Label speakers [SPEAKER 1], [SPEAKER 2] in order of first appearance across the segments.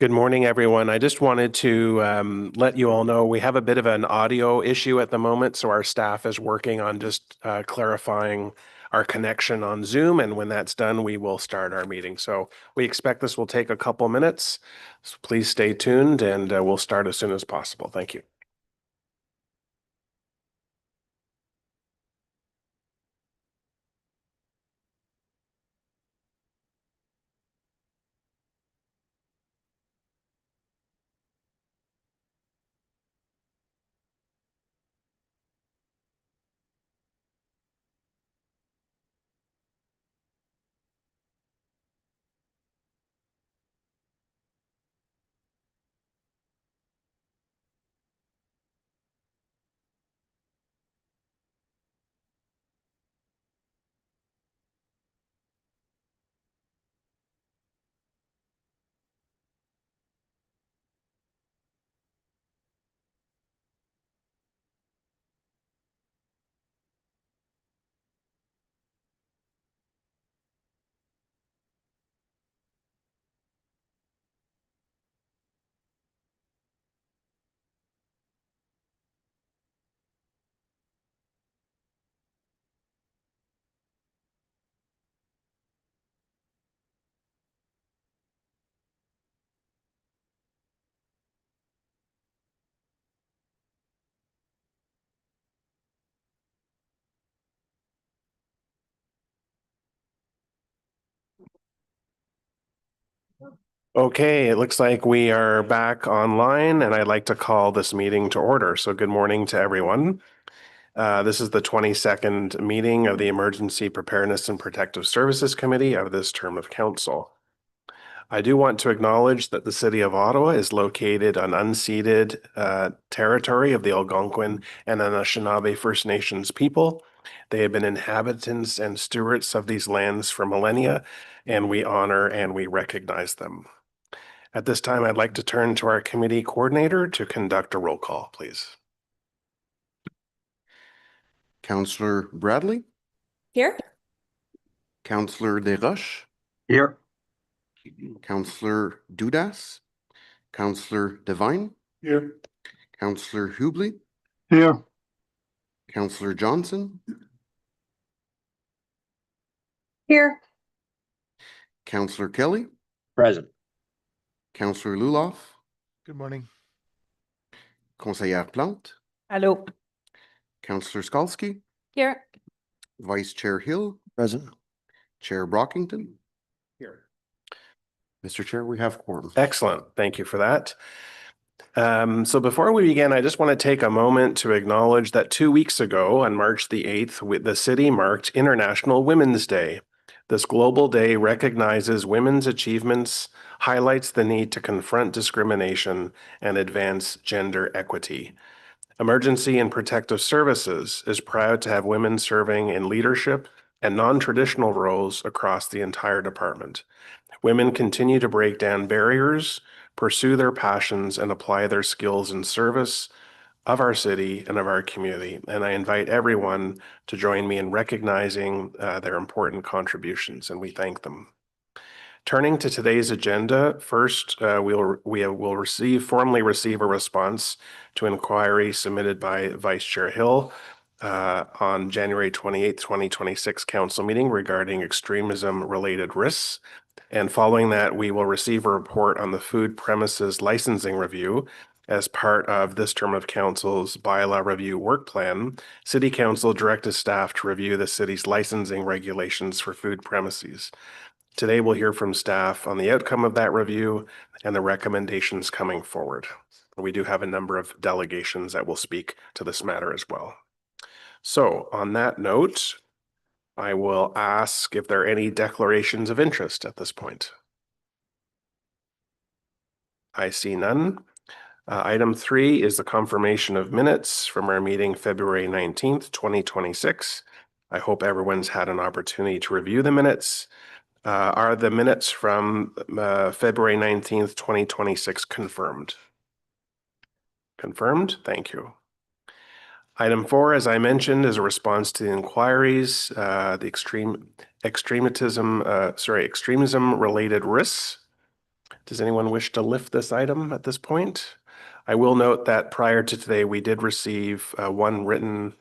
[SPEAKER 1] Good morning, everyone. I just wanted to let you all know we have a bit of an audio issue at the moment, so our staff is working on just clarifying our connection on Zoom, and when that's done, we will start our meeting. So we expect this will take a couple minutes, so please stay tuned, and we'll start as soon as possible. Thank you. Okay, it looks like we are back online, and I'd like to call this meeting to order. So good morning to everyone. This is the 22nd meeting of the Emergency Preparedness and Protective Services Committee of this term of council. I do want to acknowledge that the City of Ottawa is located on unceded territory of the Algonquin and Anishinaabe First Nations people. They have been inhabitants and stewards of these lands for millennia, and we honor and we recognize them. At this time, I'd like to turn to our committee coordinator to conduct a roll call, please.
[SPEAKER 2] Councillor Bradley,
[SPEAKER 3] Here.
[SPEAKER 2] Councillor Desroches,
[SPEAKER 4] Here.
[SPEAKER 2] Councillor Dudas, Councillor Devine,
[SPEAKER 4] Here.
[SPEAKER 2] Councillor Hubley,
[SPEAKER 4] Here.
[SPEAKER 2] Councillor Johnson,
[SPEAKER 3] Here.
[SPEAKER 2] Councillor Kelly,
[SPEAKER 4] Present.
[SPEAKER 2] Councillor Luloff,
[SPEAKER 4] Good morning.
[SPEAKER 2] Conseillère Plante,
[SPEAKER 3] Hello.
[SPEAKER 2] Councillor Skalski,
[SPEAKER 3] Here.
[SPEAKER 2] Vice Chair Hill,
[SPEAKER 4] Present.
[SPEAKER 2] Chair Brockington.
[SPEAKER 1] Here.
[SPEAKER 2] Mr. Chair, we have quorum.
[SPEAKER 1] Excellent. Thank you for that. So before we begin, I just want to take a moment to acknowledge that 2 weeks ago, on March the 8th, the city marked International Women's Day. This global day recognizes women's achievements, highlights the need to confront discrimination, and advance gender equity. Emergency and Protective Services is proud to have women serving in leadership and non-traditional roles across the entire department. Women continue to break down barriers, pursue their passions, and apply their skills in service of our city and of our community. And I invite everyone to join me in recognizing their important contributions, and we thank them. Turning to today's agenda, first, we will formally receive a response to inquiry submitted by Vice Chair Hill on January 28th, 2026 council meeting regarding extremism-related risks. And following that, we will receive a report on the food premises licensing review. As part of this term of council's bylaw review work plan, City Council directed staff to review the city's licensing regulations for food premises. Today, we'll hear from staff on the outcome of that review and the recommendations coming forward. We do have a number of delegations that will speak to this matter as well. So on that note, I will ask if there are any declarations of interest at this point. I see none. Item 3 is the confirmation of minutes from our meeting February 19th, 2026. I hope everyone's had an opportunity to review the minutes. Are the minutes from February 19th, 2026 confirmed? Confirmed? Thank you. Item 4, as I mentioned, is a response to the inquiries, the extremism-related risks. Does anyone wish to lift this item at this point? I will note that prior to today, we did receive one written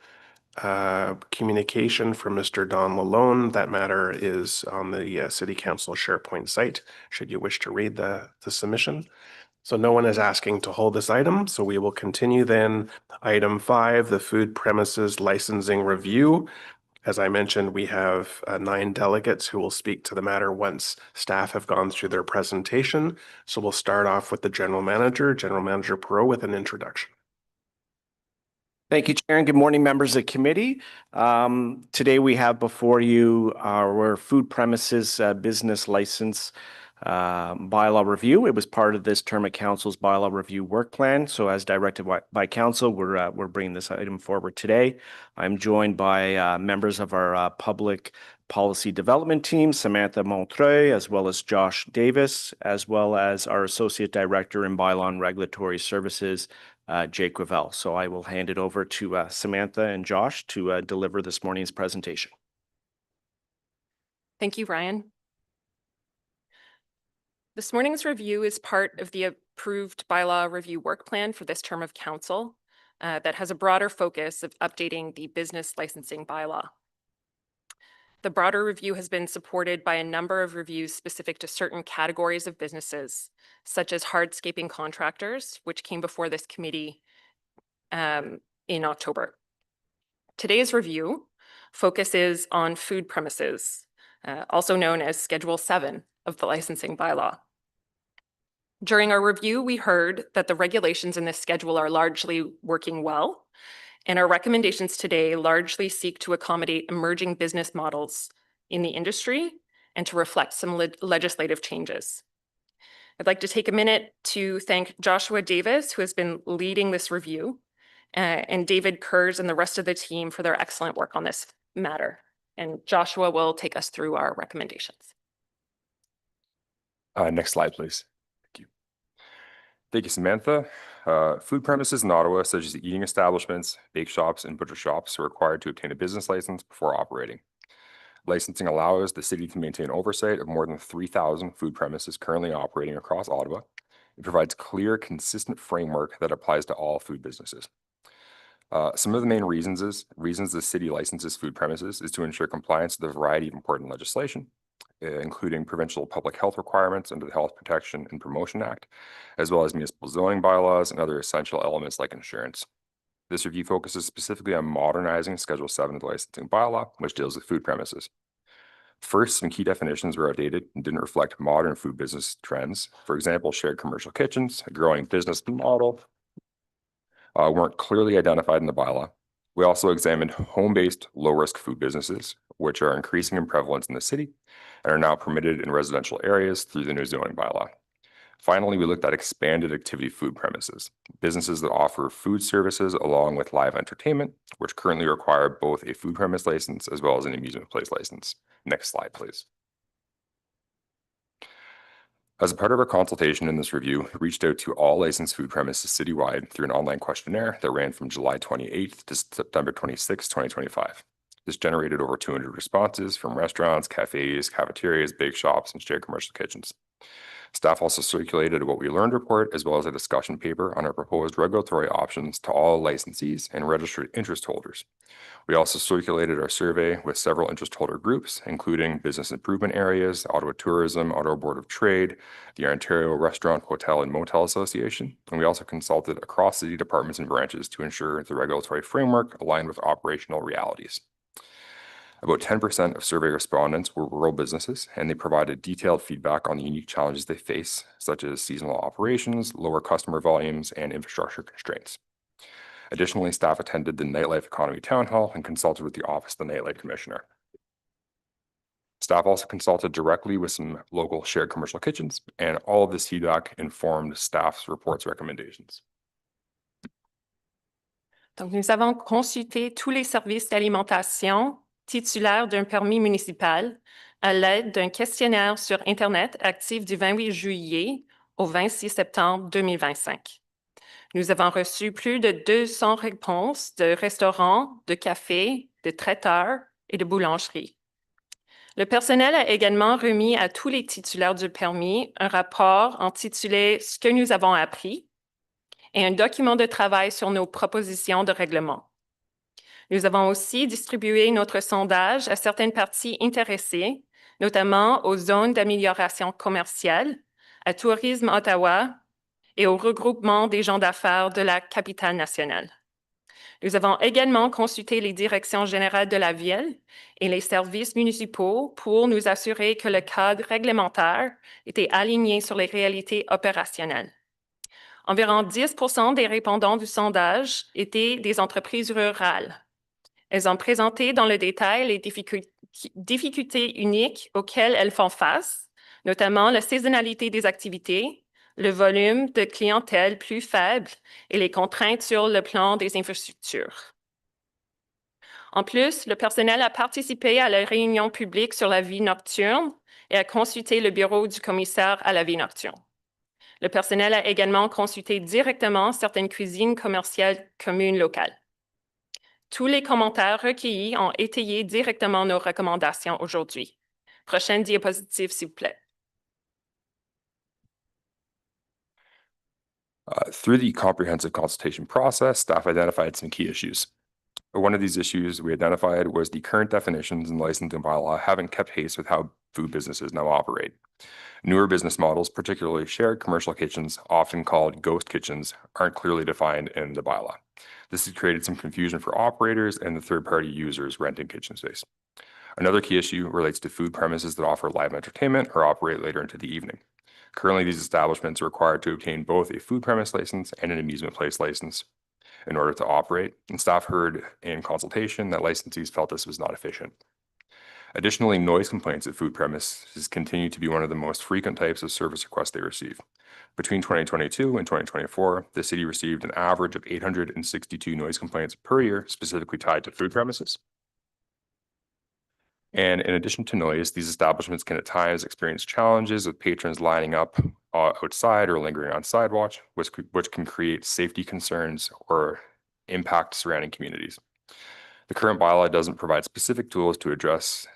[SPEAKER 1] communication from Mr. Don Lalone. That matter is on the City Council SharePoint site, should you wish to read the submission. So no one is asking to hold this item, so we will continue then. Item 5, the food premises licensing review. As I mentioned, we have 9 delegates who will speak to the matter once staff have gone through their presentation. So we'll start off with the General Manager Perot, with an introduction.
[SPEAKER 5] Thank you, Chair, and good morning, members of the committee. Today we have before you our food premises business license bylaw review. It was part of this term of council's bylaw review work plan. So as directed by council, we're bringing this item forward today. I'm joined by members of our public policy development team, Samantha Montreuil, as well as Josh Davis, as well as our associate director in bylaw and regulatory services, Jake Ravel. So I will hand it over to Samantha and Josh to deliver this morning's presentation.
[SPEAKER 3] Thank you, Ryan. This morning's review is part of the approved bylaw review work plan for this term of council that has a broader focus of updating the business licensing bylaw. The broader review has been supported by a number of reviews specific to certain categories of businesses, such as hardscaping contractors, which came before this committee in October. Today's review focuses on food premises, also known as Schedule 7 of the licensing bylaw. During our review, we heard that the regulations in this schedule are largely working well, and our recommendations today largely seek to accommodate emerging business models in the industry and to reflect some legislative changes. I'd like to take a minute to thank Joshua Davis, who has been leading this review, and David Kurz and the rest of the team for their excellent work on this matter. And Joshua will take us through our recommendations.
[SPEAKER 6] Next slide, please. Thank you. Thank you, Samantha. Food premises in Ottawa, such as eating establishments, bake shops, and butcher shops, are required to obtain a business license before operating. Licensing allows the city to maintain oversight of more than 3,000 food premises currently operating across Ottawa. It provides clear, consistent framework that applies to all food businesses. Some of the main reasons the city licenses food premises is to ensure compliance with a variety of important legislation, including provincial public health requirements under the Health Protection and Promotion Act, as well as municipal zoning bylaws and other essential elements like insurance. This review focuses specifically on modernizing Schedule 7 of the licensing bylaw, which deals with food premises. First, some key definitions were outdated and didn't reflect modern food business trends. For example, shared commercial kitchens, a growing business model, weren't clearly identified in the bylaw. We also examined home-based low-risk food businesses, which are increasing in prevalence in the city and are now permitted in residential areas through the new zoning bylaw. Finally, we looked at expanded activity food premises, businesses that offer food services along with live entertainment, which currently require both a food premise license as well as an amusement place license. Next slide, please. As a part of our consultation in this review, we reached out to all licensed food premises citywide through an online questionnaire that ran from July 28th to September 26, 2025. This generated over 200 responses from restaurants, cafes, cafeterias, bake shops, and shared commercial kitchens. Staff also circulated a What We Learned report, as well as a discussion paper on our proposed regulatory options to all licensees and registered interest holders. We also circulated our survey with several interest holder groups, including business improvement areas, Ottawa Tourism, Ottawa Board of Trade, the Ontario Restaurant, Hotel, and Motel Association, and we also consulted across city departments and branches to ensure the regulatory framework aligned with operational realities. About 10% of survey respondents were rural businesses, and they provided detailed feedback on the unique challenges they face, such as seasonal operations, lower customer volumes, and infrastructure constraints. Additionally, staff attended the Nightlife Economy Town Hall and consulted with the Office of the Nightlife Commissioner. Staff also consulted directly with some local shared commercial kitchens, and all of this feedback informed staff's report's recommendations.
[SPEAKER 3] Donc, nous avons consulté tous les services d'alimentation titulaires d'un permis municipal à l'aide d'un questionnaire sur Internet actif du 28 juillet au 26 septembre 2025. Nous avons reçu plus de 200 réponses de restaurants, de cafés, de traiteurs et de boulangeries. Le personnel a également remis à tous les titulaires du permis un rapport intitulé « Ce que nous avons appris » et un document de travail sur nos propositions de règlement. Nous avons aussi distribué notre sondage à certaines parties intéressées, notamment aux zones d'amélioration commerciale, à Tourisme Ottawa et au regroupement des gens d'affaires de la capitale nationale. Nous avons également consulté les directions générales de la ville et les services municipaux pour nous assurer que le cadre réglementaire était aligné sur les réalités opérationnelles. Environ 10% des répondants du sondage étaient des entreprises rurales. Elles ont présenté dans le détail les difficultés uniques auxquelles elles font face, notamment la saisonnalité des activités, le volume de clientèle plus faible et les contraintes sur le plan des infrastructures. En plus, le personnel a participé à la réunion publique sur la vie nocturne et a consulté le bureau du commissaire à la vie nocturne. Le personnel a également consulté directement certaines cuisines commerciales communes locales. Tous les commentaires recueillis ont étayé directement nos recommandations aujourd'hui. Prochaine diapositive, s'il vous plaît.
[SPEAKER 6] Through the comprehensive consultation process, staff identified some key issues. One of these issues we identified was the current definitions and licensing bylaw haven't kept pace with how food businesses now operate. Newer business models, particularly shared commercial kitchens, often called ghost kitchens, aren't clearly defined in the bylaw. This has created some confusion for operators and the third-party users renting kitchen space. Another key issue relates to food premises that offer live entertainment or operate later into the evening. Currently, these establishments are required to obtain both a food premise license and an amusement place license in order to operate, and staff heard in consultation that licensees felt this was not efficient. Additionally, noise complaints at food premises continue to be one of the most frequent types of service requests they receive. Between 2022 and 2024, the city received an average of 862 noise complaints per year, specifically tied to food premises. And in addition to noise, these establishments can at times experience challenges with patrons lining up outside or lingering on sidewalks, which can create safety concerns or impact surrounding communities. The current bylaw doesn't provide specific tools to address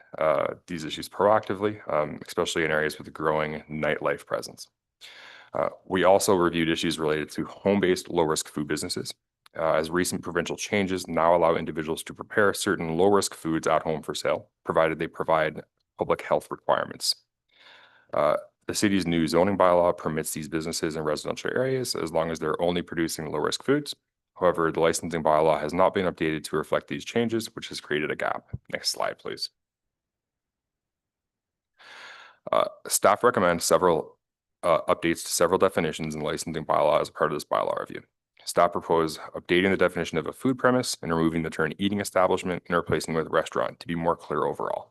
[SPEAKER 6] these issues proactively, especially in areas with a growing nightlife presence. We also reviewed issues related to home-based low-risk food businesses, as recent provincial changes now allow individuals to prepare certain low-risk foods at home for sale, provided they provide public health requirements. The city's new zoning bylaw permits these businesses in residential areas as long as they're only producing low-risk foods. However, the licensing bylaw has not been updated to reflect these changes, which has created a gap. Next slide, please. Staff recommend several updates to several definitions in the licensing bylaw as part of this bylaw review. Staff propose updating the definition of a food premise and removing the term eating establishment and replacing it with restaurant to be more clear overall.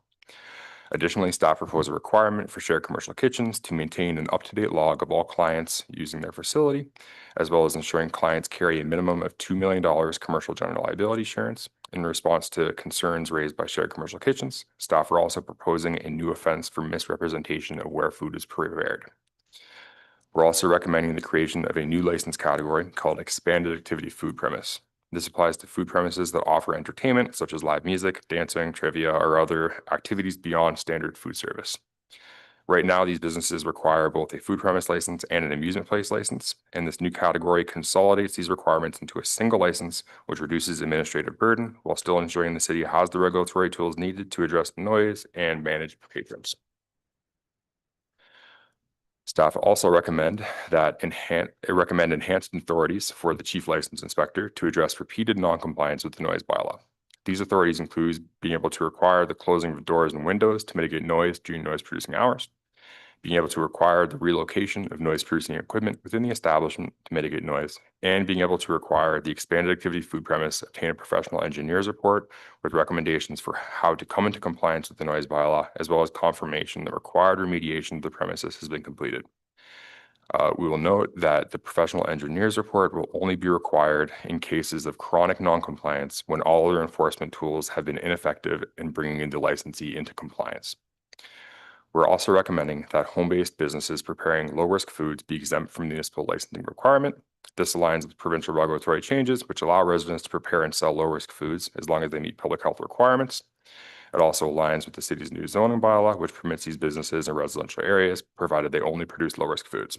[SPEAKER 6] Additionally, staff propose a requirement for shared commercial kitchens to maintain an up-to-date log of all clients using their facility, as well as ensuring clients carry a minimum of $2 million commercial general liability insurance. In response to concerns raised by shared commercial kitchens, staff are also proposing a new offense for misrepresentation of where food is prepared. We're also recommending the creation of a new license category called expanded activity food premise. This applies to food premises that offer entertainment, such as live music, dancing, trivia, or other activities beyond standard food service. Right now, these businesses require both a food premise license and an amusement place license, and this new category consolidates these requirements into a single license, which reduces administrative burden while still ensuring the city has the regulatory tools needed to address noise and manage patrons. Staff also recommend enhanced authorities for the chief license inspector to address repeated non-compliance with the noise bylaw. These authorities include being able to require the closing of doors and windows to mitigate noise during noise-producing hours, being able to require the relocation of noise-producing equipment within the establishment to mitigate noise, and being able to require the expanded activity food premise obtain a professional engineer's report with recommendations for how to come into compliance with the noise bylaw, as well as confirmation that required remediation of the premises has been completed. We will note that the professional engineer's report will only be required in cases of chronic noncompliance when all other enforcement tools have been ineffective in bringing the licensee into compliance. We're also recommending that home-based businesses preparing low-risk foods be exempt from municipal licensing requirement. This aligns with provincial regulatory changes, which allow residents to prepare and sell low-risk foods as long as they meet public health requirements. It also aligns with the city's new zoning bylaw, which permits these businesses in residential areas, provided they only produce low-risk foods.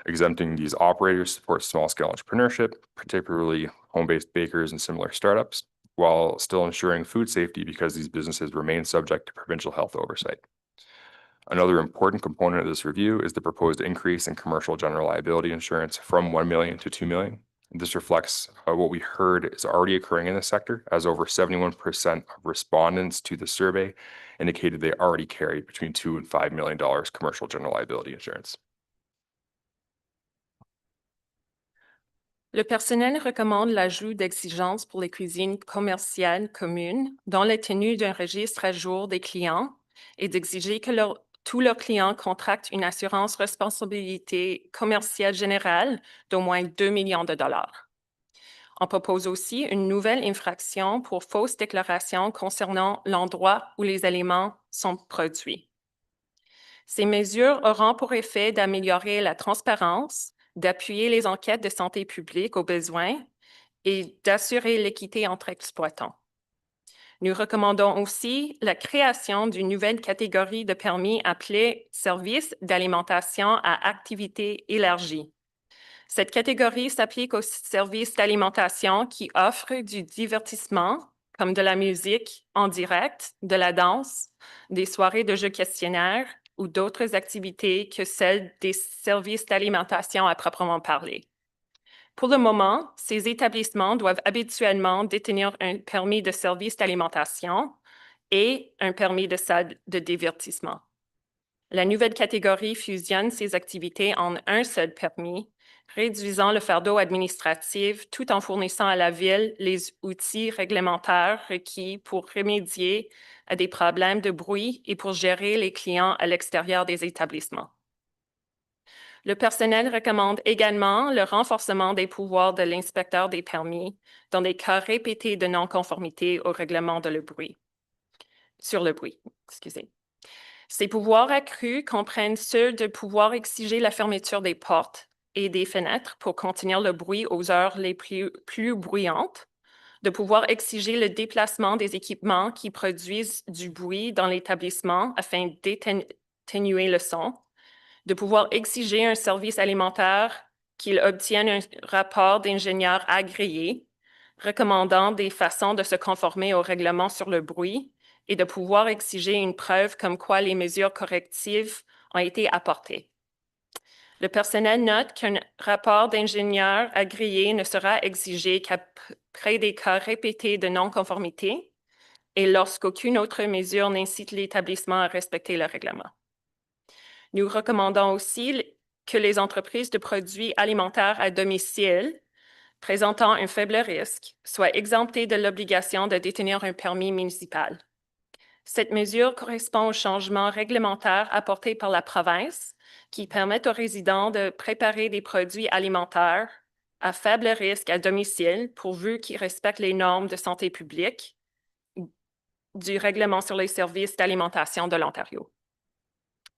[SPEAKER 6] Exempting these operators supports small-scale entrepreneurship, particularly home-based bakers and similar startups, while still ensuring food safety because these businesses remain subject to provincial health oversight. Another important component of this review is the proposed increase in commercial general liability insurance from 1 million to 2 million. This reflects what we heard is already occurring in the sector, as over 71% of respondents to the survey indicated they already carried between $2 and $5 million commercial general liability insurance.
[SPEAKER 3] Le personnel recommande l'ajout d'exigences pour les cuisines commerciales communes dans la tenue d'un registre à jour des clients et d'exiger que tous leurs clients contractent une assurance responsabilité commerciale générale d'au moins 2 millions de dollars. On propose aussi une nouvelle infraction pour fausse déclaration concernant l'endroit où les aliments sont produits. Ces mesures auront pour effet d'améliorer la transparence, d'appuyer les enquêtes de santé publique aux besoins et d'assurer l'équité entre exploitants. Nous recommandons aussi la création d'une nouvelle catégorie de permis appelée « Services d'alimentation à activité élargie ». Cette catégorie s'applique aux services d'alimentation qui offrent du divertissement, comme de la musique en direct, de la danse, des soirées de jeux questionnaires ou d'autres activités que celles des services d'alimentation à proprement parler. Pour le moment, ces établissements doivent habituellement détenir un permis de service d'alimentation et un permis de salle de divertissement. La nouvelle catégorie fusionne ces activités en un seul permis, réduisant le fardeau administratif tout en fournissant à la Ville les outils réglementaires requis pour remédier à des problèmes de bruit et pour gérer les clients à l'extérieur des établissements. Le personnel recommande également le renforcement des pouvoirs de l'inspecteur des permis dans des cas répétés de non-conformité au règlement sur le bruit. Ces pouvoirs accrus comprennent ceux de pouvoir exiger la fermeture des portes et des fenêtres pour contenir le bruit aux heures les plus bruyantes, de pouvoir exiger le déplacement des équipements qui produisent du bruit dans l'établissement afin d'atténuer le son, de pouvoir exiger un service alimentaire qu'il obtienne un rapport d'ingénieur agréé, recommandant des façons de se conformer au règlement sur le bruit et de pouvoir exiger une preuve comme quoi les mesures correctives ont été apportées. Le personnel note qu'un rapport d'ingénieur agréé ne sera exigé qu'après des cas répétés de non-conformité et lorsqu'aucune autre mesure n'incite l'établissement à respecter le règlement. Nous recommandons aussi que les entreprises de produits alimentaires à domicile présentant un faible risque soient exemptées de l'obligation de détenir un permis municipal. Cette mesure correspond aux changements réglementaires apportés par la province qui permettent aux résidents de préparer des produits alimentaires à faible risque à domicile pourvu qu'ils respectent les normes de santé publique du règlement sur les services d'alimentation de l'Ontario.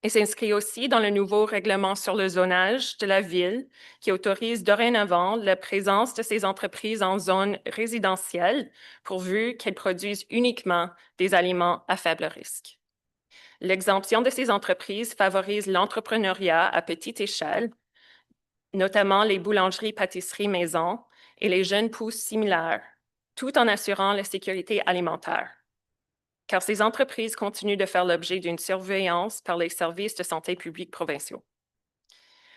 [SPEAKER 3] Et s'inscrit aussi dans le nouveau règlement sur le zonage de la Ville qui autorise dorénavant la présence de ces entreprises en zone résidentielle pourvu qu'elles produisent uniquement des aliments à faible risque. L'exemption de ces entreprises favorise l'entrepreneuriat à petite échelle, notamment les boulangeries-pâtisseries maison et les jeunes pousses similaires, tout en assurant la sécurité alimentaire. Car ces entreprises continuent de faire l'objet d'une surveillance par les services de santé publique provinciaux.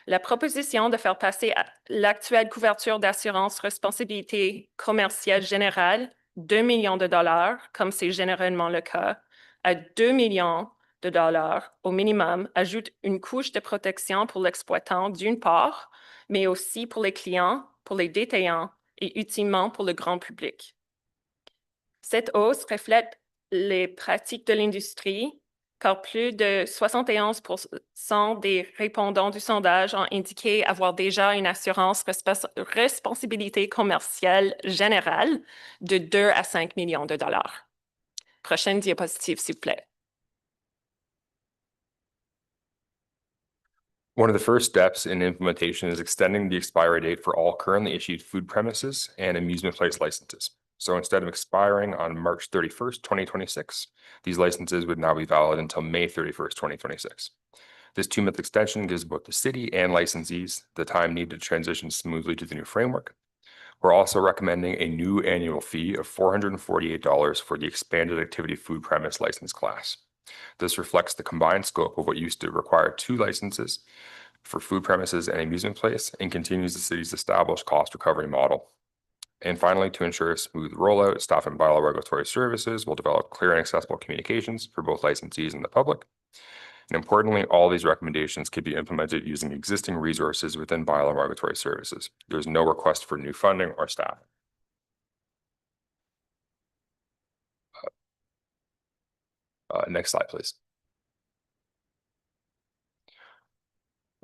[SPEAKER 3] La proposition de faire passer l'actuelle couverture d'assurance responsabilité commerciale générale, 2 millions de dollars, comme c'est généralement le cas, à 2 millions de dollars au minimum, ajoute une couche de protection pour l'exploitant d'une part, mais aussi pour les clients, pour les détaillants et ultimement pour le grand public. Cette hausse reflète les pratiques de l'industrie, car plus de 71% des répondants du sondage ont indiqué avoir déjà une assurance responsabilité commerciale générale de 2 à 5 millions de dollars. Prochaine diapositive, s'il vous plaît.
[SPEAKER 6] One of the first steps in implementation is extending the expiry date for all currently issued food premises and amusement place licenses. So instead of expiring on March 31st, 2026, these licenses would now be valid until May 31st, 2026. This 2-month extension gives both the city and licensees the time needed to transition smoothly to the new framework. We're also recommending a new annual fee of $448 for the expanded activity food premise license class. This reflects the combined scope of what used to require 2 licenses for food premises and amusement place and continues the city's established cost recovery model. And finally, to ensure a smooth rollout, staff and bylaw regulatory services will develop clear and accessible communications for both licensees and the public. And importantly, all these recommendations can be implemented using existing resources within bylaw regulatory services. There's no request for new funding or staff. Next slide, please.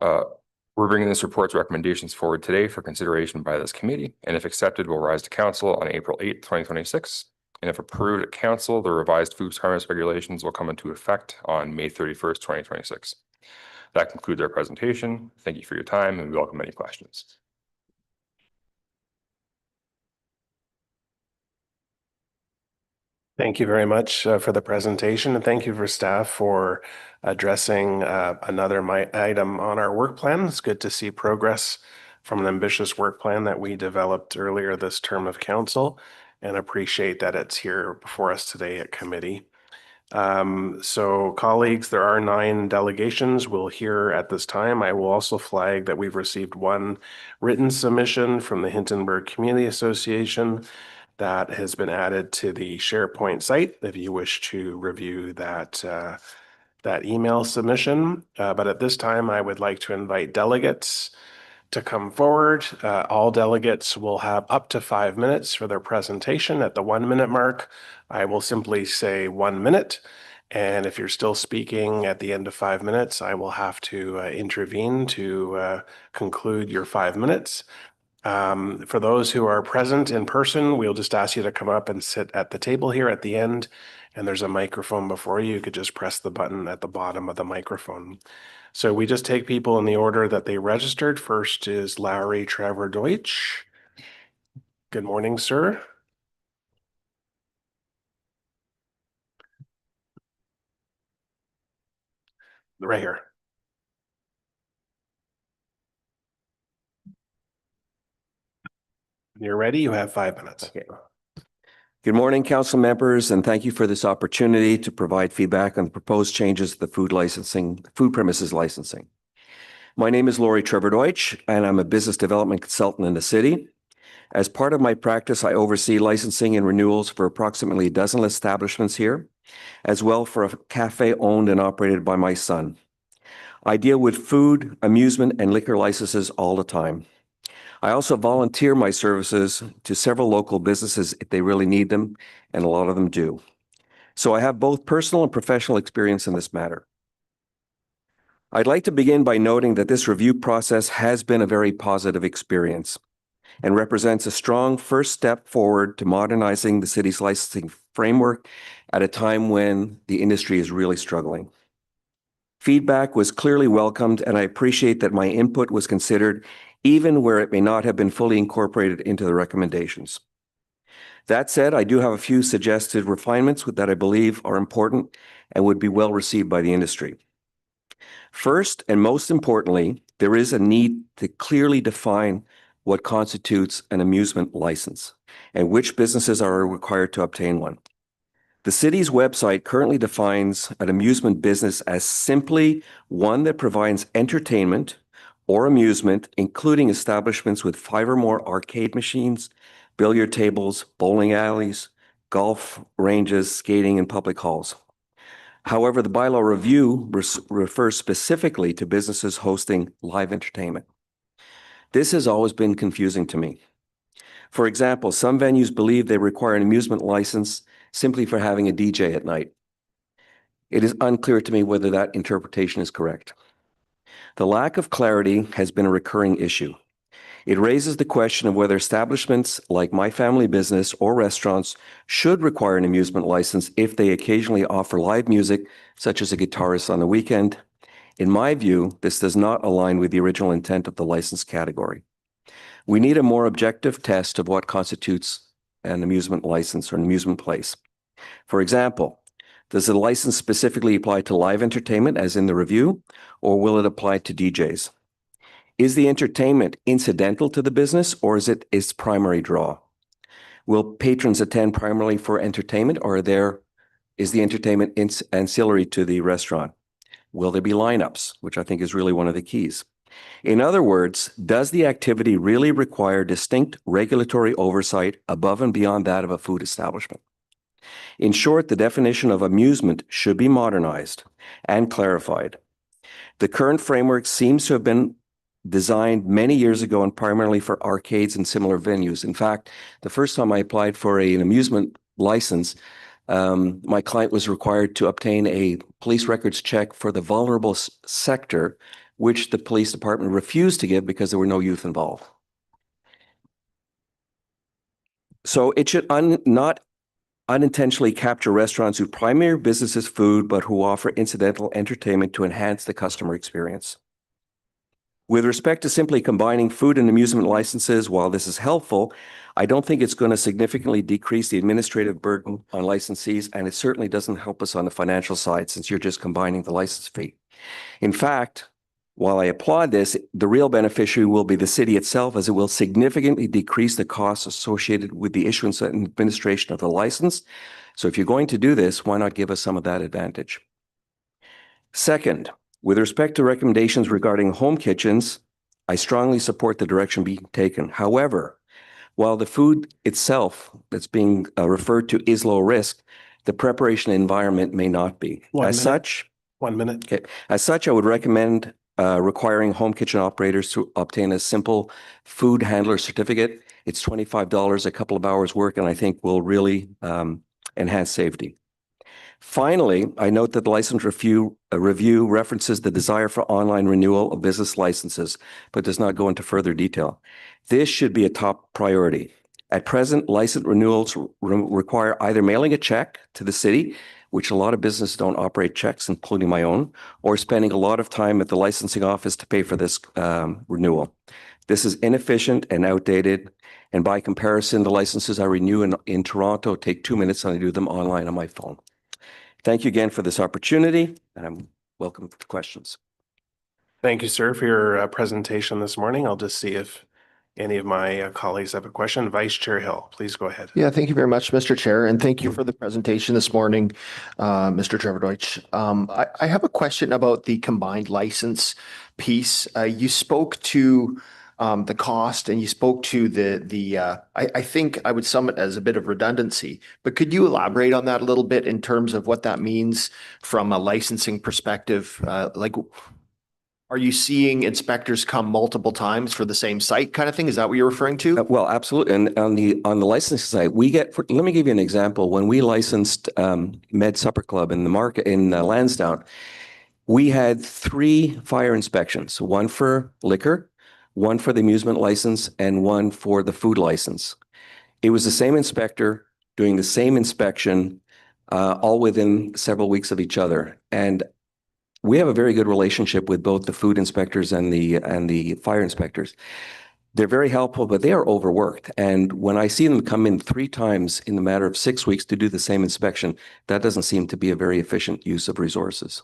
[SPEAKER 6] We're bringing this report's recommendations forward today for consideration by this committee, and if accepted, will rise to council on April 8th, 2026. And if approved at council, the revised food premise regulations will come into effect on May 31st, 2026. That concludes our presentation. Thank you for your time, and we welcome any questions.
[SPEAKER 1] Thank you very much for the presentation, and thank you for staff for addressing another item on our work plan. It's good to see progress from an ambitious work plan that we developed earlier this term of council, and appreciate that it's here before us today at committee. So colleagues, there are 9 delegations we'll hear at this time. I will also flag that we've received 1 written submission from the Hintonburg Community Association that has been added to the SharePoint site if you wish to review that email submission. But at this time, I would like to invite delegates to come forward. All delegates will have up to 5 minutes for their presentation. At the 1-minute mark, I will simply say 1 minute. And if you're still speaking at the end of 5 minutes, I will have to intervene to conclude your 5 minutes. For those who are present in person, we'll just ask you to come up and sit at the table here at the end, and there's a microphone before you. You could just press the button at the bottom of the microphone. So we just take people in the order that they registered. First is Laurier Trevor Deutsch. Good morning, sir. Right here. When you're ready, you have 5 minutes.
[SPEAKER 7] Okay. Good morning, council members, and thank you for this opportunity to provide feedback on the proposed changes to the food premises licensing. My name is Laurier Trevor Deutsch, and I'm a business development consultant in the city. As part of my practice, I oversee licensing and renewals for approximately a dozen establishments here, as well for a cafe owned and operated by my son. I deal with food, amusement, and liquor licenses all the time. I also volunteer my services to several local businesses if they really need them, and a lot of them do. So I have both personal and professional experience in this matter. I'd like to begin by noting that this review process has been a very positive experience and represents a strong first step forward to modernizing the city's licensing framework at a time when the industry is really struggling. Feedback was clearly welcomed, and I appreciate that my input was considered even where it may not have been fully incorporated into the recommendations. That said, I do have a few suggested refinements that I believe are important and would be well received by the industry. First, and most importantly, there is a need to clearly define what constitutes an amusement license and which businesses are required to obtain one. The city's website currently defines an amusement business as simply one that provides entertainment or amusement, including establishments with 5 or more arcade machines, billiard tables, bowling alleys, golf ranges, skating, and public halls. However, the bylaw review refers specifically to businesses hosting live entertainment. This has always been confusing to me. For example, some venues believe they require an amusement license simply for having a DJ at night. It is unclear to me whether that interpretation is correct. The lack of clarity has been a recurring issue. It raises the question of whether establishments like my family business or restaurants should require an amusement license if they occasionally offer live music, such as a guitarist on the weekend. In my view, this does not align with the original intent of the license category. We need a more objective test of what constitutes an amusement license or an amusement place. For example, does the license specifically apply to live entertainment, as in the review, or will it apply to DJs? Is the entertainment incidental to the business, or is it its primary draw? Will patrons attend primarily for entertainment, or is the entertainment ancillary to the restaurant? Will there be lineups, which I think is really one of the keys? In other words, does the activity really require distinct regulatory oversight above and beyond that of a food establishment? In short, the definition of amusement should be modernized and clarified. The current framework seems to have been designed many years ago and primarily for arcades and similar venues. In fact, the first time I applied for an amusement license, my client was required to obtain a police records check for the vulnerable sector, which the police department refused to give because there were no youth involved. So it should not unintentionally capture restaurants whose primary business is food, but who offer incidental entertainment to enhance the customer experience. With respect to simply combining food and amusement licenses, while this is helpful, I don't think it's going to significantly decrease the administrative burden on licensees, and it certainly doesn't help us on the financial side since you're just combining the license fee. In fact, while I applaud this, the real beneficiary will be the city itself, as it will significantly decrease the costs associated with the issuance and administration of the license. So if you're going to do this, why not give us some of that advantage? Second, with respect to recommendations regarding home kitchens, I strongly support the direction being taken. However, while the food itself that's being referred to is low risk, the preparation environment may not be. As such,
[SPEAKER 1] 1 minute.
[SPEAKER 7] Okay. As such, I would recommend requiring home kitchen operators to obtain a simple food handler certificate. It's $25, a couple of hours work, and I think will really enhance safety. Finally, I note that the license review references the desire for online renewal of business licenses, but does not go into further detail. This should be a top priority. At present, license renewals require either mailing a check to the city, which a lot of businesses don't operate checks, including my own, or spending a lot of time at the licensing office to pay for this renewal. This is inefficient and outdated, and by comparison, the licenses I renew in Toronto take 2 minutes and I do them online on my phone. Thank you again for this opportunity, and I'm welcome to questions.
[SPEAKER 1] Thank you, sir, for your presentation this morning. I'll just see if any of my colleagues have a question. Vice Chair Hill, please go ahead.
[SPEAKER 8] Yeah, thank you very much, Mr. Chair, and thank you for the presentation this morning, Mr. Trevor Deutsch. I have a question about the combined license piece. You spoke to the cost and you spoke to I think I would sum it as a bit of redundancy, but could you elaborate on that a little bit in terms of what that means from a licensing perspective? Are you seeing inspectors come multiple times for the same site kind of thing? Is that what you're referring to?
[SPEAKER 7] Well, absolutely. And on the licensing side, let me give you an example. When we licensed Med Supper Club in the market in Lansdowne, we had 3 fire inspections, one for liquor, one for the amusement license, and one for the food license. It was the same inspector doing the same inspection, all within several weeks of each other. And we have a very good relationship with both the food inspectors and the fire inspectors. They're very helpful, but they are overworked. And when I see them come in 3 times in the matter of 6 weeks to do the same inspection, that doesn't seem to be a very efficient use of resources.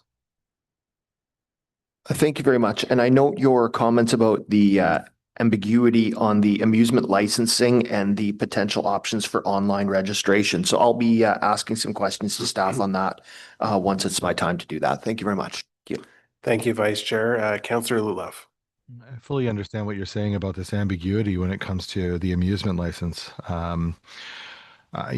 [SPEAKER 8] Thank you very much. And I note your comments about the ambiguity on the amusement licensing and the potential options for online registration. So I'll be asking some questions to staff on that once it's my time to do that. Thank you very much.
[SPEAKER 1] Thank you, Vice Chair. Councillor Lulov.
[SPEAKER 4] I fully understand what you're saying about this ambiguity when it comes to the amusement license. I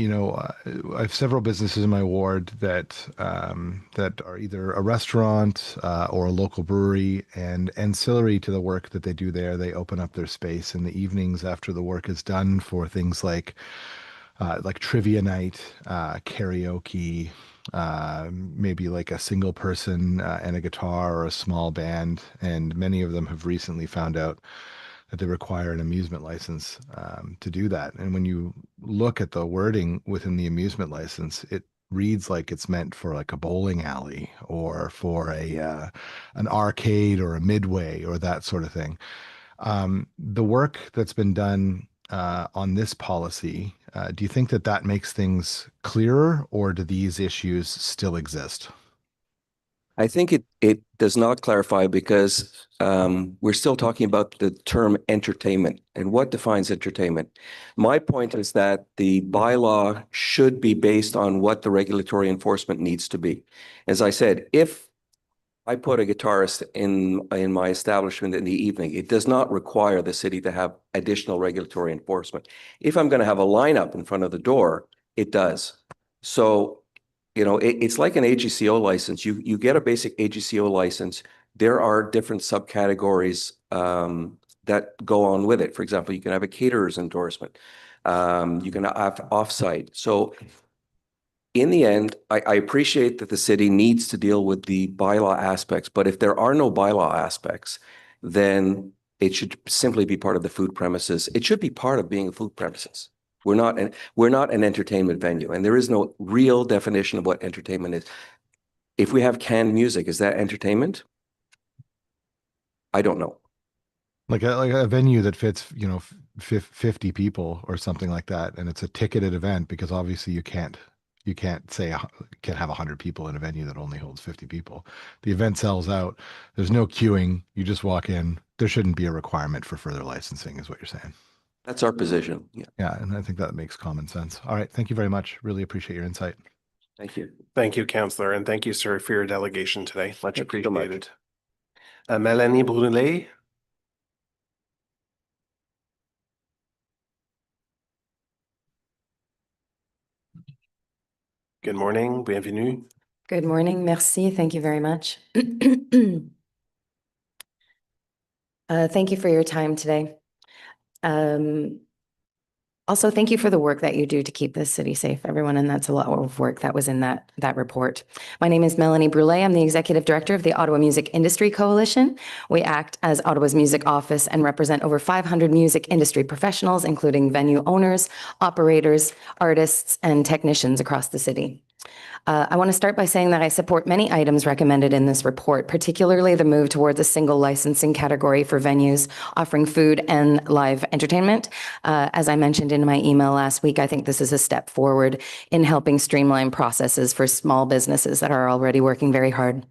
[SPEAKER 4] have several businesses in my ward that are either a restaurant or a local brewery, and ancillary to the work that they do there, they open up their space in the evenings after the work is done for things like trivia night, karaoke, maybe like a single person and a guitar or a small band. And many of them have recently found out that they require an amusement license to do that. And when you look at the wording within the amusement license, it reads like it's meant for like a bowling alley or for an arcade or a midway or that sort of thing. The work that's been done on this policy Do you think that that makes things clearer, or do these issues still exist?
[SPEAKER 7] I think it does not clarify because we're still talking about the term entertainment and what defines entertainment. My point is that the bylaw should be based on what the regulatory enforcement needs to be. As I said, if I put a guitarist in my establishment in the evening, it does not require the city to have additional regulatory enforcement. If I'm going to have a lineup in front of the door, it does. So, you know, it's like an AGCO license. You get a basic AGCO license. There are different subcategories that go on with it. For example, you can have a caterer's endorsement. You can have offsite. So in the end, I appreciate that the city needs to deal with the bylaw aspects, but if there are no bylaw aspects, then it should simply be part of the food premises. It should be part of being a food premises. We're not an entertainment venue, and there is no real definition of what entertainment is. If we have canned music, is that entertainment? I don't know.
[SPEAKER 4] Like a venue that fits, 50 people or something like that, and it's a ticketed event, because obviously you can't say can't have 100 people in a venue that only holds 50 people. The event sells out. There's no queuing. You just walk in. There shouldn't be a requirement for further licensing, is what you're saying.
[SPEAKER 7] That's our position. Yeah.
[SPEAKER 4] Yeah, and I think that makes common sense. All right, thank you very much. Really appreciate your insight.
[SPEAKER 7] Thank you.
[SPEAKER 1] Thank you, Councillor, and thank you, sir, for your delegation today. Much
[SPEAKER 7] Thank you so much.
[SPEAKER 1] appreciated. Mélanie Brûlé. Good morning, bienvenue.
[SPEAKER 9] Good morning, merci, thank you very much. Thank you for your time today. Also, thank you for the work that you do to keep this city safe, everyone, and that's a lot of work that was in that report. My name is Mélanie Brûlé. I'm the Executive Director of the Ottawa Music Industry Coalition. We act as Ottawa's music office and represent over 500 music industry professionals, including venue owners, operators, artists, and technicians across the city. I want to start by saying that I support many items recommended in this report, particularly the move towards a single licensing category for venues offering food and live entertainment. As I mentioned in my email last week, I think this is a step forward in helping streamline processes for small businesses that are already working very hard.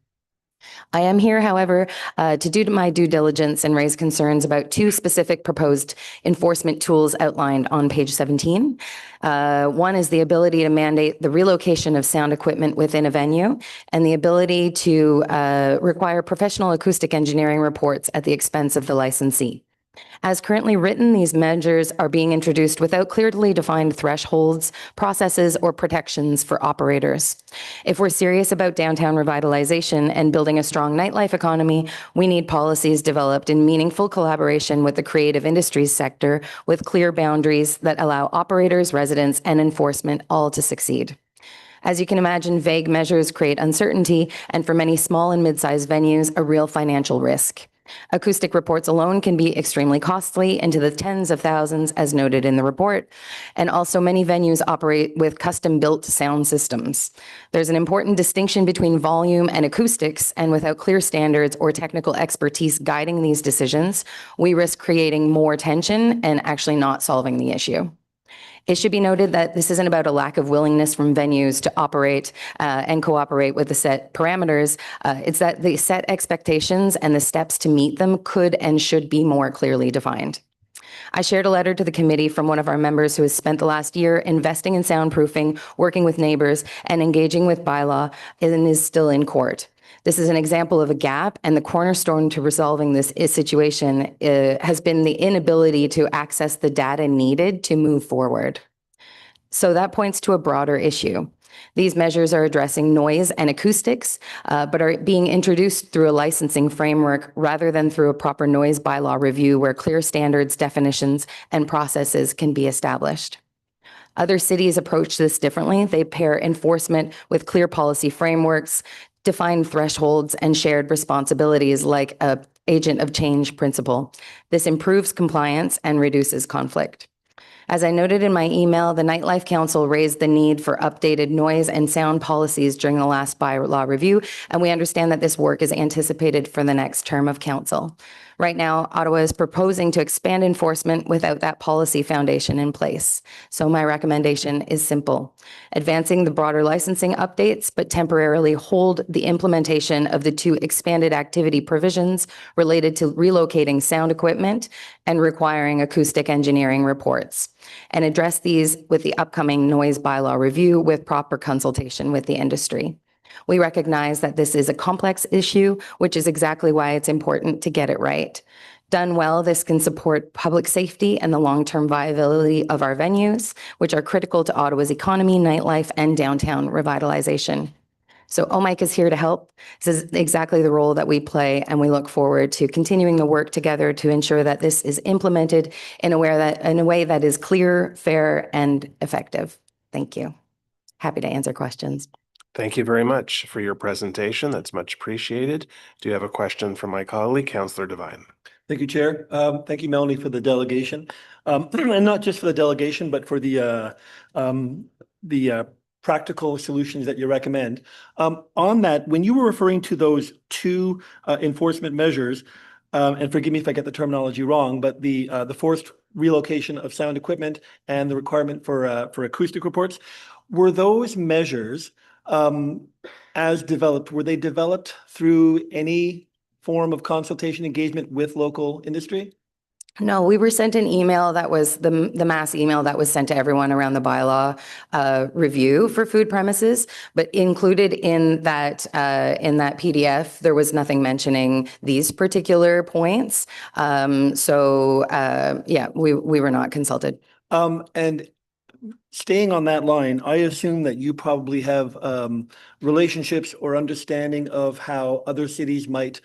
[SPEAKER 9] I am here, however, to do my due diligence and raise concerns about two specific proposed enforcement tools outlined on page 17. One is the ability to mandate the relocation of sound equipment within a venue, and the ability to require professional acoustic engineering reports at the expense of the licensee. As currently written, these measures are being introduced without clearly defined thresholds, processes, or protections for operators. If we're serious about downtown revitalization and building a strong nightlife economy, we need policies developed in meaningful collaboration with the creative industries sector, with clear boundaries that allow operators, residents, and enforcement all to succeed. As you can imagine, vague measures create uncertainty, and for many small and mid-sized venues, a real financial risk. Acoustic reports alone can be extremely costly, into the tens of thousands, as noted in the report. And also many venues operate with custom-built sound systems. There's an important distinction between volume and acoustics, and without clear standards or technical expertise guiding these decisions, we risk creating more tension and actually not solving the issue. It should be noted that this isn't about a lack of willingness from venues to operate and cooperate with the set parameters. It's that the set expectations and the steps to meet them could and should be more clearly defined. I shared a letter to the committee from one of our members who has spent the last year investing in soundproofing, working with neighbors, and engaging with bylaw, and is still in court. This is an example of a gap, and the cornerstone to resolving this situation has been the inability to access the data needed to move forward. So that points to a broader issue. These measures are addressing noise and acoustics, but are being introduced through a licensing framework rather than through a proper noise bylaw review where clear standards, definitions, and processes can be established. Other cities approach this differently. They pair enforcement with clear policy frameworks, define thresholds, and shared responsibilities like an agent of change principle. This improves compliance and reduces conflict. As I noted in my email, the Nightlife Council raised the need for updated noise and sound policies during the last bylaw review, and we understand that this work is anticipated for the next term of council. Right now, Ottawa is proposing to expand enforcement without that policy foundation in place. So my recommendation is simple: advancing the broader licensing updates, but temporarily hold the implementation of the 2 expanded activity provisions related to relocating sound equipment and requiring acoustic engineering reports, and address these with the upcoming noise bylaw review with proper consultation with the industry. We recognize that this is a complex issue, which is exactly why it's important to get it right. Done well, this can support public safety and the long-term viability of our venues, which are critical to Ottawa's economy, nightlife, and downtown revitalization. So OMIC is here to help. This is exactly the role that we play, and we look forward to continuing the work together to ensure that this is implemented in a way that is clear, fair, and effective. Thank you. Happy to answer questions.
[SPEAKER 1] Thank you very much for your presentation. That's much appreciated. Do you have a question from my colleague, Councillor Devine?
[SPEAKER 10] Thank you, Chair. Thank you, Melanie, for the delegation. And not just for the delegation, but for the practical solutions that you recommend. On that, when you were referring to those 2 enforcement measures, and forgive me if I get the terminology wrong, but the forced relocation of sound equipment and the requirement for acoustic reports, were those measures as developed, were they developed through any form of consultation engagement with local industry?
[SPEAKER 9] No, we were sent an email that was the mass email that was sent to everyone around the bylaw review for food premises, but included in that PDF, there was nothing mentioning these particular points. Yeah, we were not consulted.
[SPEAKER 10] And staying on that line, I assume that you probably have relationships or understanding of how other cities might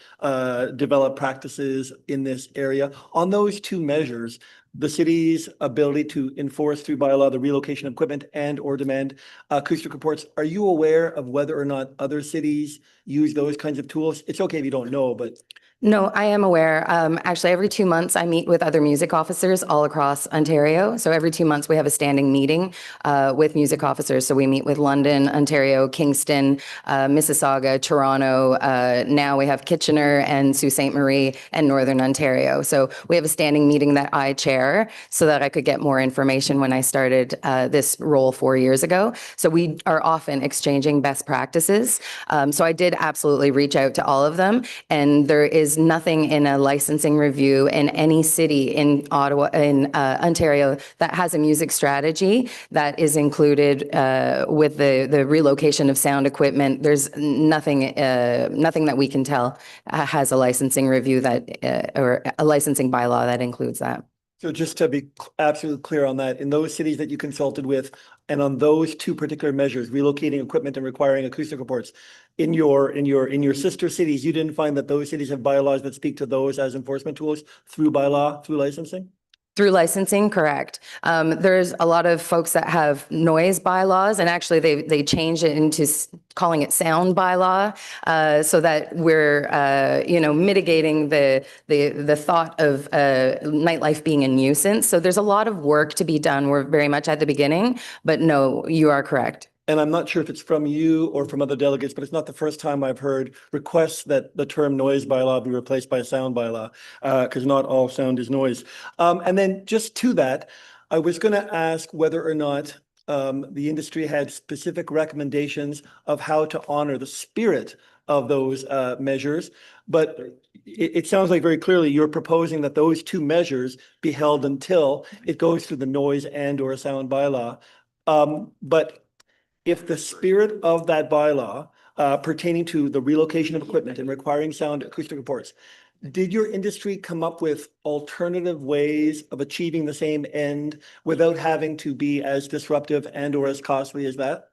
[SPEAKER 10] develop practices in this area. On those 2 measures, the city's ability to enforce through bylaw the relocation of equipment and or demand acoustic reports, are you aware of whether or not other cities use those kinds of tools? It's okay if you don't know, but...
[SPEAKER 9] No, I am aware. Actually, every 2 months, I meet with other music officers all across Ontario. So every 2 months, we have a standing meeting with music officers. So we meet with London, Ontario, Kingston, Mississauga, Toronto. Now we have Kitchener and Sault Ste. Marie and Northern Ontario. So we have a standing meeting that I chair so that I could get more information when I started this role 4 years ago. So we are often exchanging best practices. So I did absolutely reach out to all of them. And there is nothing in a licensing review in any city in Ontario that has a music strategy that is included with the relocation of sound equipment. There's nothing that we can tell has a licensing review or a licensing bylaw that includes that.
[SPEAKER 10] So just to be absolutely clear on that, in those cities that you consulted with, and on those 2 particular measures, relocating equipment and requiring acoustic reports, in your sister cities, you didn't find that those cities have bylaws that speak to those as enforcement tools through bylaw, through licensing?
[SPEAKER 9] Through licensing, correct. There's a lot of folks that have noise bylaws, and actually they changed it into calling it sound bylaw, so that we're mitigating the thought of nightlife being a nuisance. So there's a lot of work to be done. We're very much at the beginning, but no, you are correct.
[SPEAKER 10] And I'm not sure if it's from you or from other delegates, but it's not the first time I've heard requests that the term noise bylaw be replaced by sound bylaw, because not all sound is noise. And then just to that, I was going to ask whether or not the industry had specific recommendations of how to honor the spirit of those measures. But it sounds like very clearly you're proposing that those 2 measures be held until it goes through the noise and or sound bylaw. But if the spirit of that bylaw pertaining to the relocation of equipment and requiring sound acoustic reports, did your industry come up with alternative ways of achieving the same end without having to be as disruptive and or as costly as that?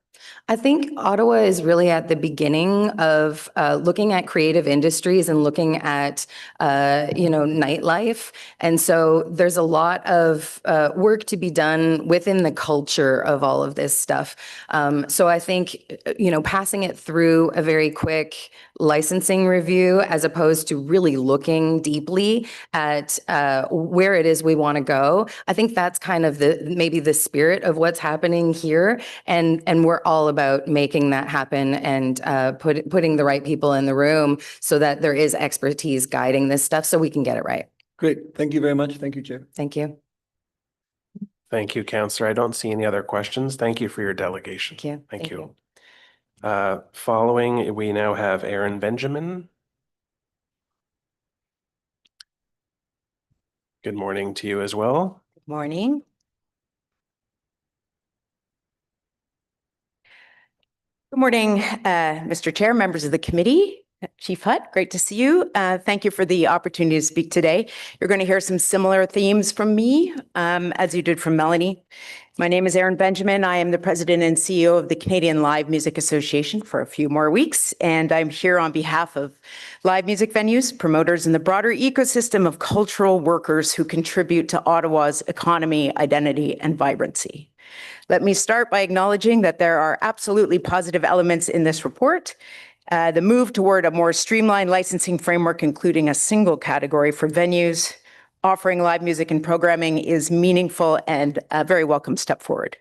[SPEAKER 9] I think Ottawa is really at the beginning of looking at creative industries and looking at, nightlife. And so there's a lot of work to be done within the culture of all of this stuff. So I think, passing it through a very quick licensing review as opposed to really looking deeply at where it is we want to go. I think that's kind of maybe the spirit of what's happening here. And we're all about making that happen and putting the right people in the room so that there is expertise guiding this stuff so we can get it right.
[SPEAKER 10] Great. Thank you very much. Thank you, Chair.
[SPEAKER 9] Thank you.
[SPEAKER 1] Thank you, Councillor. I don't see any other questions. Thank you for your delegation.
[SPEAKER 9] Thank you.
[SPEAKER 1] Thank you. Following, we now have Aaron Benjamin. Good morning to you as well.
[SPEAKER 11] Morning. Good morning, Mr. Chair, members of the committee. Chief Hutt, great to see you. Thank you for the opportunity to speak today. You're going to hear some similar themes from me as you did from Melanie. My name is Aaron Benjamin. I am the president and CEO of the Canadian Live Music Association for a few more weeks, and I'm here on behalf of live music venues, promoters, and the broader ecosystem of cultural workers who contribute to Ottawa's economy, identity, and vibrancy. Let me start by acknowledging that there are absolutely positive elements in this report. The move toward a more streamlined licensing framework, including a single category for venues offering live music and programming, is meaningful and a very welcome step forward.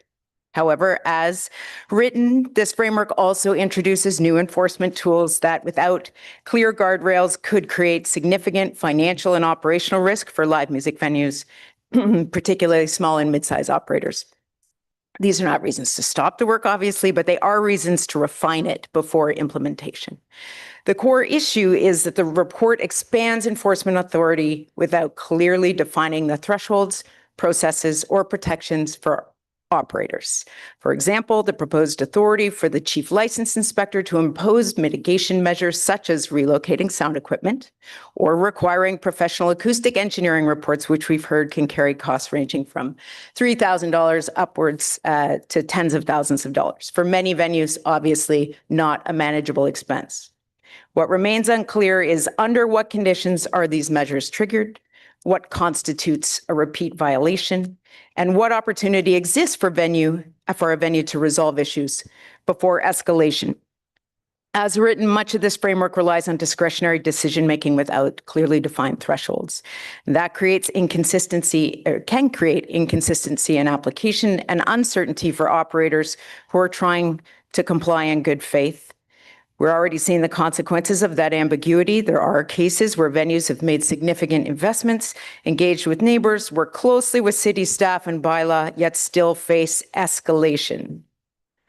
[SPEAKER 11] However, as written, this framework also introduces new enforcement tools that, without clear guardrails, could create significant financial and operational risk for live music venues, particularly small and mid-sized operators. These are not reasons to stop the work, obviously, but they are reasons to refine it before implementation. The core issue is that the report expands enforcement authority without clearly defining the thresholds, processes, or protections for operators. For example, the proposed authority for the chief license inspector to impose mitigation measures such as relocating sound equipment or requiring professional acoustic engineering reports, which we've heard can carry costs ranging from $3,000 upwards to tens of thousands of dollars. For many venues, obviously not a manageable expense. What remains unclear is under what conditions are these measures triggered, what constitutes a repeat violation, and what opportunity exists for a venue to resolve issues before escalation. As written, much of this framework relies on discretionary decision-making without clearly defined thresholds. That creates inconsistency, or can create inconsistency in application and uncertainty for operators who are trying to comply in good faith. We're already seeing the consequences of that ambiguity. There are cases where venues have made significant investments, engaged with neighbors, worked closely with city staff and bylaw, yet still face escalation.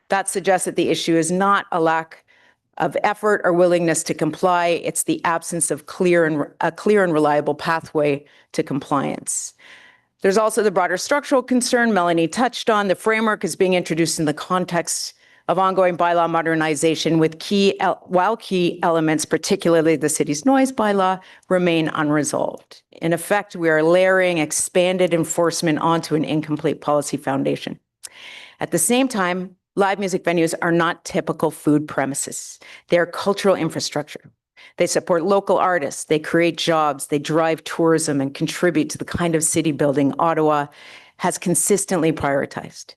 [SPEAKER 11] That suggests that the issue is not a lack of effort or willingness to comply. It's the absence of a clear and reliable pathway to compliance. There's also the broader structural concern Melanie touched on. The framework is being introduced in the context of ongoing bylaw modernization while key elements, particularly the city's noise bylaw, remain unresolved. In effect, we are layering expanded enforcement onto an incomplete policy foundation. At the same time, live music venues are not typical food premises. They are cultural infrastructure. They support local artists, they create jobs, they drive tourism and contribute to the kind of city building Ottawa has consistently prioritized.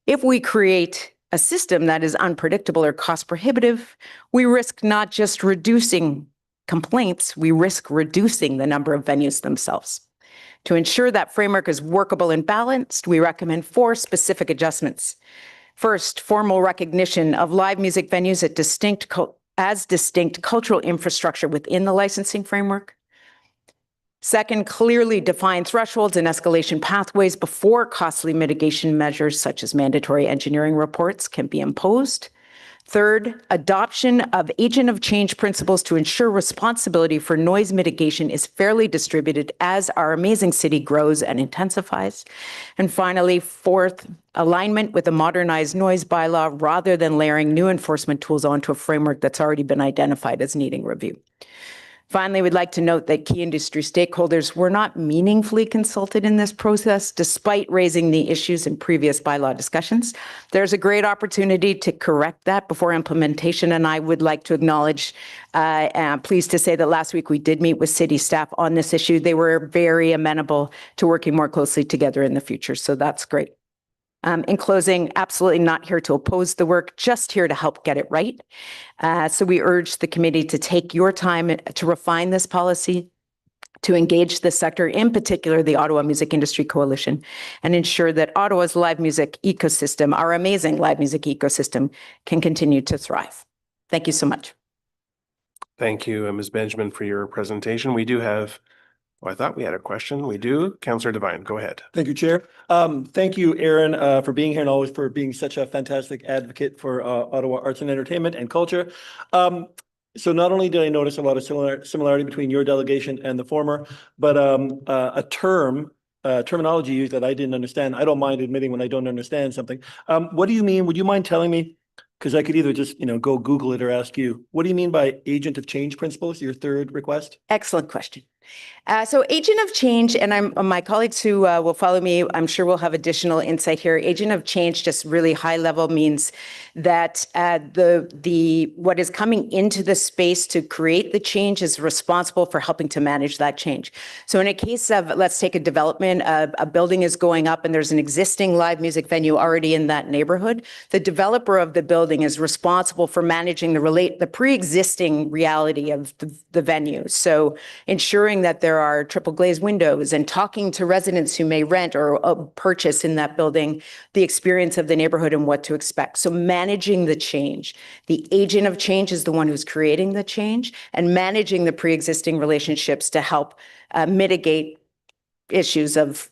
[SPEAKER 11] If we create a system that is unpredictable or cost prohibitive, we risk not just reducing complaints, we risk reducing the number of venues themselves. To ensure that framework is workable and balanced, we recommend 4 specific adjustments. First, formal recognition of live music venues as distinct cultural infrastructure within the licensing framework. Second, clearly define thresholds and escalation pathways before costly mitigation measures such as mandatory engineering reports can be imposed. Third, adoption of agent of change principles to ensure responsibility for noise mitigation is fairly distributed as our amazing city grows and intensifies. And finally, fourth, alignment with a modernized noise bylaw rather than layering new enforcement tools onto a framework that's already been identified as needing review. Finally, we'd like to note that key industry stakeholders were not meaningfully consulted in this process, despite raising the issues in previous bylaw discussions. There's a great opportunity to correct that before implementation, and I would like to acknowledge, pleased to say that last week we did meet with city staff on this issue. They were very amenable to working more closely together in the future, so that's great. In closing, absolutely not here to oppose the work, just here to help get it right. So we urge the committee to take your time to refine this policy, to engage the sector, in particular the Ottawa Music Industry Coalition, and ensure that Ottawa's live music ecosystem, our amazing live music ecosystem, can continue to thrive. Thank you so much.
[SPEAKER 1] Thank you, Ms. Benjamin, for your presentation. We do have, I thought we had a question. We do. Councillor Devine, go ahead.
[SPEAKER 10] Thank you, Chair. Thank you, Aaron, for being here and always for being such a fantastic advocate for Ottawa arts and entertainment and culture. So not only did I notice a lot of similarity between your delegation and the former, but a terminology used that I didn't understand. I don't mind admitting when I don't understand something. What do you mean? Would you mind telling me? Because I could either just, go Google it or ask you. What do you mean by agent of change principles, your third request?
[SPEAKER 11] Excellent question. So agent of change, and my colleagues who will follow me, I'm sure will have additional insight here. Agent of change, just really high level, means that what is coming into the space to create the change is responsible for helping to manage that change. So in a case of, let's take a development, a building is going up and there's an existing live music venue already in that neighborhood. The developer of the building is responsible for managing the pre-existing reality of the venue. So ensuring that there are triple glazed windows and talking to residents who may rent or purchase in that building, the experience of the neighborhood and what to expect. So managing the change. The agent of change is the one who's creating the change, and managing the pre-existing relationships to help mitigate issues of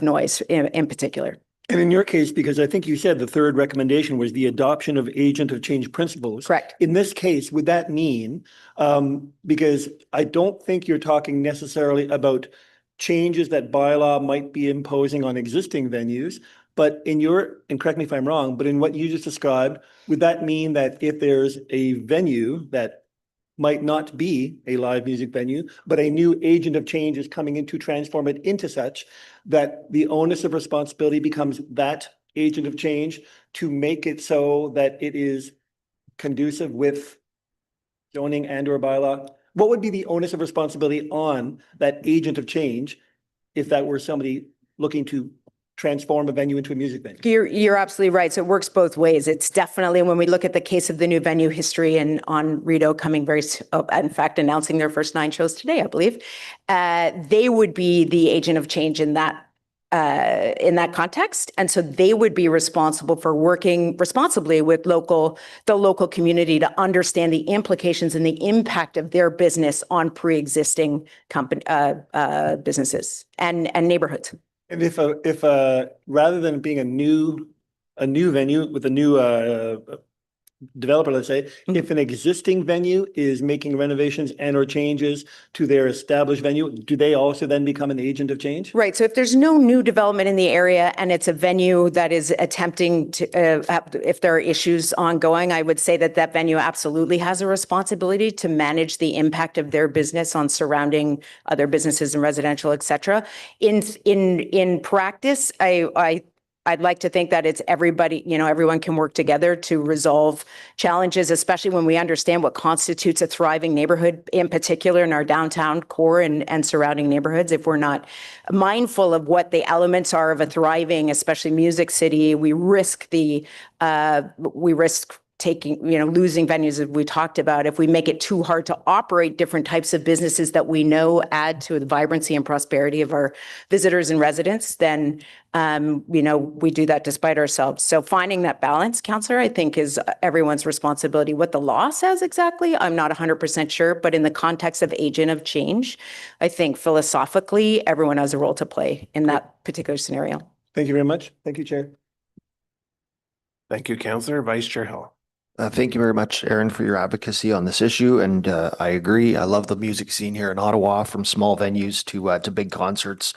[SPEAKER 11] noise in particular.
[SPEAKER 10] And in your case, because I think you said the third recommendation was the adoption of agent of change principles.
[SPEAKER 11] Correct.
[SPEAKER 10] In this case, would that mean, because I don't think you're talking necessarily about changes that bylaw might be imposing on existing venues, but and correct me if I'm wrong, but in what you just described, would that mean that if there's a venue that might not be a live music venue, but a new agent of change is coming in to transform it into such, that the onus of responsibility becomes that agent of change to make it so that it is conducive with zoning and or bylaw? What would be the onus of responsibility on that agent of change if that were somebody looking to transform a venue into a music venue?
[SPEAKER 11] You're absolutely right. So it works both ways. It's definitely, when we look at the case of the new venue history and on Rideau coming in fact, announcing their first 9 shows today, I believe, they would be the agent of change in that context. And so they would be responsible for working responsibly with the local community to understand the implications and the impact of their business on pre-existing businesses and neighborhoods.
[SPEAKER 10] And if rather than being a new venue with a new developer, let's say, if an existing venue is making renovations and or changes to their established venue, do they also then become an agent of change?
[SPEAKER 11] Right. So if there's no new development in the area and it's a venue that is attempting to, if there are issues ongoing, I would say that venue absolutely has a responsibility to manage the impact of their business on surrounding other businesses and residential, et cetera. In practice, I'd like to think that it's everybody, everyone can work together to resolve challenges, especially when we understand what constitutes a thriving neighborhood, in particular in our downtown core and surrounding neighborhoods. If we're not mindful of what the elements are of a thriving, especially music city, we risk taking, losing venues that we talked about. If we make it too hard to operate different types of businesses that we know add to the vibrancy and prosperity of our visitors and residents, then, we do that despite ourselves. So finding that balance, Councillor, I think is everyone's responsibility. What the law says exactly, I'm not 100% sure, but in the context of agent of change, I think philosophically, everyone has a role to play in that particular scenario.
[SPEAKER 10] Thank you very much. Thank you, Chair.
[SPEAKER 1] Thank you, Councillor. Vice Chair Hill.
[SPEAKER 8] Thank you very much, Aaron, for your advocacy on this issue. And I agree. I love the music scene here in Ottawa, from small venues to big concerts.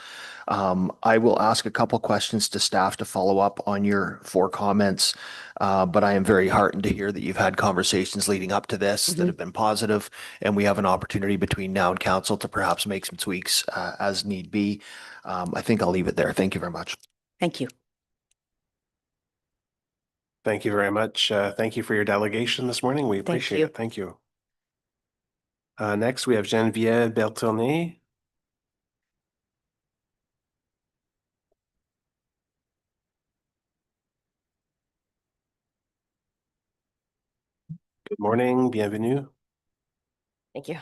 [SPEAKER 8] I will ask a couple questions to staff to follow up on your 4 comments. But I am very heartened to hear that you've had conversations leading up to this that have been positive, and we have an opportunity between now and council to perhaps make some tweaks as need be. I think I'll leave it there. Thank you very much.
[SPEAKER 11] Thank you.
[SPEAKER 1] Thank you very much. Thank you for your delegation this morning. We appreciate it. Thank you. Next, we have Geneviève Bertournet. Morning, bienvenue.
[SPEAKER 12] Thank you.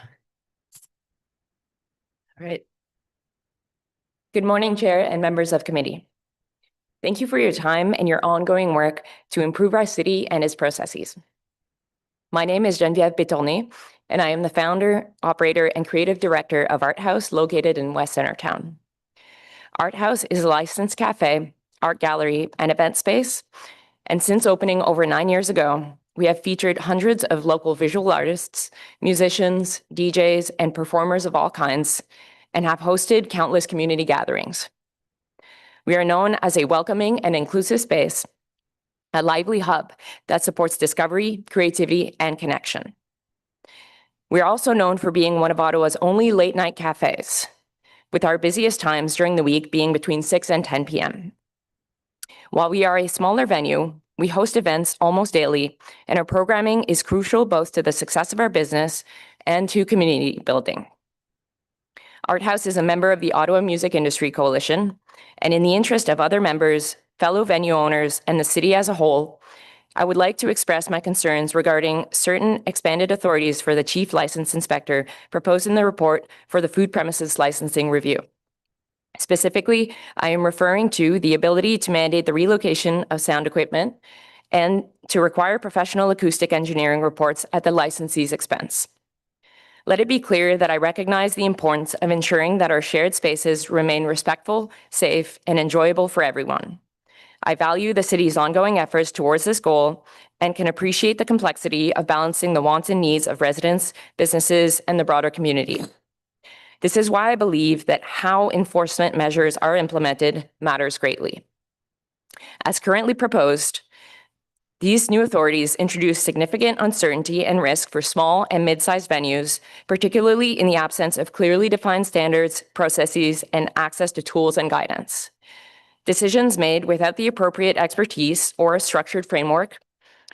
[SPEAKER 12] All right. Good morning, Chair and members of committee. Thank you for your time and your ongoing work to improve our city and its processes. My name is Geneviève Bétourné, and I am the founder, operator, and creative director of Art House located in West Centertown. Art House is a licensed cafe, art gallery, and event space, and since opening over 9 years ago, we have featured hundreds of local visual artists, musicians, DJs, and performers of all kinds, and have hosted countless community gatherings. We are known as a welcoming and inclusive space, a lively hub that supports discovery, creativity, and connection. We are also known for being one of Ottawa's only late-night cafes, with our busiest times during the week being between 6 and 10 p.m. While we are a smaller venue, we host events almost daily, and our programming is crucial both to the success of our business and to community building. Art House is a member of the Ottawa Music Industry Coalition, and in the interest of other members, fellow venue owners, and the city as a whole, I would like to express my concerns regarding certain expanded authorities for the Chief License Inspector proposed in the report for the food premises licensing review. Specifically, I am referring to the ability to mandate the relocation of sound equipment and to require professional acoustic engineering reports at the licensee's expense. Let it be clear that I recognize the importance of ensuring that our shared spaces remain respectful, safe, and enjoyable for everyone. I value the city's ongoing efforts towards this goal and can appreciate the complexity of balancing the wants and needs of residents, businesses, and the broader community. This is why I believe that how enforcement measures are implemented matters greatly. As currently proposed, these new authorities introduce significant uncertainty and risk for small and mid-sized venues, particularly in the absence of clearly defined standards, processes, and access to tools and guidance. Decisions made without the appropriate expertise or a structured framework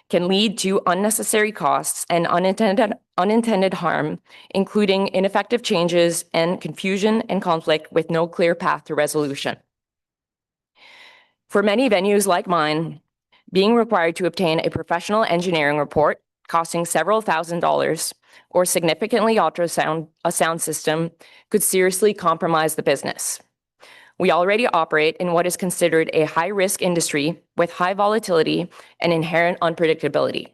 [SPEAKER 12] can lead to unnecessary costs and unintended harm, including ineffective changes and confusion and conflict with no clear path to resolution. For many venues like mine, being required to obtain a professional engineering report costing several $1,000s or significantly alter a sound system could seriously compromise the business. We already operate in what is considered a high-risk industry with high volatility and inherent unpredictability.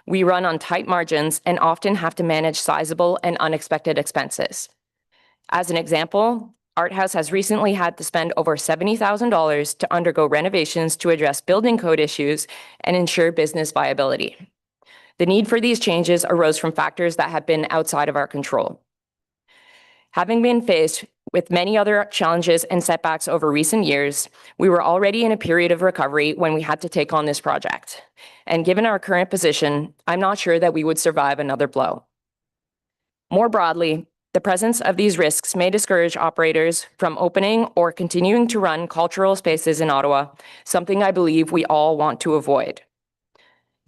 [SPEAKER 12] We run on tight margins and often have to manage sizable and unexpected expenses. As an example, Art House has recently had to spend over $70,000 to undergo renovations to address building code issues and ensure business viability. The need for these changes arose from factors that have been outside of our control. Having been faced with many other challenges and setbacks over recent years, we were already in a period of recovery when we had to take on this project. And given our current position, I'm not sure that we would survive another blow. More broadly, the presence of these risks may discourage operators from opening or continuing to run cultural spaces in Ottawa, something I believe we all want to avoid.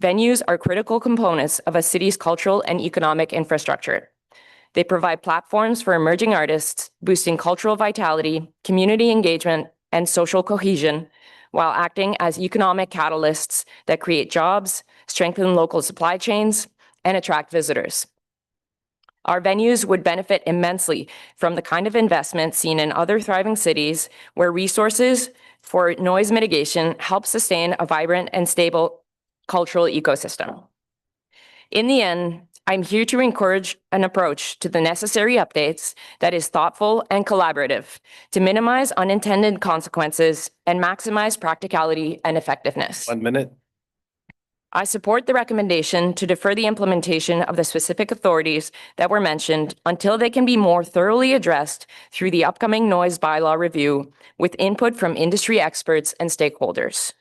[SPEAKER 12] Venues are critical components of a city's cultural and economic infrastructure. They provide platforms for emerging artists, boosting cultural vitality, community engagement, and social cohesion, while acting as economic catalysts that create jobs, strengthen local supply chains, and attract visitors. Our venues would benefit immensely from the kind of investment seen in other thriving cities where resources for noise mitigation help sustain a vibrant and stable cultural ecosystem. In the end, I'm here to encourage an approach to the necessary updates that is thoughtful and collaborative to minimize unintended consequences and maximize practicality and effectiveness.
[SPEAKER 1] 1 minute.
[SPEAKER 12] I support the recommendation to defer the implementation of the specific authorities that were mentioned until they can be more thoroughly addressed through the upcoming noise bylaw review with input from industry experts and stakeholders.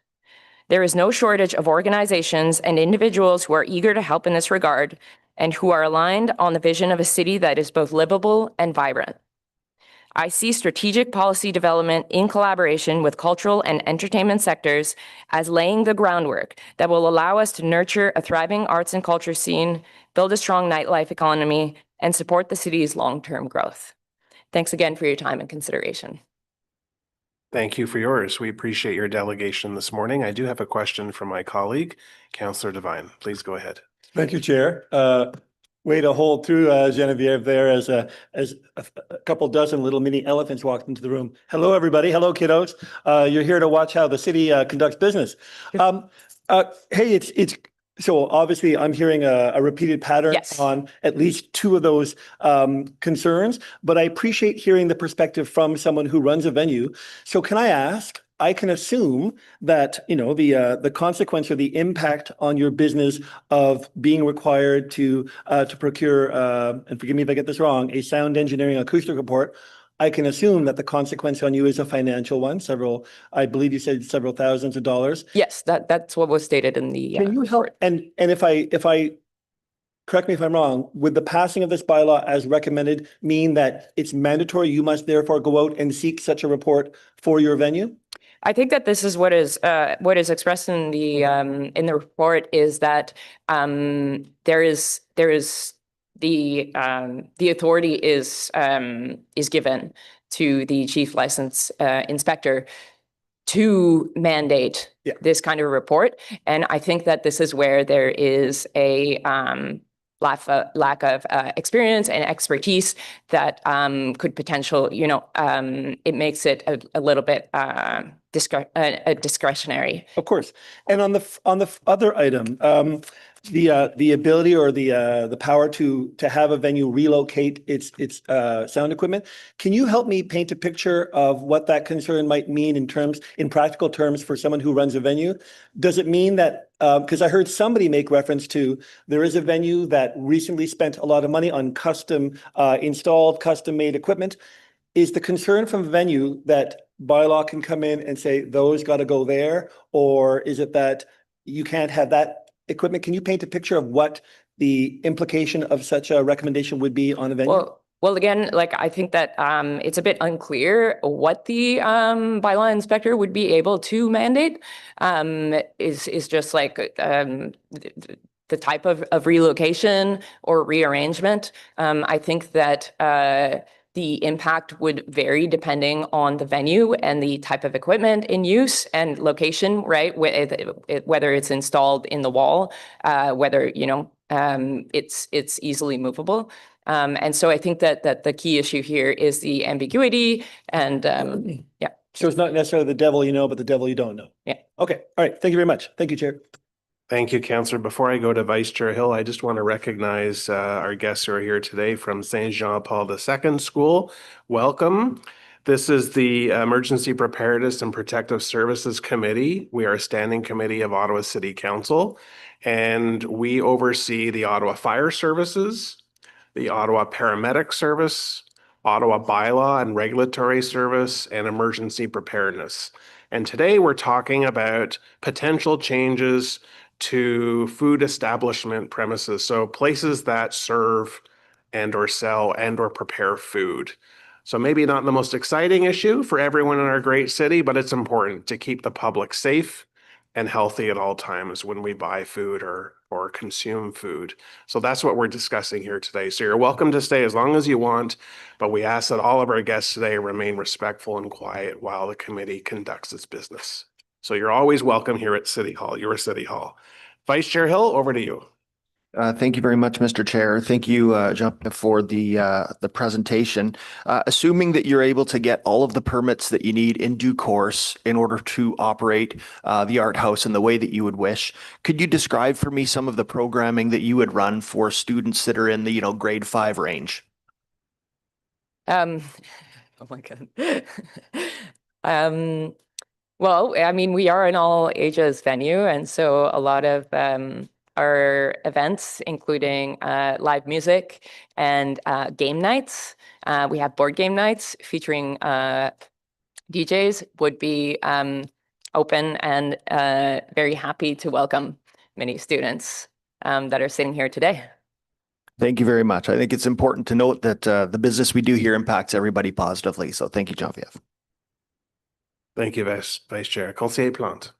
[SPEAKER 12] There is no shortage of organizations and individuals who are eager to help in this regard and who are aligned on the vision of a city that is both livable and vibrant. I see strategic policy development in collaboration with cultural and entertainment sectors as laying the groundwork that will allow us to nurture a thriving arts and culture scene, build a strong nightlife economy, and support the city's long-term growth. Thanks again for your time and consideration.
[SPEAKER 1] Thank you for yours. We appreciate your delegation this morning. I do have a question from my colleague, Councillor Devine. Please go ahead.
[SPEAKER 10] Thank you, Chair. Way to hold through, Genevieve, there as a couple dozen little mini elephants walked into the room. Hello, everybody. Hello, kiddos. You're here to watch how the city conducts business. Hey, it's so obviously I'm hearing a repeated pattern
[SPEAKER 12] Yes.
[SPEAKER 10] on at least two of those concerns, but I appreciate hearing the perspective from someone who runs a venue. So can I ask? I can assume that, you know, the consequence or the impact on your business of being required to procure, and forgive me if I get this wrong, a sound engineering acoustic report. I can assume that the consequence on you is a financial one, I believe you said several thousands of dollars.
[SPEAKER 12] Yes, that's what was stated in the.
[SPEAKER 10] Can you help?
[SPEAKER 12] report.
[SPEAKER 10] And if I correct me if I'm wrong, would the passing of this bylaw as recommended mean that it's mandatory? You must therefore go out and seek such a report for your venue?
[SPEAKER 12] I think that this is what is expressed in the report is that there is the authority is given to the chief license inspector to mandate this kind of report, and I think that this is where there is a lack of experience and expertise that could potential, it makes it a little bit discretionary.
[SPEAKER 10] Of course. And on the other item, the ability or the power to have a venue relocate its sound equipment. Can you help me paint a picture of what that concern might mean in practical terms for someone who runs a venue? Does it mean that because I heard somebody make reference to there is a venue that recently spent a lot of money on custom installed, custom made equipment. Is the concern from a venue that bylaw can come in and say those got to go there, or is it that you can't have that equipment? Can you paint a picture of what the implication of such a recommendation would be on a venue?
[SPEAKER 12] Well, again, like I think that it's a bit unclear what the bylaw inspector would be able to mandate. Is just like the type of relocation or rearrangement. I think that the impact would vary depending on the venue and the type of equipment in use and location, right? Whether it's installed in the wall, whether, it's easily movable. And so I think that the key issue here is the ambiguity and, yeah.
[SPEAKER 10] So it's not necessarily the devil you know, but the devil you don't know.
[SPEAKER 12] Yeah.
[SPEAKER 10] Okay. All right. Thank you very much. Thank you, Chair.
[SPEAKER 1] Thank you, Councillor. Before I go to Vice Chair Hill, I just want to recognize our guests who are here today from Saint Jean Paul II School. Welcome. This is the Emergency Preparedness and Protective Services Committee. We are a standing committee of Ottawa City Council, and we oversee the Ottawa Fire Services, the Ottawa Paramedic Service, Ottawa Bylaw and Regulatory Service, and Emergency Preparedness. And today we're talking about potential changes to food establishment premises, so places that serve and or sell and or prepare food. So maybe not the most exciting issue for everyone in our great city, but it's important to keep the public safe and healthy at all times when we buy food or consume food. So that's what we're discussing here today. So you're welcome to stay as long as you want, but we ask that all of our guests today remain respectful and quiet while the committee conducts its business. So you're always welcome here at City Hall, your City Hall. Vice Chair Hill, over to you.
[SPEAKER 8] Thank you very much, Mr. Chair. Thank you, Jean, for the presentation. Assuming that you're able to get all of the permits that you need in due course in order to operate the art house in the way that you would wish, could you describe for me some of the programming that you would run for students that are in the grade 5 range?
[SPEAKER 12] Oh my God. Well, I mean, we are an all ages venue, and so a lot of our events, including live music and game nights. We have board game nights featuring DJs would be open and very happy to welcome many students that are sitting here today.
[SPEAKER 8] Thank you very much. I think it's important to note that the business we do here impacts everybody positively. So thank you, Geneviève.
[SPEAKER 1] Thank you, Vice Chair. Conseiller Plante.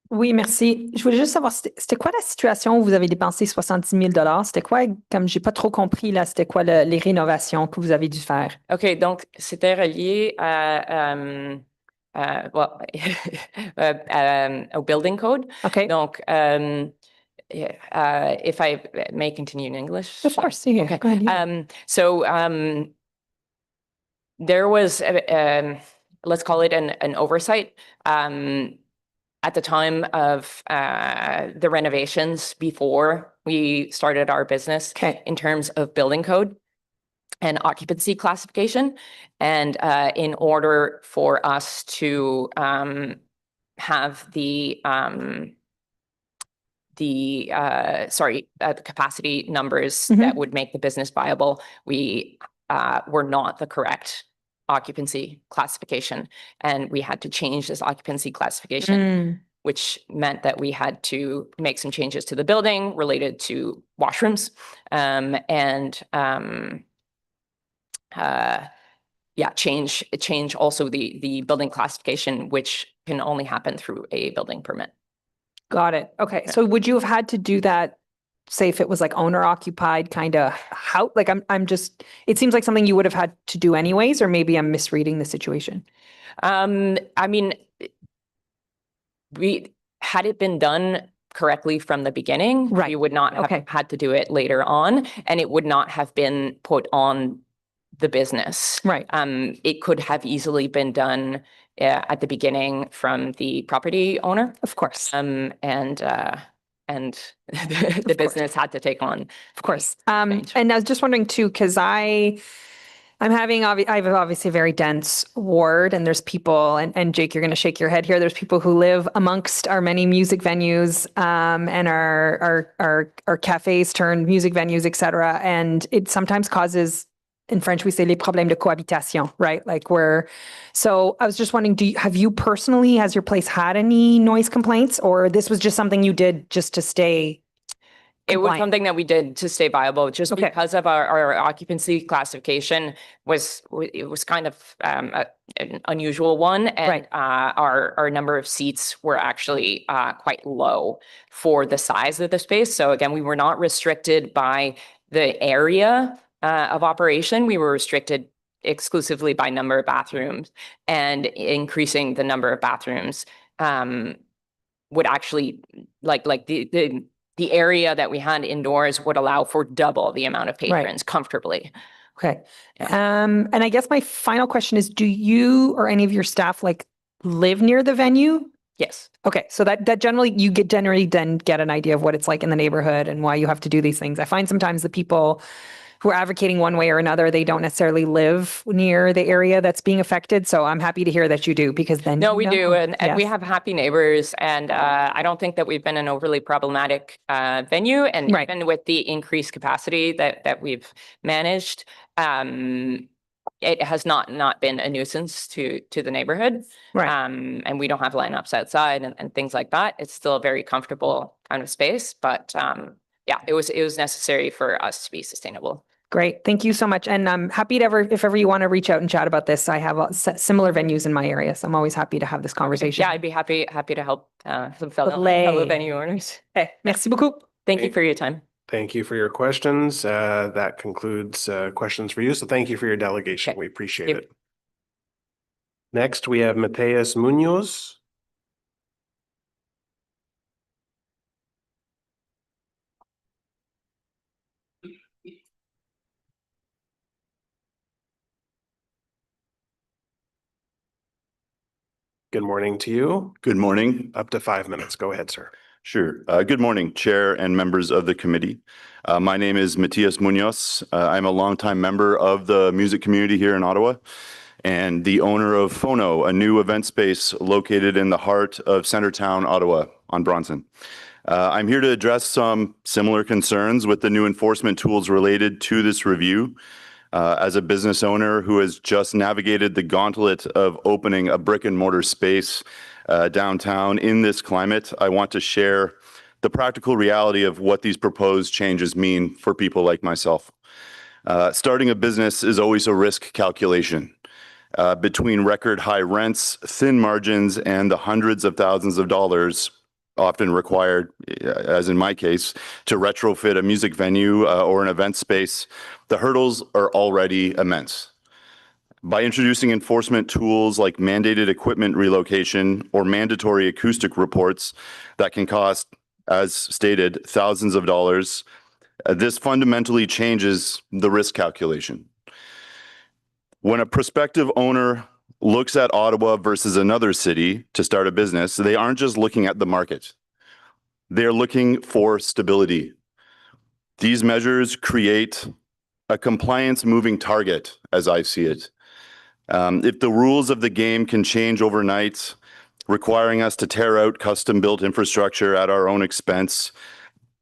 [SPEAKER 13] Oui, merci. Je voulais juste savoir, c'était quoi la situation où vous avez dépensé 70 000 $? C'était quoi, comme j'ai pas trop compris, là, c'était quoi les rénovations que vous avez dû faire?
[SPEAKER 12] OK, donc c'était relié à, au building code.
[SPEAKER 13] OK.
[SPEAKER 12] Donc, if I may continue in English.
[SPEAKER 13] Of course, yeah,
[SPEAKER 12] Okay.
[SPEAKER 13] go ahead. Yeah.
[SPEAKER 12] There was, let's call it an oversight at the time of the renovations before we started our business in terms of building code and occupancy classification. And in order for us to have the capacity numbers that would make the business viable, we were not the correct occupancy classification. And we had to change this occupancy classification, which meant that we had to make some changes to the building related to washrooms, change also the building classification, which can only happen through a building permit.
[SPEAKER 13] Got it. Okay. So would you have had to do that, say if it was like owner occupied kind of house? Like I'm just, it seems like something you would have had to do anyways, or maybe I'm misreading the situation.
[SPEAKER 12] I mean, had it been done correctly from the beginning, we would not have had to do it later on, and it would not have been put on the business.
[SPEAKER 13] Right.
[SPEAKER 12] It could have easily been done at the beginning from the property owner.
[SPEAKER 13] Of course.
[SPEAKER 12] And the business had to take on.
[SPEAKER 13] Of course. And I was just wondering too, because I have obviously a very dense ward, and there's people, and Jake, you're going to shake your head here. There's people who live amongst our many music venues, and our cafes turned music venues, et cetera. And it sometimes causes, in French, we say les problèmes de cohabitation, right? Like so I was just wondering, has your place had any noise complaints, or this was just something you did just to stay
[SPEAKER 12] It was something that we did to stay viable, just because of our occupancy classification was kind of an unusual one, and our number of seats were actually quite low for the size of the space. So again, we were not restricted by the area of operation. We were restricted exclusively by number of bathrooms, and increasing the number of bathrooms would actually the area that we had indoors would allow for double the amount of patrons comfortably.
[SPEAKER 13] Okay. And I guess my final question is, do you or any of your staff live near the venue?
[SPEAKER 12] Yes.
[SPEAKER 13] Okay. So that generally then get an idea of what it's like in the neighborhood and why you have to do these things. I find sometimes the people who are advocating one way or another, they don't necessarily live near the area that's being affected. So I'm happy to hear that you do, because then
[SPEAKER 12] we do, and we have happy neighbors, and I don't think that we've been an overly problematic venue, and even with the increased capacity that we've managed, it has not been a nuisance to the neighborhood, and we don't have lineups outside and things like that. It's still a very comfortable kind of space, but it was necessary for us to be sustainable.
[SPEAKER 13] Great. Thank you so much. And I'm happy to if ever you want to reach out and chat about this. I have similar venues in my area, so I'm always happy to have this conversation.
[SPEAKER 12] Yeah, I'd be happy to help some fellow venue owners.
[SPEAKER 13] Okay. Merci beaucoup.
[SPEAKER 12] Thank you for your time.
[SPEAKER 1] Thank you for your questions. That concludes questions for you. So thank you for your delegation. We appreciate it. Next, we have Mateus Munoz. Good morning to you.
[SPEAKER 14] Good morning.
[SPEAKER 1] Up to 5 minutes. Go ahead, sir.
[SPEAKER 14] Sure. Good morning, Chair and members of the committee. My name is Matias Munoz. I'm a longtime member of the music community here in Ottawa and the owner of Phono, a new event space located in the heart of Centertown, Ottawa on Bronson. I'm here to address some similar concerns with the new enforcement tools related to this review. As a business owner who has just navigated the gauntlet of opening a brick and mortar space downtown in this climate, I want to share the practical reality of what these proposed changes mean for people like myself. Starting a business is always a risk calculation. Between record high rents, thin margins, and the hundreds of thousands of dollars often required, as in my case, to retrofit a music venue or an event space, the hurdles are already immense. By introducing enforcement tools like mandated equipment relocation or mandatory acoustic reports that can cost as stated, thousands of dollars. This fundamentally changes the risk calculation. When a prospective owner looks at Ottawa versus another city to start a business, they aren't just looking at the market. They're looking for stability. These measures create a compliance moving target, as I see it. If the rules of the game can change overnight, requiring us to tear out custom-built infrastructure at our own expense,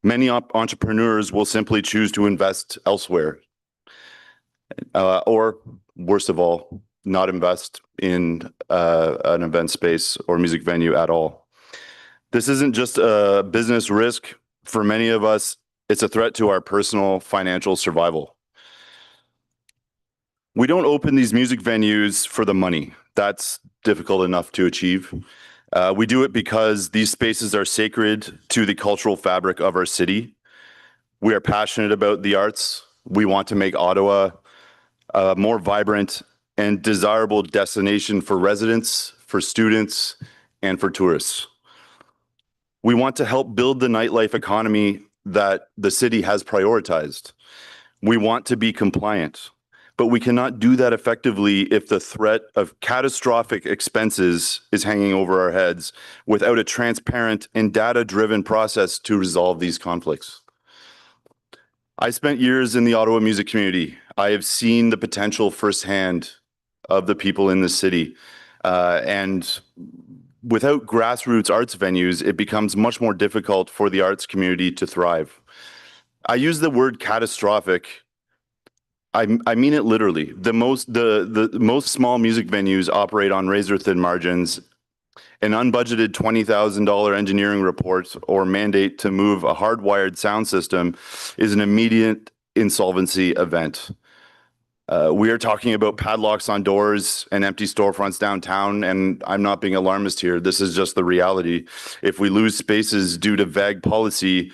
[SPEAKER 14] many entrepreneurs will simply choose to invest elsewhere. Or, worst of all, not invest in an event space or music venue at all. This isn't just a business risk. For many of us, it's a threat to our personal financial survival. We don't open these music venues for the money. That's difficult enough to achieve. We do it because these spaces are sacred to the cultural fabric of our city. We are passionate about the arts. We want to make Ottawa a more vibrant and desirable destination for residents, for students, and for tourists. We want to help build the nightlife economy that the city has prioritized. We want to be compliant, but we cannot do that effectively if the threat of catastrophic expenses is hanging over our heads without a transparent and data-driven process to resolve these conflicts. I spent years in the Ottawa music community. I have seen the potential firsthand of the people in the city. And without grassroots arts venues, it becomes much more difficult for the arts community to thrive. I use the word catastrophic. I mean it literally. The most small music venues operate on razor-thin margins. An unbudgeted $20,000 engineering report or mandate to move a hardwired sound system is an immediate insolvency event. We are talking about padlocks on doors and empty storefronts downtown, and I'm not being alarmist here. This is just the reality. If we lose spaces due to vague policy,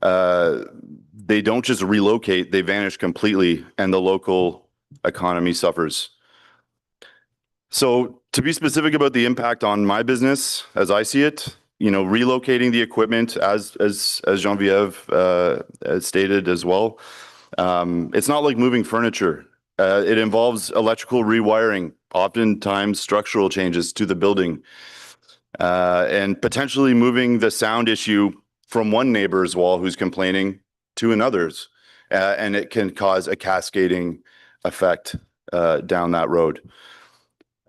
[SPEAKER 14] they don't just relocate, they vanish completely, and the local economy suffers. So to be specific about the impact on my business, as I see it, relocating the equipment, as Geneviève stated as well, it's not like moving furniture. It involves electrical rewiring, oftentimes structural changes to the building, and potentially moving the sound issue from one neighbor's wall who's complaining to another's, and it can cause a cascading effect down that road.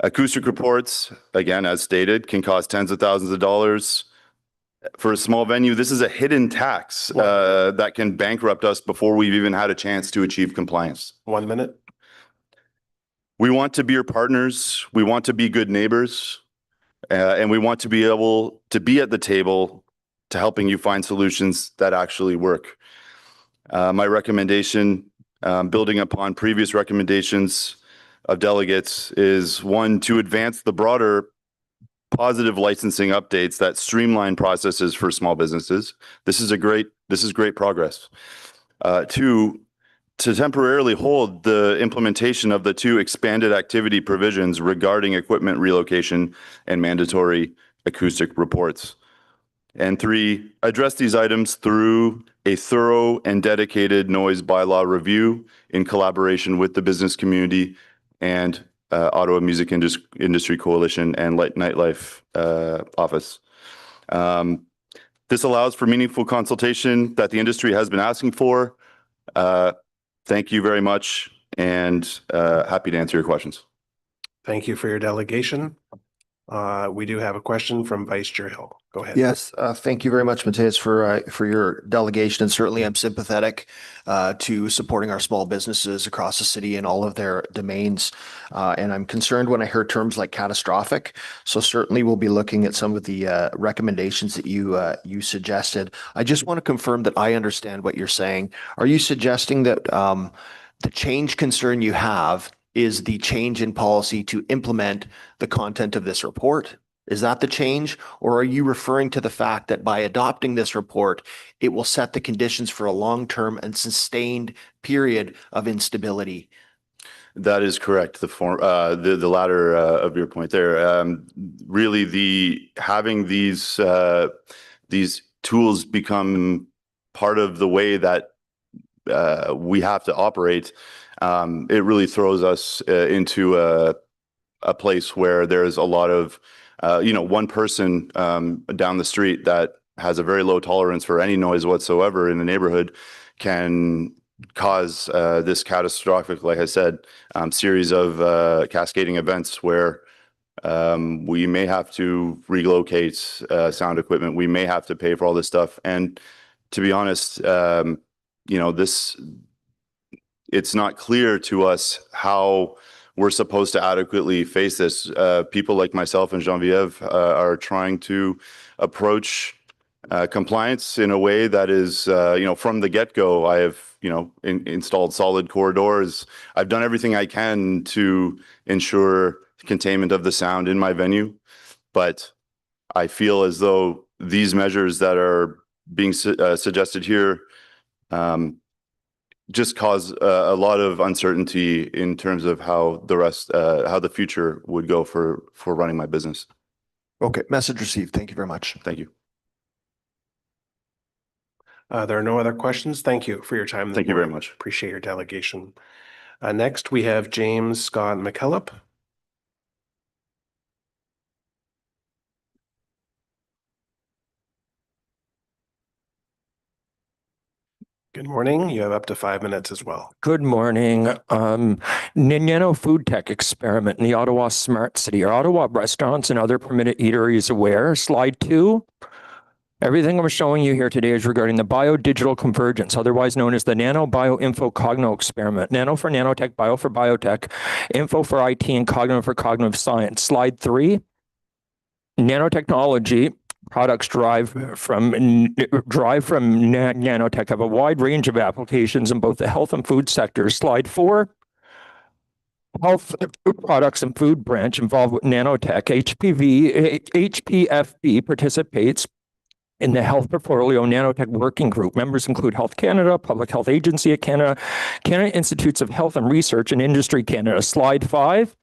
[SPEAKER 14] Acoustic reports, again, as stated, can cost tens of thousands of dollars. For a small venue, this is a hidden tax that can bankrupt us before we've even had a chance to achieve compliance.
[SPEAKER 1] 1 minute.
[SPEAKER 14] We want to be your partners. We want to be good neighbors. And we want to be able to be at the table to helping you find solutions that actually work. My recommendation, building upon previous recommendations of delegates, is one, to advance the broader positive licensing updates that streamline processes for small businesses. This is great progress. Two, to temporarily hold the implementation of the 2 expanded activity provisions regarding equipment relocation and mandatory acoustic reports. And 3, address these items through a thorough and dedicated noise bylaw review in collaboration with the business community and Ottawa Music Industry Coalition and Nightlife Office. This allows for meaningful consultation that the industry has been asking for. Thank you very much, and happy to answer your questions.
[SPEAKER 1] Thank you for your delegation. We do have a question from Vice Chair Hill. Go ahead.
[SPEAKER 8] Yes, thank you very much, Matthias, for your delegation. And certainly I'm sympathetic to supporting our small businesses across the city and all of their domains. And I'm concerned when I hear terms like catastrophic. So certainly we'll be looking at some of the recommendations that you suggested. I just want to confirm that I understand what you're saying. Are you suggesting that the change concern you have is the change in policy to implement the content of this report? Is that the change? Or are you referring to the fact that by adopting this report, it will set the conditions for a long-term and sustained period of instability?
[SPEAKER 14] That is correct. The latter of your point there. Really, having these tools become part of the way that we have to operate, it really throws us into a place where there's a lot of, one person down the street that has a very low tolerance for any noise whatsoever in the neighborhood can cause this catastrophic, like I said, series of cascading events where we may have to relocate sound equipment. We may have to pay for all this stuff. And to be honest, it's not clear to us how we're supposed to adequately face this. People like myself and Geneviève are trying to approach compliance in a way that is, from the get-go. I have, installed solid corridors. I've done everything I can to ensure containment of the sound in my venue, but I feel as though these measures that are being suggested here just cause a lot of uncertainty in terms of how the future would go for running my business.
[SPEAKER 8] Okay, message received. Thank you very much.
[SPEAKER 14] Thank you.
[SPEAKER 1] There are no other questions. Thank you for your time.
[SPEAKER 14] Thank you very much.
[SPEAKER 1] Appreciate your delegation. Next, we have James Scott McKillop. Good morning. You have up to 5 minutes as well.
[SPEAKER 15] Good morning. Nano Food Tech experiment in the Ottawa Smart City. Are Ottawa restaurants and other permitted eateries aware? Slide 2. Everything I'm showing you here today is regarding the biodigital convergence, otherwise known as the Nano Bio Info Cogno experiment. Nano for nanotech, bio for biotech, info for IT, and cognitive for cognitive science. Slide 3. Nanotechnology products drive from nanotech have a wide range of applications in both the health and food sectors. Slide 4. Health products and food branch involved with nanotech. HPFB participates in the Health Portfolio Nanotech Working Group. Members include Health Canada, Public Health Agency of Canada, Canada Institutes of Health and Research, and Industry Canada. Slide 5.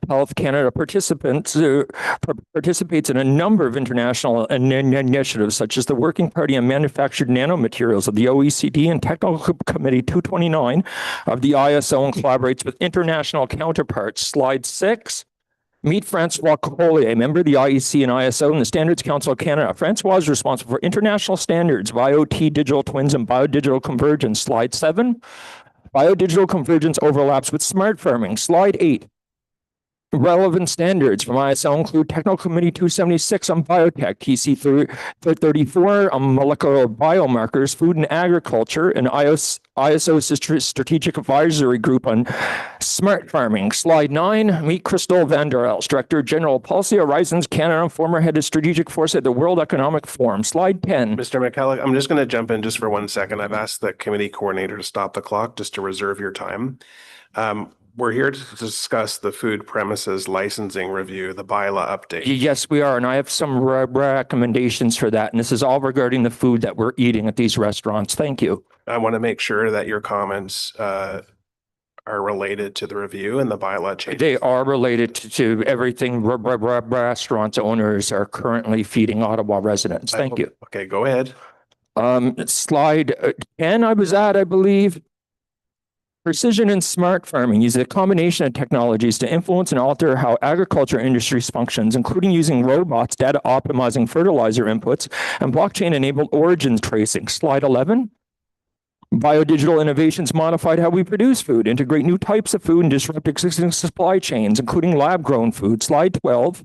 [SPEAKER 15] Health Canada participates in a number of international initiatives, such as the Working Party on Manufactured Nanomaterials of the OECD and Technical Committee 229 of the ISO, and collaborates with international counterparts. Slide 6. Meet Francois Collier, member of the IEC and ISO and the Standards Council of Canada. Francois is responsible for international standards of IoT, digital twins, and biodigital convergence. Slide 7. Biodigital convergence overlaps with smart farming. Slide 8. Relevant standards from ISO include Technical Committee 276 on biotech, TC 34 on molecular biomarkers, food and agriculture, and ISO Strategic Advisory Group on smart farming. Slide 9, meet Christelle van der Elst, Director General Policy Horizons Canada, and former head of strategic force at the World Economic Forum. Slide 10.
[SPEAKER 1] Mr. McKillop, I'm just going to jump in just for 1 second. I've asked the committee coordinator to stop the clock just to reserve your time. We're here to discuss the food premises licensing review, the bylaw update.
[SPEAKER 15] Yes, we are. And I have some recommendations for that. And this is all regarding the food that we're eating at these restaurants. Thank you.
[SPEAKER 1] I want to make sure that your comments are related to the review and the bylaw change.
[SPEAKER 15] They are related to everything restaurants owners are currently feeding Ottawa residents. Thank you.
[SPEAKER 1] Okay, go ahead.
[SPEAKER 15] Slide 10 I was at, I believe. Precision and smart farming uses a combination of technologies to influence and alter how agriculture industries functions, including using robots, data optimizing fertilizer inputs, and blockchain-enabled origin tracing. Slide 11. Biodigital innovations modified how we produce food, integrate new types of food, and disrupt existing supply chains, including lab-grown food. Slide 12.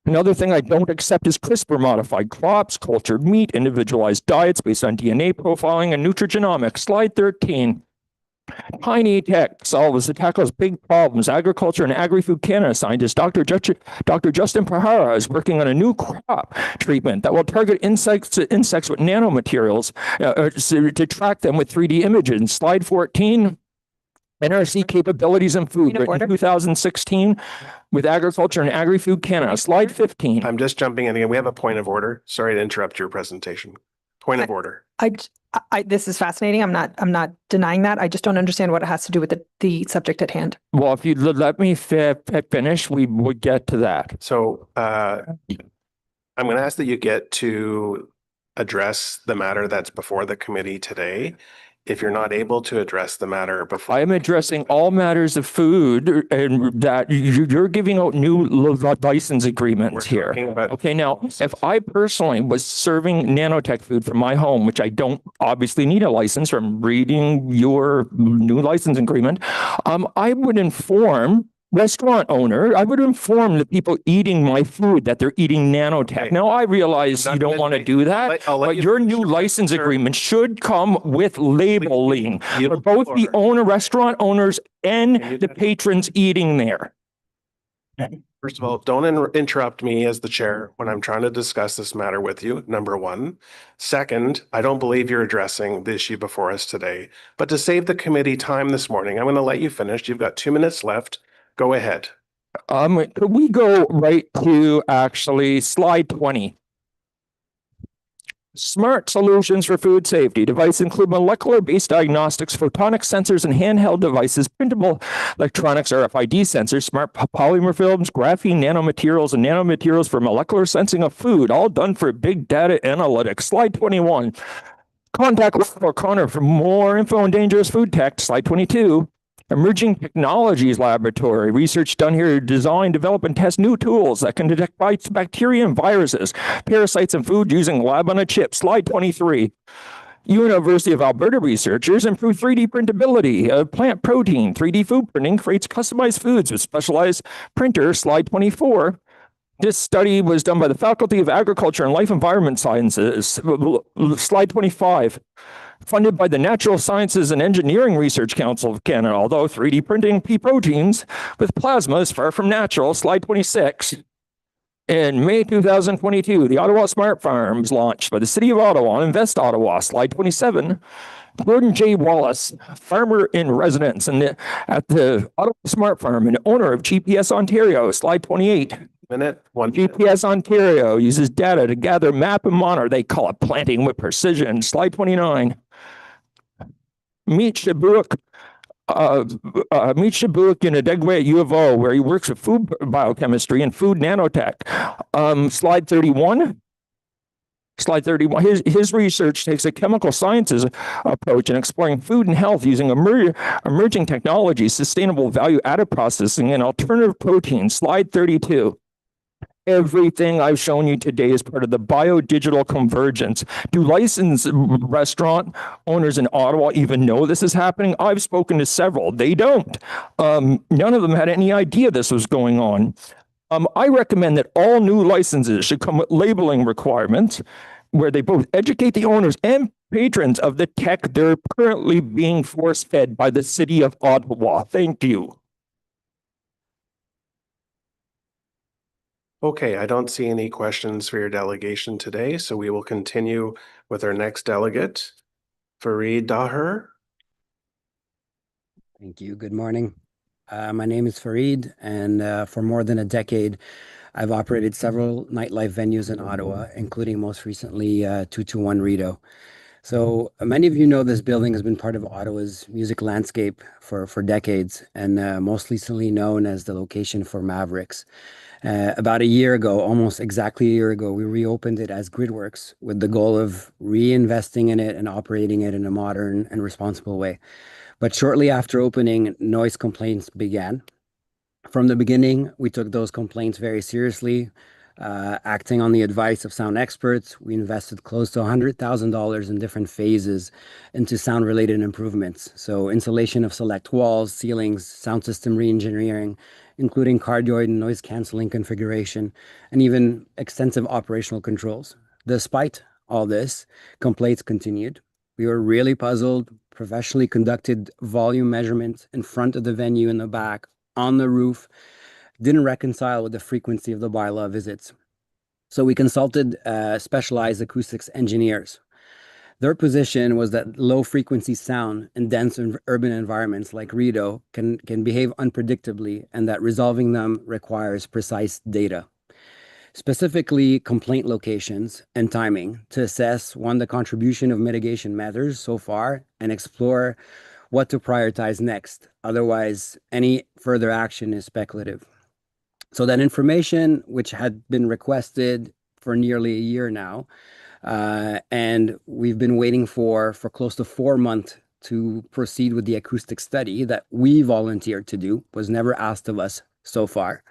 [SPEAKER 15] Another thing I don't accept is CRISPR-modified crops, cultured meat, individualized diets based on DNA profiling, and nutrigenomics. Slide 13. Tiny Tech tackles big problems. Agriculture and Agri-Food Canada scientist Dr. Justin Pahara is working on a new crop treatment that will target insects with nanomaterials to track them with 3D images. Slide 14. NRC capabilities in food, written in 2016 with Agriculture and Agri-Food Canada. Slide 15.
[SPEAKER 1] I'm just jumping in again. We have a point of order. Sorry to interrupt your presentation. Point of order.
[SPEAKER 13] This is fascinating. I'm not denying that. I just don't understand what it has to do with the subject at hand.
[SPEAKER 15] Well, if you let me finish, we would get to that.
[SPEAKER 1] So I'm going to ask that you get to address the matter that's before the committee today. If you're not able to address the matter before.
[SPEAKER 15] I am addressing all matters of food and that you're giving out new license agreements here. Okay, now, if I personally was serving nanotech food from my home, which I don't obviously need a license from reading your new license agreement, I would inform restaurant owner, I would inform the people eating my food that they're eating nanotech.
[SPEAKER 1] Okay.
[SPEAKER 15] Now, I realize you don't want to do that,
[SPEAKER 1] I'll let
[SPEAKER 15] but
[SPEAKER 1] you
[SPEAKER 15] your
[SPEAKER 1] finish
[SPEAKER 15] new
[SPEAKER 1] your
[SPEAKER 15] license
[SPEAKER 1] answer.
[SPEAKER 15] agreement should come with labeling
[SPEAKER 1] You-
[SPEAKER 15] for both the owner, restaurant owners,
[SPEAKER 1] Can you
[SPEAKER 15] and the
[SPEAKER 1] touch-
[SPEAKER 15] patrons eating there.
[SPEAKER 1] First of all, don't interrupt me as the chair when I'm trying to discuss this matter with you, number one. Second, I don't believe you're addressing the issue before us today. But to save the committee time this morning, I'm going to let you finish. You've got 2 minutes left. Go ahead.
[SPEAKER 15] Could we go right to actually slide 20? Smart solutions for food safety. Devices include molecular-based diagnostics, photonic sensors, and handheld devices, printable electronics, RFID sensors, smart polymer films, graphene nanomaterials, and nanomaterials for molecular sensing of food, all done for big data analytics. Slide 21. Contact Lawrence O'Connor for more info on dangerous food tech. Slide 22. Emerging Technologies Laboratory, research done here to design, develop, and test new tools that can detect bacteria and viruses, parasites, and food using lab on a chip. Slide 23. University of Alberta researchers improve 3D printability of plant protein. 3D food printing creates customized foods with specialized printers. Slide 24. This study was done by the Faculty of Agriculture and Life Environment Sciences. Slide 25. Funded by the Natural Sciences and Engineering Research Council of Canada, although 3D printing pea proteins with plasma is far from natural. Slide 26. In May 2022, the Ottawa Smart Farms launched by the City of Ottawa, Invest Ottawa. Slide 27. Gordon J. Wallace, farmer in residence at the Ottawa Smart Farm and owner of GPS Ontario. Slide 28. GPS Ontario uses data to gather, map, and monitor. They call it planting with precision. Slide 29. Meet Shabuik Unadegwe at U of O, where he works with food biochemistry and food nanotech. Slide 31. Slide 31. His research takes a chemical sciences approach in exploring food and health using emerging technologies, sustainable value-added processing, and alternative proteins. Slide 32. Everything I've shown you today is part of the bio-digital convergence. Do licensed restaurant owners in Ottawa even know this is happening? I've spoken to several. They don't. None of them had any idea this was going on. I recommend that all new licenses should come with labeling requirements where they both educate the owners and patrons of the tech they're currently being force-fed by the City of Ottawa. Thank you.
[SPEAKER 1] Okay, I don't see any questions for your delegation today, so we will continue with our next delegate, Fareed Daher.
[SPEAKER 16] Thank you. Good morning. My name is Fareed, and for more than a decade, I've operated several nightlife venues in Ottawa, including most recently 221 Rideau. So many of you know this building has been part of Ottawa's music landscape for decades, and most recently known as the location for Mavericks. About a year ago, almost exactly a year ago, we reopened it as Gridworks with the goal of reinvesting in it and operating it in a modern and responsible way. But shortly after opening, noise complaints began. From the beginning, we took those complaints very seriously. Acting on the advice of sound experts, we invested close to $100,000 in different phases into sound-related improvements. So insulation of select walls, ceilings, sound system re-engineering, including cardioid and noise-canceling configuration, and even extensive operational controls. Despite all this, complaints continued. We were really puzzled, professionally conducted volume measurements in front of the venue, in the back, on the roof, didn't reconcile with the frequency of the bylaw visits. So we consulted specialized acoustics engineers. Their position was that low frequency sound in dense urban environments like Rideau can behave unpredictably, and that resolving them requires precise data. Specifically, complaint locations and timing to assess, one, the contribution of mitigation measures so far and explore what to prioritize next. Otherwise, any further action is speculative. So that information, which had been requested for nearly a year now, And we've been waiting for close to 4 months to proceed with the acoustic study that we volunteered to do, was never asked of us so far.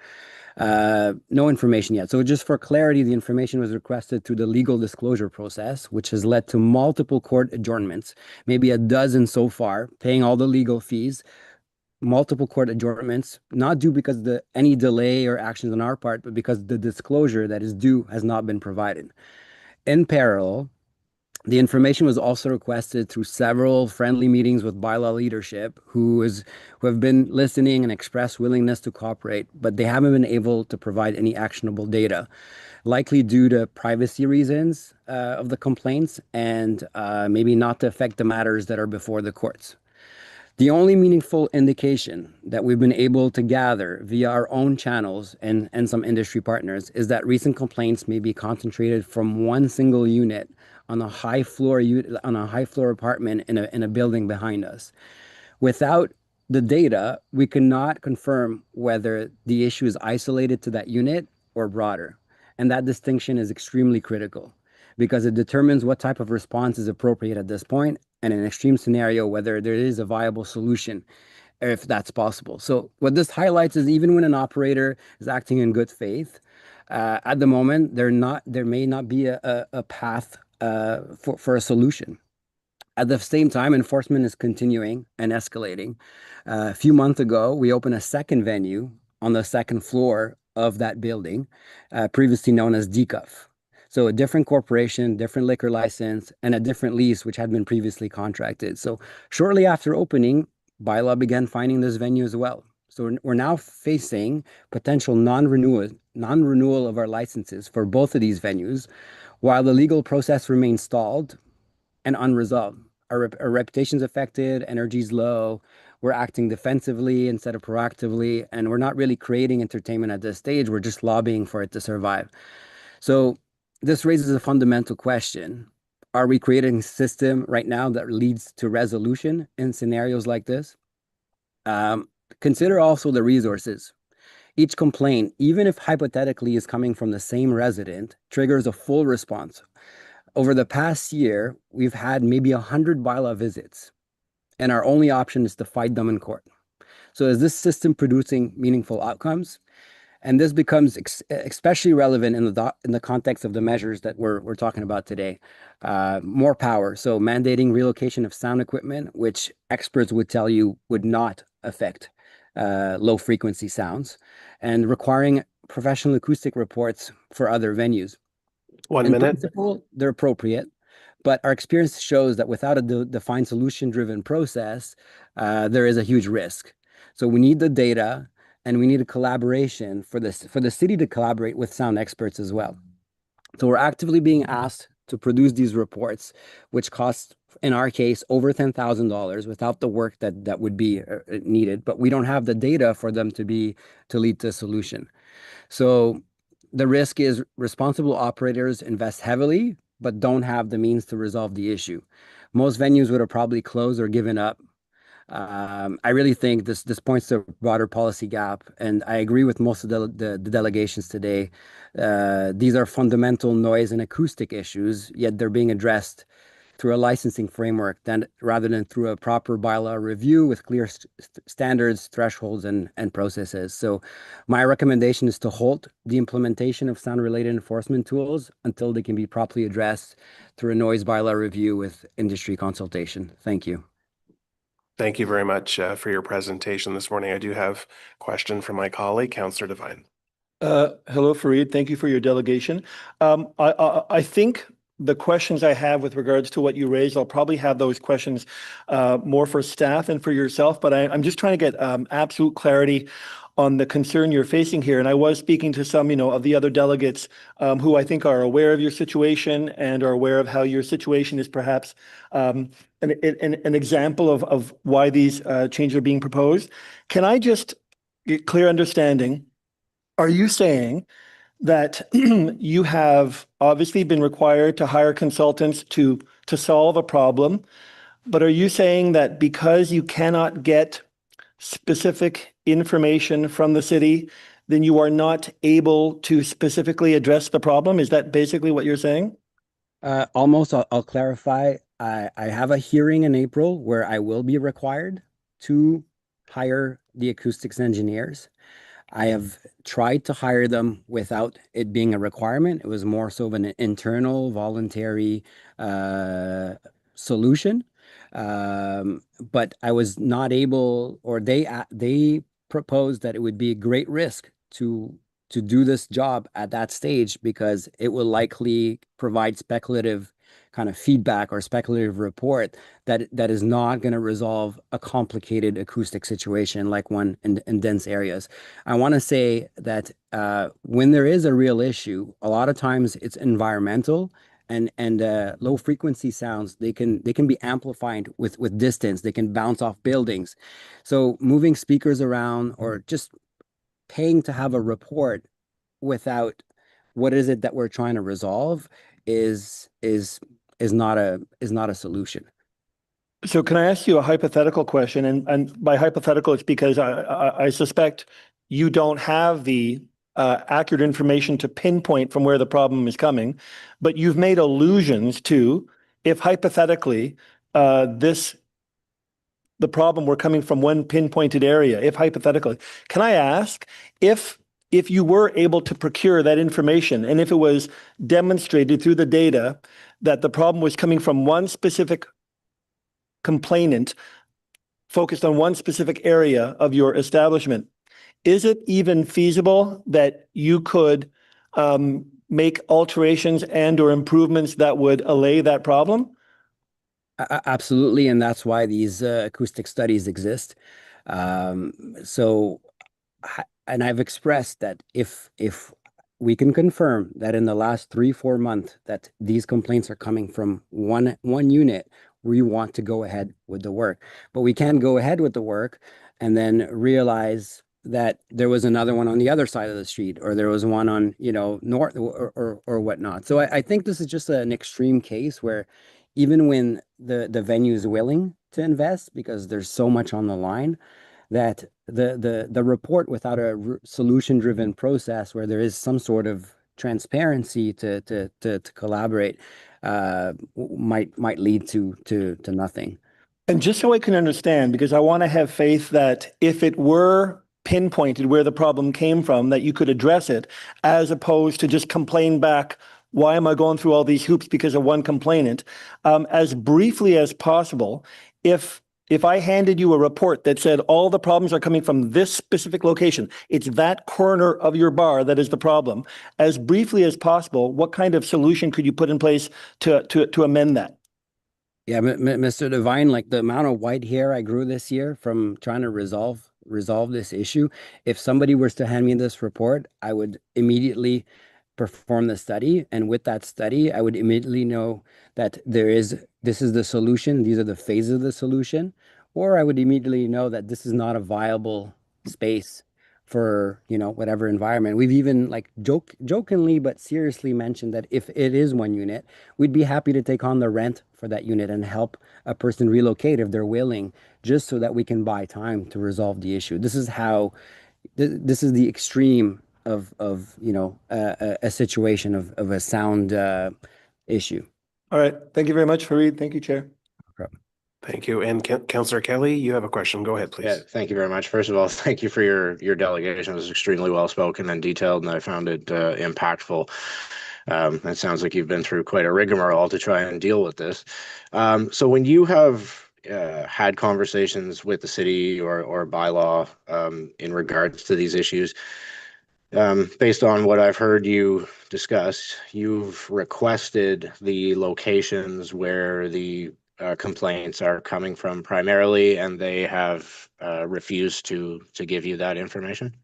[SPEAKER 16] No information yet. So just for clarity, the information was requested through the legal disclosure process, which has led to multiple court adjournments, maybe a dozen so far, paying all the legal fees, multiple court adjournments, not due because of any delay or actions on our part, but because the disclosure that is due has not been provided. In parallel, the information was also requested through several friendly meetings with bylaw leadership who have been listening and expressed willingness to cooperate, but they haven't been able to provide any actionable data, likely due to privacy reasons of the complaints and maybe not to affect the matters that are before the courts. The only meaningful indication that we've been able to gather via our own channels and some industry partners is that recent complaints may be concentrated from one single unit on a high floor apartment in a building behind us. Without the data, we cannot confirm whether the issue is isolated to that unit or broader. And that distinction is extremely critical because it determines what type of response is appropriate at this point, and in an extreme scenario, whether there is a viable solution, if that's possible. So what this highlights is even when an operator is acting in good faith, at the moment, there may not be a path for a solution. At the same time, enforcement is continuing and escalating. A few months ago, we opened a second venue on the second floor of that building, previously known as DCUF. So a different corporation, different liquor license, and a different lease, which had been previously contracted. So shortly after opening, bylaw began finding this venue as well. So we're now facing potential non-renewal of our licenses for both of these venues, while the legal process remains stalled and unresolved. Our reputation's affected, energy's low, we're acting defensively instead of proactively, and we're not really creating entertainment at this stage. We're just lobbying for it to survive. So this raises a fundamental question. Are we creating a system right now that leads to resolution in scenarios like this? Consider also the resources. Each complaint, even if hypothetically is coming from the same resident, triggers a full response. Over the past year, we've had maybe 100 bylaw visits, and our only option is to fight them in court. So is this system producing meaningful outcomes? And this becomes especially relevant in the context of the measures that we're talking about today. More power, so mandating relocation of sound equipment, which experts would tell you would not affect low frequency sounds, and requiring professional acoustic reports for other venues.
[SPEAKER 1] In
[SPEAKER 16] principle, they're appropriate, but our experience shows that without a defined solution-driven process, there is a huge risk. So we need the data, and we need a collaboration for the city to collaborate with sound experts as well. So we're actively being asked to produce these reports, which cost, in our case, over $10,000 without the work that would be needed, but we don't have the data for them to lead to a solution. So the risk is responsible operators invest heavily, but don't have the means to resolve the issue. Most venues would have probably closed or given up. I really think this points to a broader policy gap, and I agree with most of the delegations today. These are fundamental noise and acoustic issues, yet they're being addressed through a licensing framework rather than through a proper bylaw review with clear standards, thresholds, and processes. So my recommendation is to halt the implementation of sound-related enforcement tools until they can be properly addressed through a noise bylaw review with industry consultation. Thank you.
[SPEAKER 1] Thank you very much for your presentation this morning. I do have a question from my colleague, Councillor Devine.
[SPEAKER 10] Hello, Fareed. Thank you for your delegation. I think the questions I have with regards to what you raised, I'll probably have those questions more for staff than for yourself, but I'm just trying to get absolute clarity on the concern you're facing here. And I was speaking to some, of the other delegates who I think are aware of your situation and are aware of how your situation is perhaps an example of why these changes are being proposed. Can I just get clear understanding? Are you saying that you have obviously been required to hire consultants to solve a problem, but are you saying that because you cannot get specific information from the city, then you are not able to specifically address the problem? Is that basically what you're saying?
[SPEAKER 16] Almost, I'll clarify. I have a hearing in April where I will be required to hire the acoustics engineers. I have tried to hire them without it being a requirement. It was more so of an internal, voluntary solution. But I was not able, or they proposed that it would be a great risk to do this job at that stage because it will likely provide speculative kind of feedback or speculative report that is not going to resolve a complicated acoustic situation like one in dense areas. I want to say that when there is a real issue, a lot of times it's environmental and low frequency sounds. They can be amplified with distance. They can bounce off buildings. So moving speakers around or just paying to have a report without what is it that we're trying to resolve is not a solution.
[SPEAKER 10] So can I ask you a hypothetical question? And by hypothetical, it's because I suspect you don't have the accurate information to pinpoint from where the problem is coming, but you've made allusions to if hypothetically the problem were coming from one pinpointed area, if hypothetically. Can I ask if you were able to procure that information and if it was demonstrated through the data that the problem was coming from one specific complainant focused on one specific area of your establishment, is it even feasible that you could make alterations and or improvements that would allay that problem?
[SPEAKER 16] Absolutely, and that's why these acoustic studies exist. So, and I've expressed that if we can confirm that in the last 3-4 months that these complaints are coming from one unit, we want to go ahead with the work. But we can't go ahead with the work and then realize that there was another one on the other side of the street, or there was one on, north or whatnot. So I think this is just an extreme case where even when the venue is willing to invest because there's so much on the line, that the report without a solution-driven process where there is some sort of transparency to collaborate might lead to nothing.
[SPEAKER 10] And just so I can understand, because I want to have faith that if it were pinpointed where the problem came from, that you could address it, as opposed to just complain back, why am I going through all these hoops because of one complainant? As briefly as possible, if I handed you a report that said all the problems are coming from this specific location, it's that corner of your bar that is the problem, as briefly as possible, what kind of solution could you put in place to amend that?
[SPEAKER 16] Yeah, Mr. Devine, like the amount of white hair I grew this year from trying to resolve this issue, if somebody was to hand me this report, I would immediately perform the study. And with that study, I would immediately know that this is the solution, these are the phases of the solution, or I would immediately know that this is not a viable space for, whatever environment. We've even like jokingly but seriously mentioned that if it is one unit, we'd be happy to take on the rent for that unit and help a person relocate if they're willing, just so that we can buy time to resolve the issue. This is the extreme of a situation of a sound issue.
[SPEAKER 10] All right. Thank you very much, Fareed. Thank you, Chair.
[SPEAKER 16] No problem.
[SPEAKER 1] Thank you. And Councillor Kelly, you have a question. Go ahead, please.
[SPEAKER 17] Yeah, thank you very much. First of all, thank you for your delegation. It was extremely well spoken and detailed, and I found it impactful. It sounds like you've been through quite a rigmarole to try and deal with this. So when you have had conversations with the city or bylaw in regards to these issues, based on what I've heard you discuss, you've requested the locations where the complaints are coming from primarily, and they have refused to give you that information?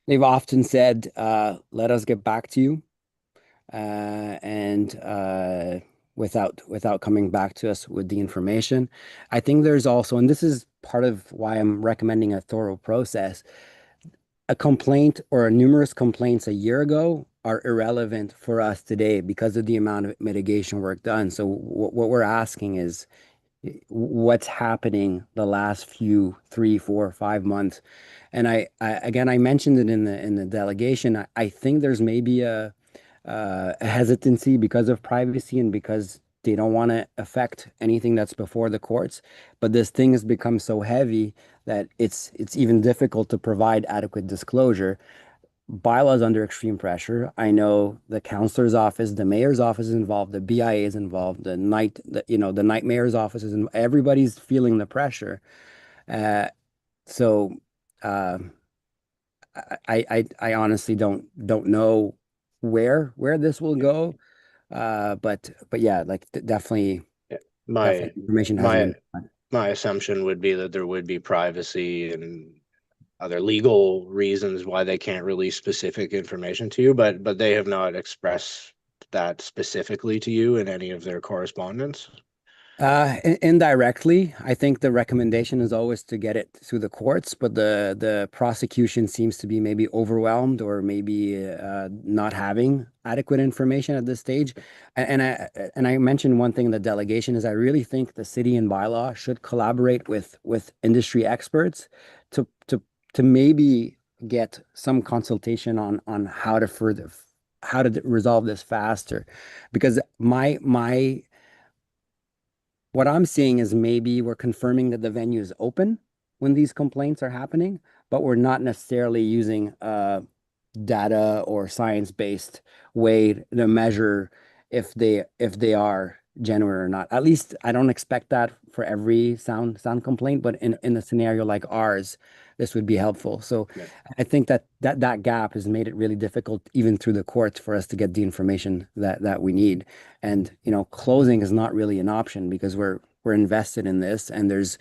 [SPEAKER 16] They've often said, let us get back to you. And without coming back to us with the information. I think there's also, and this is part of why I'm recommending a thorough process, a complaint or numerous complaints a year ago are irrelevant for us today because of the amount of mitigation work done. So what we're asking is what's happening the last few 3, 4, 5 months. And I again, I mentioned it in the delegation. I think there's maybe a a hesitancy because of privacy and because they don't want to affect anything that's before the courts. But this thing has become so heavy that it's even difficult to provide adequate disclosure. Bylaws under extreme pressure. I know the counselor's office, the mayor's office is involved, the BIA is involved, the night mayor's office is in, everybody's feeling the pressure. So I honestly don't know where this will go. But yeah, like definitely
[SPEAKER 17] My
[SPEAKER 16] information
[SPEAKER 17] my
[SPEAKER 16] hasn't been.
[SPEAKER 17] my assumption would be that there would be privacy and other legal reasons why they can't release specific information to you, but they have not expressed that specifically to you in any of their correspondence.
[SPEAKER 16] Indirectly, I think the recommendation is always to get it through the courts, but the prosecution seems to be maybe overwhelmed or maybe not having adequate information at this stage. And I mentioned one thing in the delegation is I really think the city and bylaw should collaborate with industry experts to maybe get some consultation on how to resolve this faster, because what I'm seeing is maybe we're confirming that the venue is open when these complaints are happening, but we're not necessarily using data or science-based way to measure if they are genuine or not. At least I don't expect that for every sound complaint, but in a scenario like ours, this would be helpful. So
[SPEAKER 17] Yeah.
[SPEAKER 16] I think that gap has made it really difficult even through the courts for us to get the information that we need. And closing is not really an option because we're invested in this, and there's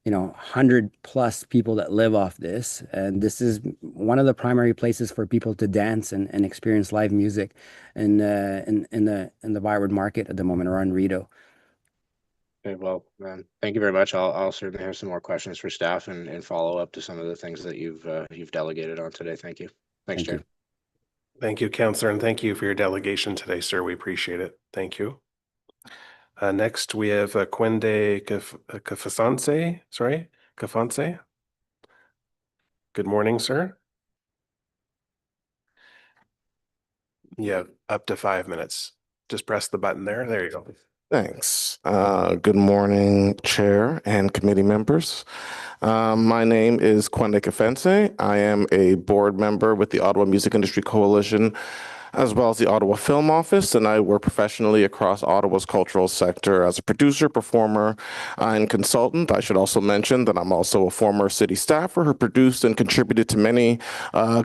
[SPEAKER 16] 100+ people that live off this, and this is one of the primary places for people to dance and experience live music in the Byward Market at the moment, or on Rideau.
[SPEAKER 17] Okay, well, thank you very much. I'll certainly have some more questions for staff and follow up to some of the things that you've delegated on today. Thank you. Thanks,
[SPEAKER 16] Thank
[SPEAKER 17] Chair.
[SPEAKER 16] you.
[SPEAKER 1] Thank you, Councillor, and thank you for your delegation today, sir. We appreciate it. Thank you. Next, we have Kwende Kafance. Good morning, sir. You have up to 5 minutes. Just press the button there. There you go.
[SPEAKER 18] Thanks. Good morning, Chair and committee members. My name is Kwende Kafense. I am a board member with the Ottawa Music Industry Coalition, as well as the Ottawa Film Office, and I work professionally across Ottawa's cultural sector as a producer, performer, and consultant. I should also mention that I'm also a former city staffer who produced and contributed to many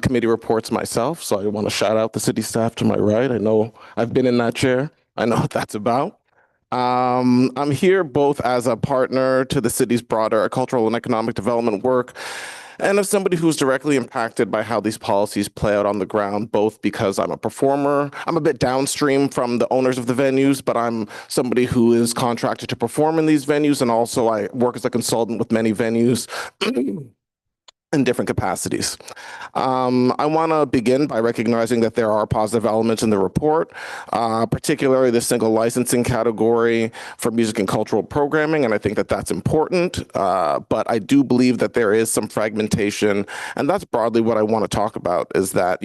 [SPEAKER 18] committee reports myself, so I want to shout out the city staff to my right. I know I've been in that chair. I know what that's about. I'm here both as a partner to the city's broader cultural and economic development work, and as somebody who's directly impacted by how these policies play out on the ground, both because I'm a performer, I'm a bit downstream from the owners of the venues, but I'm somebody who is contracted to perform in these venues, and also I work as a consultant with many venues in different capacities. I want to begin by recognizing that there are positive elements in the report, particularly the single licensing category for music and cultural programming, and I think that that's important, but I do believe that there is some fragmentation, and that's broadly what I want to talk about, is that,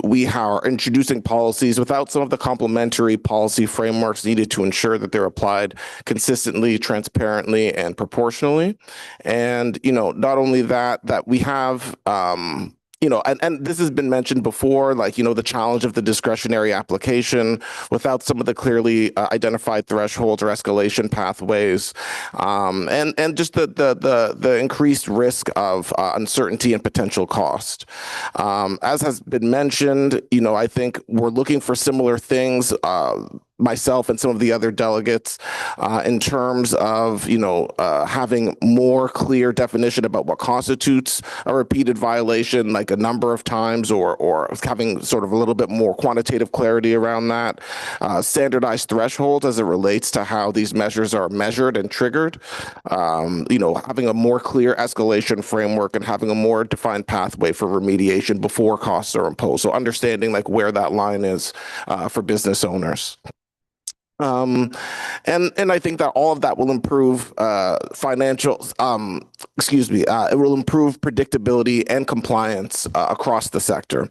[SPEAKER 18] we are introducing policies without some of the complementary policy frameworks needed to ensure that they're applied consistently, transparently, and proportionally. And, not only that we have, and this has been mentioned before, like, the challenge of the discretionary application without some of the clearly identified thresholds or escalation pathways, and just the increased risk of uncertainty and potential cost. As has been mentioned, I think we're looking for similar things, myself and some of the other delegates, in terms of, having more clear definition about what constitutes a repeated violation, like a number of times, or having sort of a little bit more quantitative clarity around that, standardized thresholds as it relates to how these measures are measured and triggered, having a more clear escalation framework and having a more defined pathway for remediation before costs are imposed. So understanding like where that line is for business owners. And I think that all of that will improve it will improve predictability and compliance across the sector.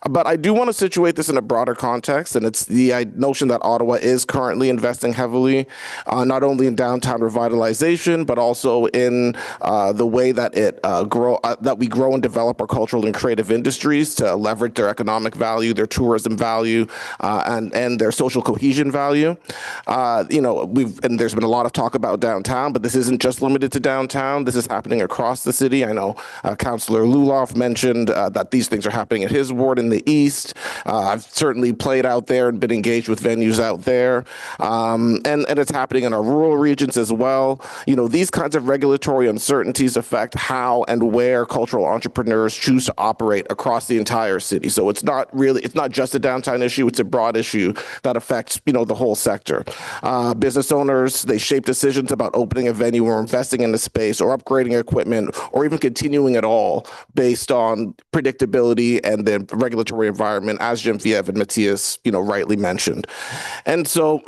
[SPEAKER 18] But I do want to situate this in a broader context, and it's the notion that Ottawa is currently investing heavily, not only in downtown revitalization, but also in the way that we grow and develop our cultural and creative industries to leverage their economic value, their tourism value, and their social cohesion value. There's been a lot of talk about downtown, but this isn't just limited to downtown. This is happening across the city. I know Councillor Luloff mentioned that these things are happening at his ward in the east. I've certainly played out there and been engaged with venues out there. And it's happening in our rural regions as well. These kinds of regulatory uncertainties affect how and where cultural entrepreneurs choose to operate across the entire city. So it's not just a downtown issue, it's a broad issue that affects, the whole sector. Business owners, they shape decisions about opening a venue or investing in the space or upgrading equipment or even continuing at all based on predictability and the regulatory environment, as Geneviève and Matthias, rightly mentioned. And so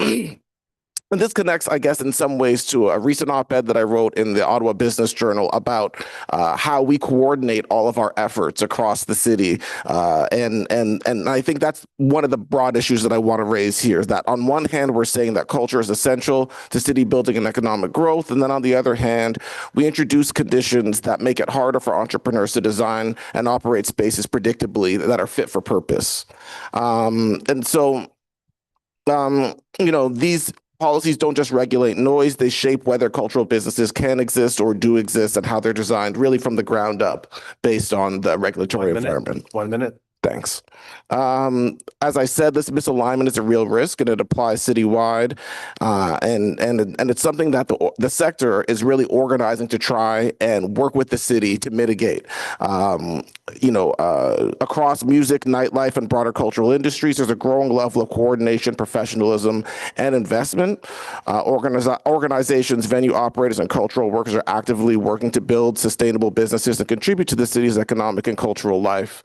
[SPEAKER 18] and this connects, I guess, in some ways to a recent op-ed that I wrote in the Ottawa Business Journal about how we coordinate all of our efforts across the city. And I think that's one of the broad issues that I want to raise here, is that on one hand, we're saying that culture is essential to city building and economic growth. And then on the other hand, we introduce conditions that make it harder for entrepreneurs to design and operate spaces predictably that are fit for purpose. These policies don't just regulate noise, they shape whether cultural businesses can exist or do exist and how they're designed really from the ground up based on the regulatory environment.
[SPEAKER 1] 1 minute.
[SPEAKER 18] Thanks. As I said, this misalignment is a real risk and it applies citywide. And it's something that the sector is really organizing to try and work with the city to mitigate. Across music, nightlife, and broader cultural industries, there's a growing level of coordination, professionalism, and investment. Organizations, venue operators, and cultural workers are actively working to build sustainable businesses and contribute to the city's economic and cultural life.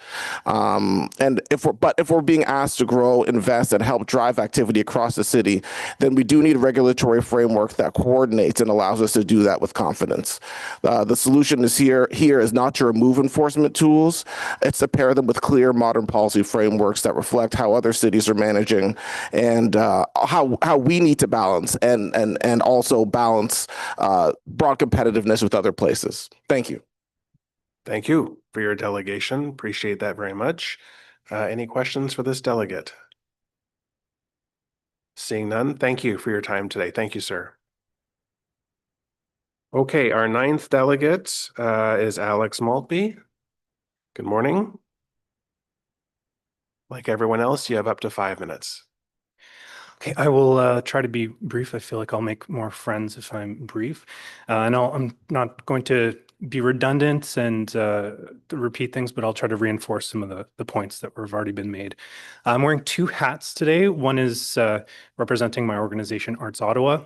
[SPEAKER 18] And if we're being asked to grow, invest, and help drive activity across the city, then we do need a regulatory framework that coordinates and allows us to do that with confidence. The solution here is not to remove enforcement tools, it's to pair them with clear modern policy frameworks that reflect how other cities are managing and how we need to balance and also balance broad competitiveness with other places. Thank you.
[SPEAKER 1] Thank you for your delegation. Appreciate that very much. Any questions for this delegate? Seeing none, thank you for your time today. Thank you, sir. Okay, our 9th delegate is Alex Maltby. Good morning. Like everyone else, you have up to 5 minutes.
[SPEAKER 19] Okay, I will try to be brief. I feel like I'll make more friends if I'm brief. I'm not going to be redundant and repeat things, but I'll try to reinforce some of the points that have already been made. I'm wearing 2 hats today. One is representing my organization, Arts Ottawa.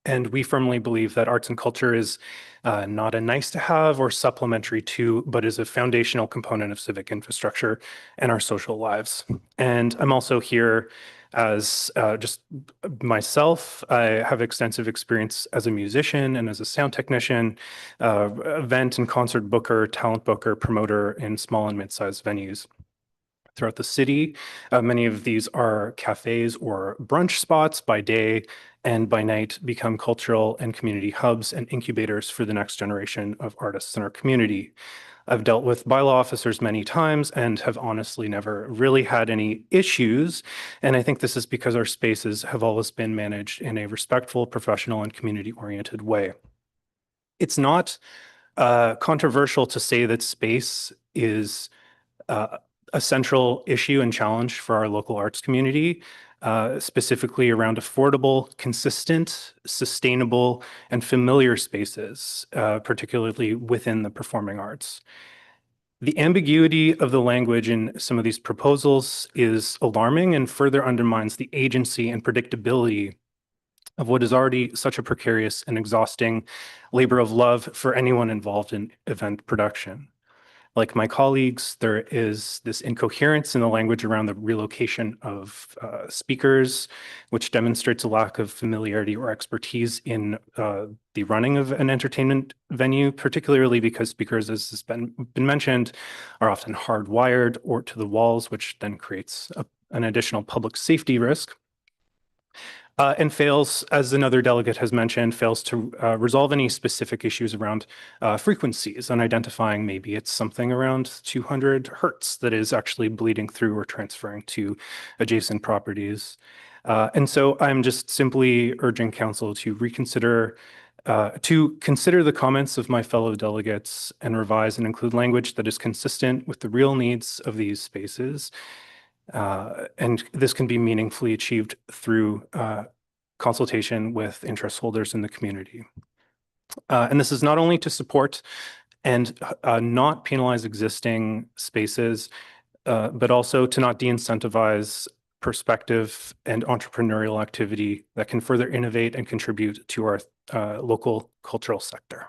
[SPEAKER 19] And we firmly believe that arts and culture is not a nice to have or supplementary to, but is a foundational component of civic infrastructure and our social lives. And I'm also here as just myself. I have extensive experience as a musician and as a sound technician, event and concert booker, talent booker, promoter in small and mid-sized venues throughout the city. Many of these are cafes or brunch spots by day, and by night become cultural and community hubs and incubators for the next generation of artists in our community. I've dealt with bylaw officers many times and have honestly never really had any issues. And I think this is because our spaces have always been managed in a respectful, professional, and community-oriented way. It's not controversial to say that space is a central issue and challenge for our local arts community, specifically around affordable, consistent, sustainable, and familiar spaces, particularly within the performing arts. The ambiguity of the language in some of these proposals is alarming and further undermines the agency and predictability of what is already such a precarious and exhausting labor of love for anyone involved in event production. Like my colleagues, there is this incoherence in the language around the relocation of speakers, which demonstrates a lack of familiarity or expertise in the running of an entertainment venue, particularly because speakers, as has been mentioned, are often hardwired or to the walls, which then creates an additional public safety risk. And fails, as another delegate has mentioned, fails to resolve any specific issues around frequencies and identifying maybe it's something around 200 hertz that is actually bleeding through or transferring to adjacent properties. And so I'm just simply urging council to reconsider, to consider the comments of my fellow delegates and revise and include language that is consistent with the real needs of these spaces. And this can be meaningfully achieved through consultation with interest holders in the community. And this is not only to support and not penalize existing spaces, but also to not de-incentivize perspective and entrepreneurial activity that can further innovate and contribute to our local cultural sector.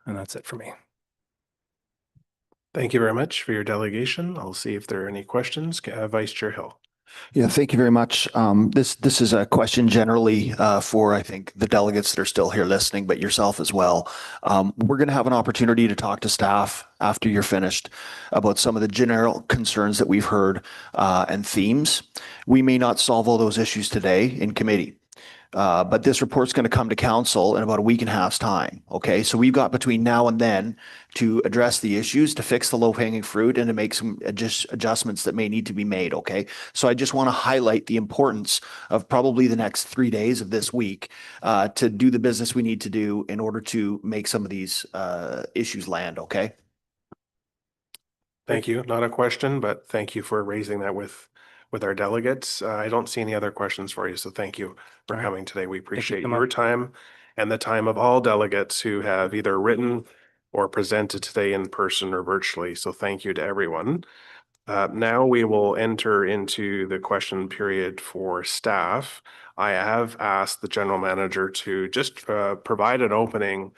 [SPEAKER 19] And that's it for me.
[SPEAKER 1] Thank you very much for your delegation. I'll see if there are any questions. Vice Chair Hill.
[SPEAKER 8] Yeah, thank you very much. This is a question generally for, I think, the delegates that are still here listening, but yourself as well. We're going to have an opportunity to talk to staff after you're finished about some of the general concerns that we've heard and themes. We may not solve all those issues today in committee. But this report's going to come to council in about a week and a half's time. Okay, so we've got between now and then to address the issues, to fix the low-hanging fruit, and to make some adjustments that may need to be made. Okay, so I just want to highlight the importance of probably the next 3 days of this week to do the business we need to do in order to make some of these issues land. Okay.
[SPEAKER 1] Thank you. Not a question, but thank you for raising that with our delegates. I don't see any other questions for you, so thank you for coming today. We appreciate your time and the time of all delegates who have either written or presented today in person or virtually. So thank you to everyone. Now we will enter into the question period for staff. I have asked the general manager to just provide an opening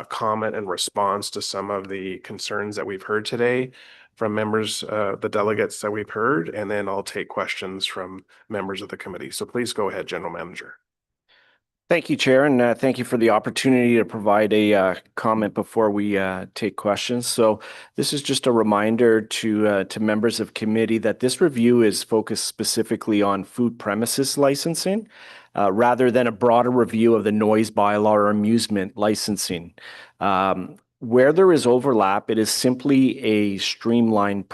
[SPEAKER 1] comment and response to some of the concerns that we've heard today from members, the delegates that we've heard, and then I'll take questions from members of the committee. So please go ahead, General Manager.
[SPEAKER 5] Thank you, Chair, and thank you for the opportunity to provide a comment before we take questions. So this is just a reminder to members of committee that this review is focused specifically on food premises licensing, rather than a broader review of the noise bylaw or amusement licensing. Where there is overlap, it is simply to streamline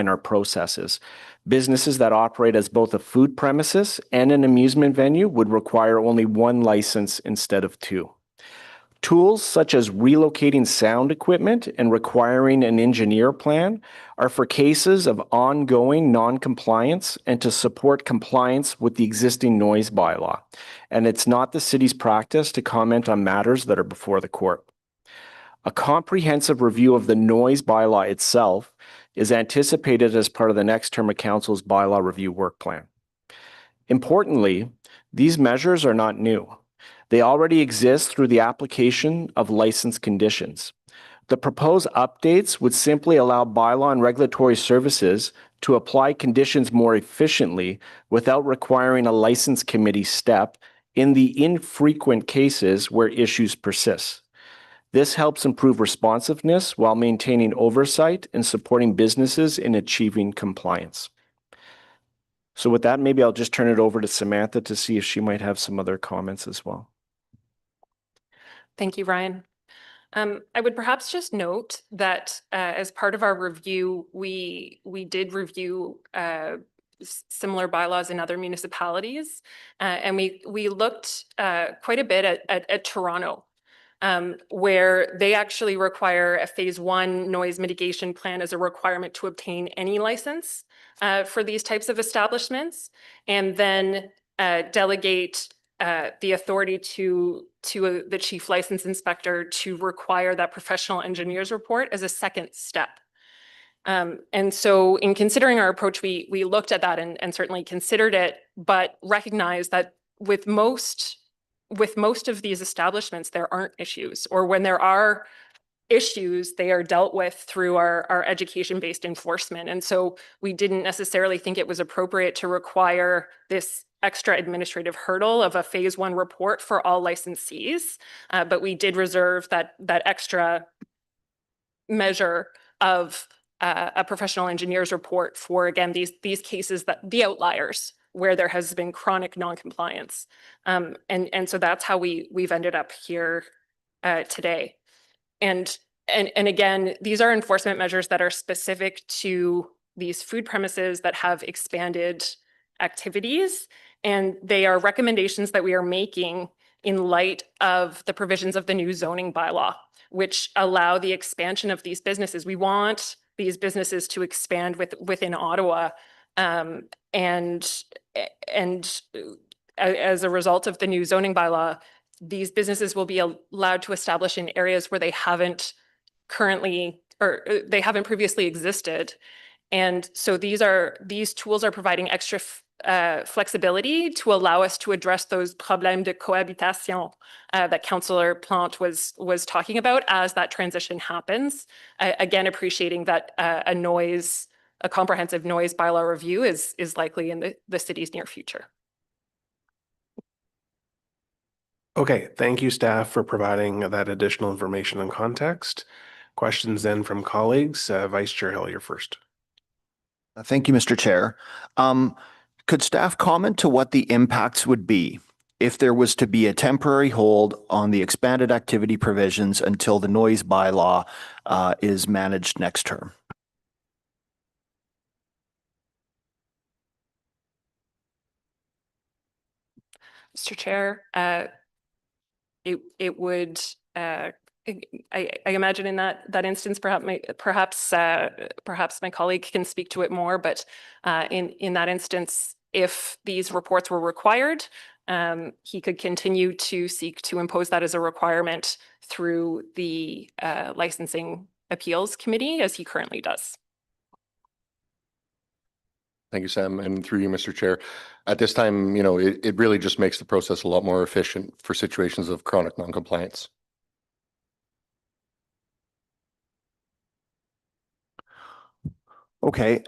[SPEAKER 5] our processes. Businesses that operate as both a food premises and an amusement venue would require only one license instead of two. Tools such as relocating sound equipment and requiring an engineer plan are for cases of ongoing non-compliance and to support compliance with the existing noise bylaw. And it's not the city's practice to comment on matters that are before the court. A comprehensive review of the noise bylaw itself is anticipated as part of the next term of council's bylaw review work plan. Importantly, these measures are not new. They already exist through the application of license conditions. The proposed updates would simply allow bylaw and regulatory services to apply conditions more efficiently without requiring a license committee step in the infrequent cases where issues persist. This helps improve responsiveness while maintaining oversight and supporting businesses in achieving compliance. So with that, maybe I'll just turn it over to Samantha to see if she might have some other comments as well.
[SPEAKER 3] Thank you, Ryan. I would perhaps just note that as part of our review, we did review similar bylaws in other municipalities, and we looked quite a bit at Toronto. Where they actually require a phase 1 noise mitigation plan as a requirement to obtain any license for these types of establishments, and then delegate the authority to the chief license inspector to require that professional engineer's report as a second step. And so in considering our approach, we looked at that and certainly considered it, but recognized that with most of these establishments, there aren't issues, or when there are issues, they are dealt with through our education-based enforcement. And so we didn't necessarily think it was appropriate to require this extra administrative hurdle of a phase 1 report for all licensees. But we did reserve that extra measure of a professional engineer's report for, again, these cases, that the outliers where there has been chronic non-compliance. And so that's how we've ended up here today. And again, these are enforcement measures that are specific to these food premises that have expanded activities. And they are recommendations that we are making in light of the provisions of the new zoning bylaw, which allow the expansion of these businesses. We want these businesses to expand within Ottawa. And as a result of the new zoning bylaw, these businesses will be allowed to establish in areas where they haven't previously existed. And so these tools are providing extra flexibility to allow us to address those problèmes de cohabitation that Councillor Plante was talking about as that transition happens. Again, appreciating that a comprehensive noise bylaw review is likely in the city's near future.
[SPEAKER 1] Okay, thank you, staff, for providing that additional information and context. Questions then from colleagues. Vice Chair Hill, you're first.
[SPEAKER 8] Thank you, Mr. Chair. Could staff comment to what the impacts would be if there was to be a temporary hold on the expanded activity provisions until the noise bylaw is managed next term?
[SPEAKER 3] Mr. Chair, it would, I imagine in that instance, perhaps my colleague can speak to it more, but in that instance, if these reports were required, he could continue to seek to impose that as a requirement through the licensing appeals committee, as he currently does.
[SPEAKER 20] Thank you, Sam, and through you, Mr. Chair. At this time, it really just makes the process a lot more efficient for situations of chronic noncompliance.
[SPEAKER 8] Okay.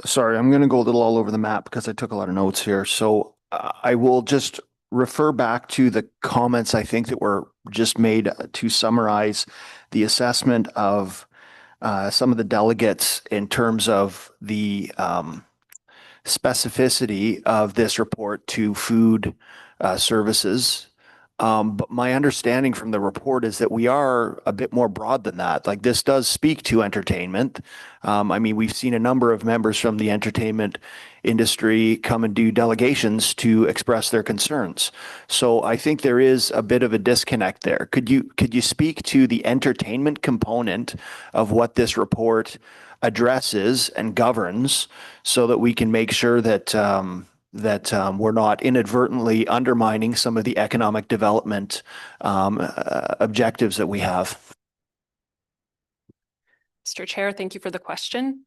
[SPEAKER 8] Sorry, I'm going to go a little all over the map because I took a lot of notes here. So I will just refer back to the comments I think that were just made to summarize the assessment of some of the delegates in terms of the specificity of this report to food services. But my understanding from the report is that we are a bit more broad than that. Like, this does speak to entertainment. I mean, we've seen a number of members from the entertainment industry come and do delegations to express their concerns. So I think there is a bit of a disconnect there. Could you speak to the entertainment component of what this report addresses and governs so that we can make sure that we're not inadvertently undermining some of the economic development objectives that we have?
[SPEAKER 3] Mr. Chair, thank you for the question.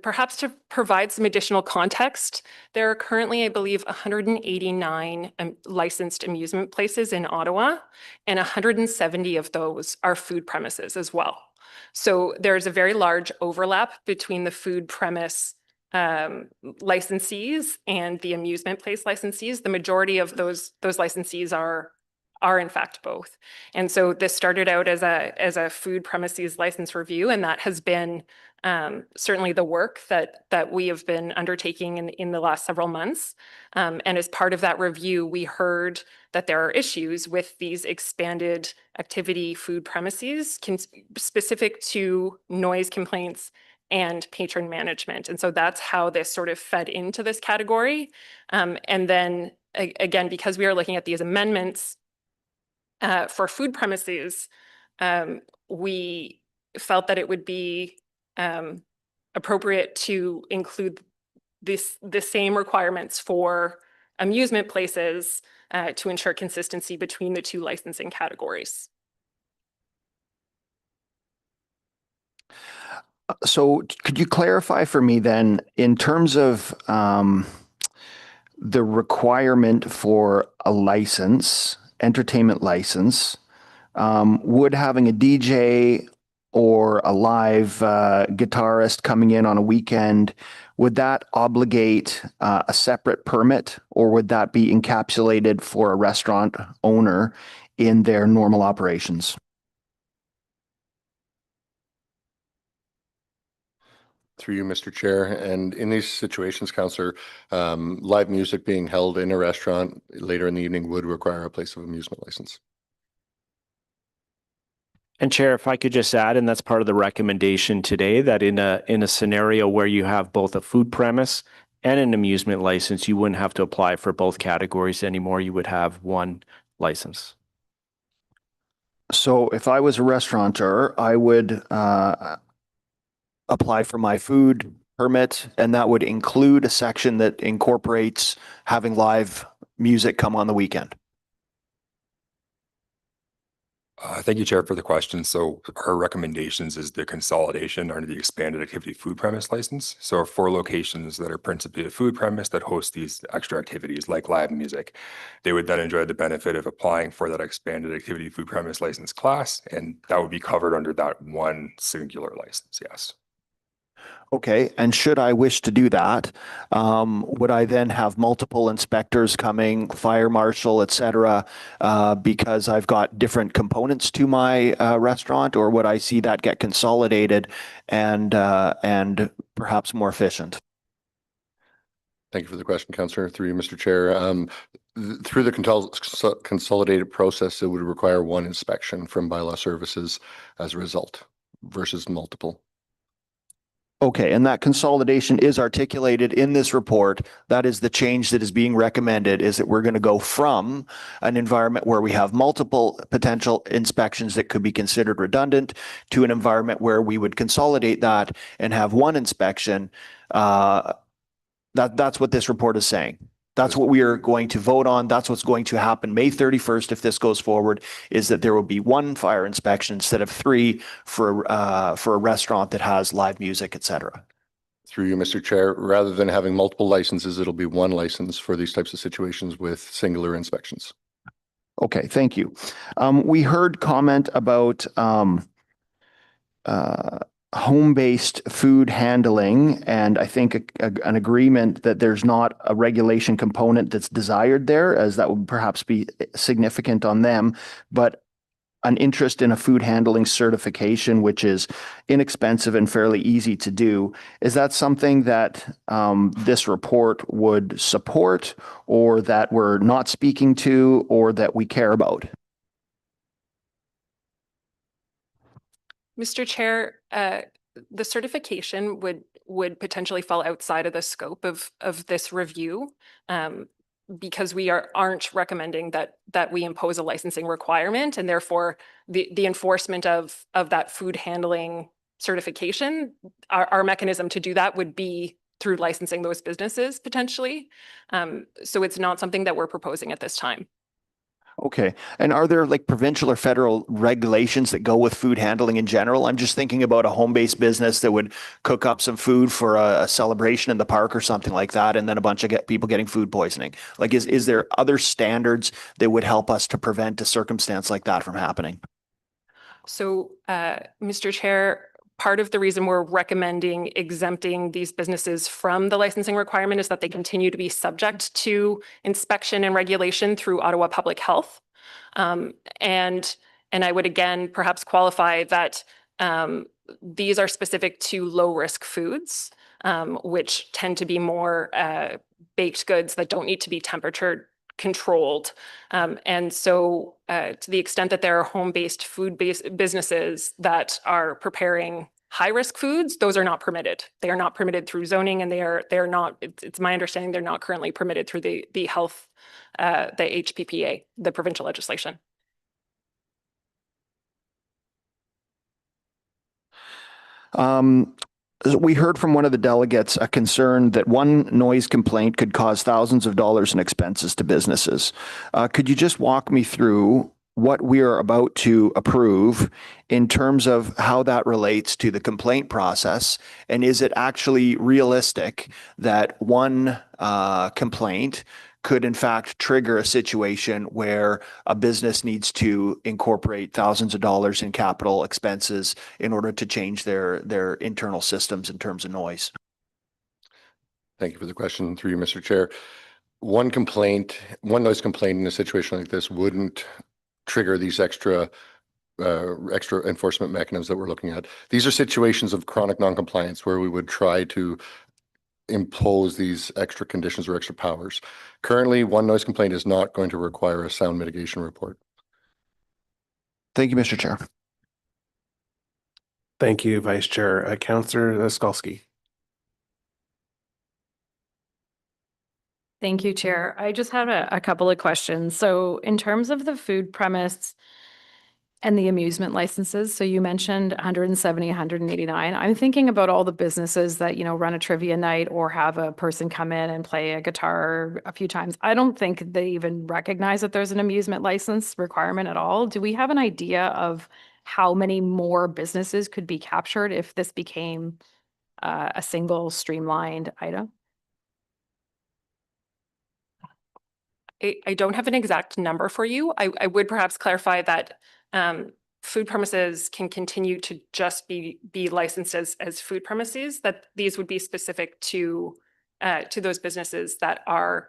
[SPEAKER 3] Perhaps to provide some additional context, there are currently, I believe, 189 licensed amusement places in Ottawa, and 170 of those are food premises as well. So there's a very large overlap between the food premise licensees and the amusement place licensees. The majority of those licensees are in fact both. And so this started out as a food premises license review, and that has been certainly the work that we have been undertaking in the last several months. And as part of that review, we heard that there are issues with these expanded activity food premises specific to noise complaints and patron management. And so that's how this sort of fed into this category. And then again, because we are looking at these amendments for food premises, we felt that it would be appropriate to include the same requirements for amusement places to ensure consistency between the two licensing categories.
[SPEAKER 8] So could you clarify for me then, in terms of the requirement for a license, entertainment license, would having a DJ or a live guitarist coming in on a weekend, would that obligate a separate permit, or would that be encapsulated for a restaurant owner in their normal operations?
[SPEAKER 20] Through you, Mr. Chair. And in these situations, Councillor, live music being held in a restaurant later in the evening would require a place of amusement license.
[SPEAKER 5] And Chair, if I could just add, and that's part of the recommendation today, that in a scenario where you have both a food premise and an amusement license, you wouldn't have to apply for both categories anymore. You would have one license.
[SPEAKER 8] So if I was a restaurateur, I would apply for my food permit, and that would include a section that incorporates having live music come on the weekend.
[SPEAKER 6] Thank you, Chair, for the question. So our recommendations is the consolidation under the expanded activity food premise license. So for locations that are principally a food premise that host these extra activities like live music, they would then enjoy the benefit of applying for that expanded activity food premise license class, and that would be covered under that one singular license, yes.
[SPEAKER 8] Okay, and should I wish to do that, would I then have multiple inspectors coming, fire marshal, et cetera, because I've got different components to my restaurant, or would I see that get consolidated and perhaps more efficient?
[SPEAKER 20] Thank you for the question, Councillor. Through you, Mr. Chair. Through the consolidated process, it would require one inspection from bylaw services as a result versus multiple.
[SPEAKER 8] Okay, and that consolidation is articulated in this report. That is the change that is being recommended, is that we're going to go from an environment where we have multiple potential inspections that could be considered redundant to an environment where we would consolidate that and have one inspection. That's what this report is saying. That's what we are going to vote on. That's what's going to happen May 31st if this goes forward, is that there will be one fire inspection instead of three for a restaurant that has live music, et cetera.
[SPEAKER 20] Through you, Mr. Chair, rather than having multiple licenses, it'll be one license for these types of situations with singular inspections.
[SPEAKER 8] Okay, thank you. We heard comment about home-based food handling, and I think an agreement that there's not a regulation component that's desired there, as that would perhaps be significant on them, but an interest in a food handling certification, which is inexpensive and fairly easy to do. Is that something that this report would support, or that we're not speaking to, or that we care about?
[SPEAKER 3] Mr. Chair, the certification would potentially fall outside of the scope of this review, because we aren't recommending that we impose a licensing requirement, and therefore the enforcement of that food handling certification, our mechanism to do that would be through licensing those businesses potentially. So it's not something that we're proposing at this time.
[SPEAKER 8] Okay. And are there like provincial or federal regulations that go with food handling in general? I'm just thinking about a home-based business that would cook up some food for a celebration in the park or something like that, and then a bunch of people getting food poisoning. Like, is there other standards that would help us to prevent a circumstance like that from happening?
[SPEAKER 3] So, Mr. Chair, part of the reason we're recommending exempting these businesses from the licensing requirement is that they continue to be subject to inspection and regulation through Ottawa Public Health. And I would again perhaps qualify that these are specific to low-risk foods, which tend to be more baked goods that don't need to be temperature controlled. And so to the extent that there are home-based food-based businesses that are preparing high-risk foods, those are not permitted. They are not permitted through zoning, and they're not, it's my understanding they're not currently permitted through the health, the HPPA, the provincial legislation.
[SPEAKER 8] We heard from one of the delegates a concern that one noise complaint could cause thousands of dollars in expenses to businesses. Could you just walk me through what we are about to approve in terms of how that relates to the complaint process? And is it actually realistic that one complaint could in fact trigger a situation where a business needs to incorporate thousands of dollars in capital expenses in order to change their internal systems in terms of noise?
[SPEAKER 20] Thank you for the question through you, Mr. Chair. One noise complaint in a situation like this wouldn't trigger these extra enforcement mechanisms that we're looking at. These are situations of chronic noncompliance where we would try to impose these extra conditions or extra powers. Currently, one noise complaint is not going to require a sound mitigation report.
[SPEAKER 8] Thank you, Mr. Chair.
[SPEAKER 1] Thank you, Vice Chair. Councillor Skalski.
[SPEAKER 3] Thank you, Chair. I just had a couple of questions. So in terms of the food premise and the amusement licenses, so you mentioned 170, 189. I'm thinking about all the businesses that, run a trivia night or have a person come in and play a guitar a few times. I don't think they even recognize that there's an amusement license requirement at all. Do we have an idea of how many more businesses could be captured if this became a single streamlined item? I don't have an exact number for you. I would perhaps clarify that food premises can continue to just be licensed as food premises, that these would be specific to those businesses that are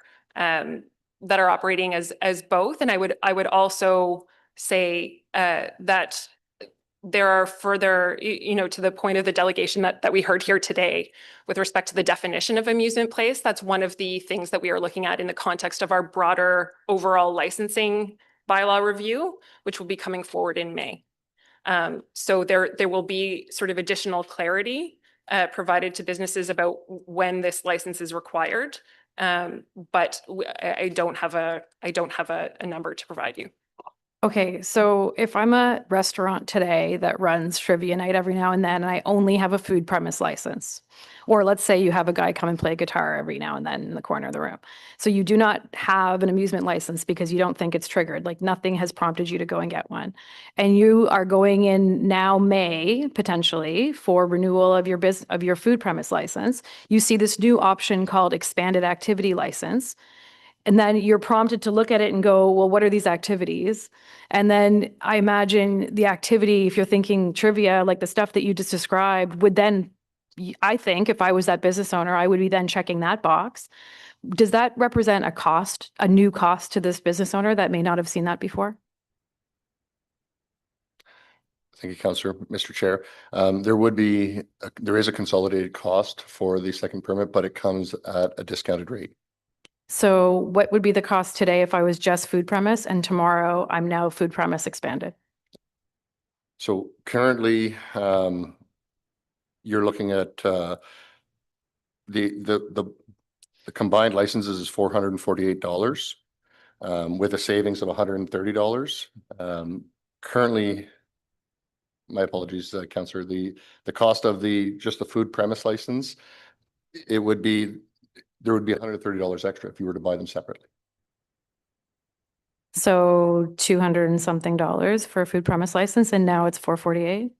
[SPEAKER 3] operating as both. And I would also say that there are further, to the point of the delegation that we heard here today with respect to the definition of amusement place. That's one of the things that we are looking at in the context of our broader overall licensing bylaw review, which will be coming forward in May. So there will be sort of additional clarity provided to businesses about when this license is required. But I don't have a number to provide you. Okay, so if I'm a restaurant today that runs trivia night every now and then, and I only have a food premise license, or let's say you have a guy come and play guitar every now and then in the corner of the room. So you do not have an amusement license because you don't think it's triggered, like nothing has prompted you to go and get one. And you are going in now May, potentially, for renewal of your food premise license. You see this new option called expanded activity license. And then you're prompted to look at it and go, well, what are these activities? And then I imagine the activity, if you're thinking trivia, like the stuff that you just described, would then, I think if I was that business owner, I would be then checking that box. Does that represent a cost, a new cost to this business owner that may not have seen that before?
[SPEAKER 20] Thank you, Councillor. Mr. Chair, there is a consolidated cost for the second permit, but it comes at a discounted rate.
[SPEAKER 3] So what would be the cost today if I was just food premise and tomorrow I'm now food premise expanded?
[SPEAKER 20] So currently, you're looking at the combined licenses is $448 with a savings of $130. Currently, my apologies, Councillor, the cost of just the food premise license, there would be $130 extra if you were to buy them separately.
[SPEAKER 3] So $200 and something for a food premise license, and now it's $448.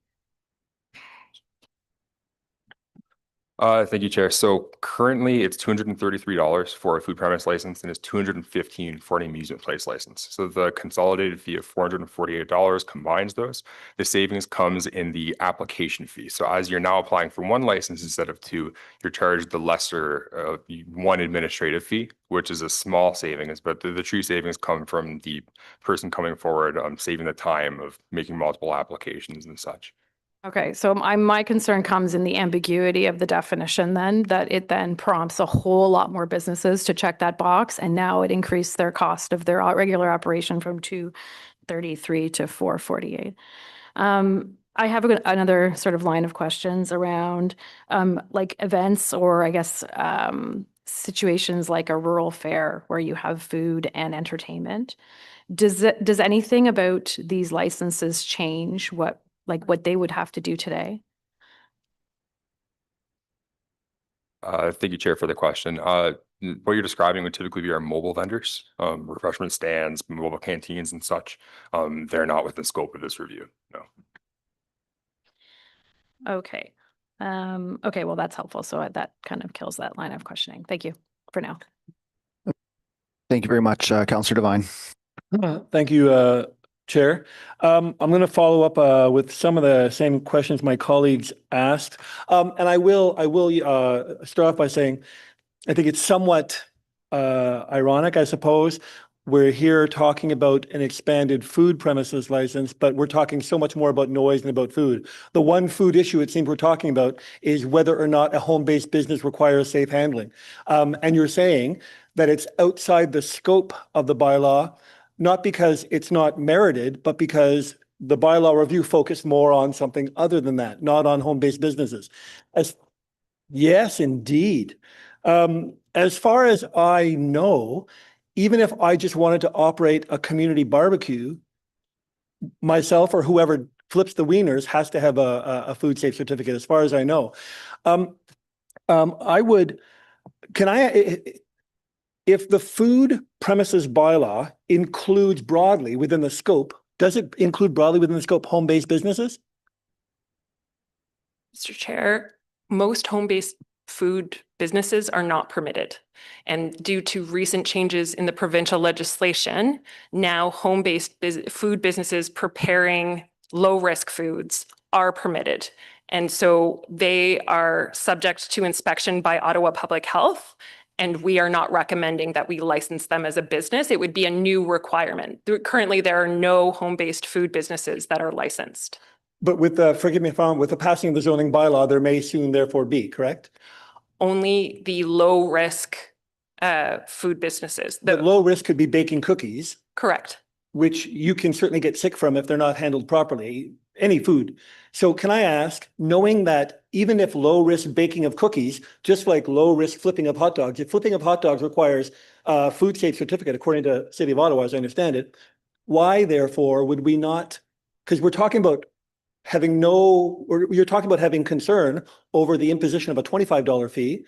[SPEAKER 6] Thank you, Chair. So currently it's $233 for a food premise license and it's $215 for an amusement place license. So the consolidated fee of $448 combines those. The savings comes in the application fee. So as you're now applying for one license instead of two, you're charged the lesser one administrative fee, which is a small savings, but the true savings come from the person coming forward, saving the time of making multiple applications and such.
[SPEAKER 3] Okay, so my concern comes in the ambiguity of the definition then, that it then prompts a whole lot more businesses to check that box, and now it increased their cost of their regular operation from $233 to $448. I have another sort of line of questions around like events, or I guess situations like a rural fair where you have food and entertainment. Does anything about these licenses change what they would have to do today?
[SPEAKER 6] Thank you, Chair, for the question. What you're describing would typically be our mobile vendors, refreshment stands, mobile canteens and such. They're not within scope of this review, no.
[SPEAKER 13] Okay. Okay, well, that's helpful. So that kind of kills that line of questioning. Thank you for now.
[SPEAKER 21] Thank you very much, Councillor Devine.
[SPEAKER 10] Thank you, Chair. I'm going to follow up with some of the same questions my colleagues asked. And I will start off by saying, I think it's somewhat ironic, I suppose. We're here talking about an expanded food premises license, but we're talking so much more about noise than about food. The one food issue it seems we're talking about is whether or not a home-based business requires safe handling. And you're saying that it's outside the scope of the bylaw, not because it's not merited, but because the bylaw review focused more on something other than that, not on home-based businesses. Yes, indeed. As far as I know, even if I just wanted to operate a community barbecue, myself or whoever flips the wieners has to have a food safe certificate, as far as I know. If the food premises bylaw includes broadly within the scope, does it include broadly within the scope home-based businesses?
[SPEAKER 3] Mr. Chair, most home-based food businesses are not permitted. And due to recent changes in the provincial legislation, now home-based food businesses preparing low-risk foods are permitted. And so they are subject to inspection by Ottawa Public Health, and we are not recommending that we license them as a business. It would be a new requirement. Currently, there are no home-based food businesses that are licensed.
[SPEAKER 10] But with forgive me if I'm wrong, with the passing of the zoning bylaw, there may soon therefore be, correct?
[SPEAKER 3] Only the low risk food businesses.
[SPEAKER 10] The low risk could be baking cookies.
[SPEAKER 3] Correct.
[SPEAKER 10] Which you can certainly get sick from if they're not handled properly, any food. So can I ask, knowing that even if low risk baking of cookies, just like low risk flipping of hot dogs, if flipping of hot dogs requires a food safe certificate, according to City of Ottawa, as I understand it, why therefore would we not, because we're talking about you're talking about having concern over the imposition of a $25 fee,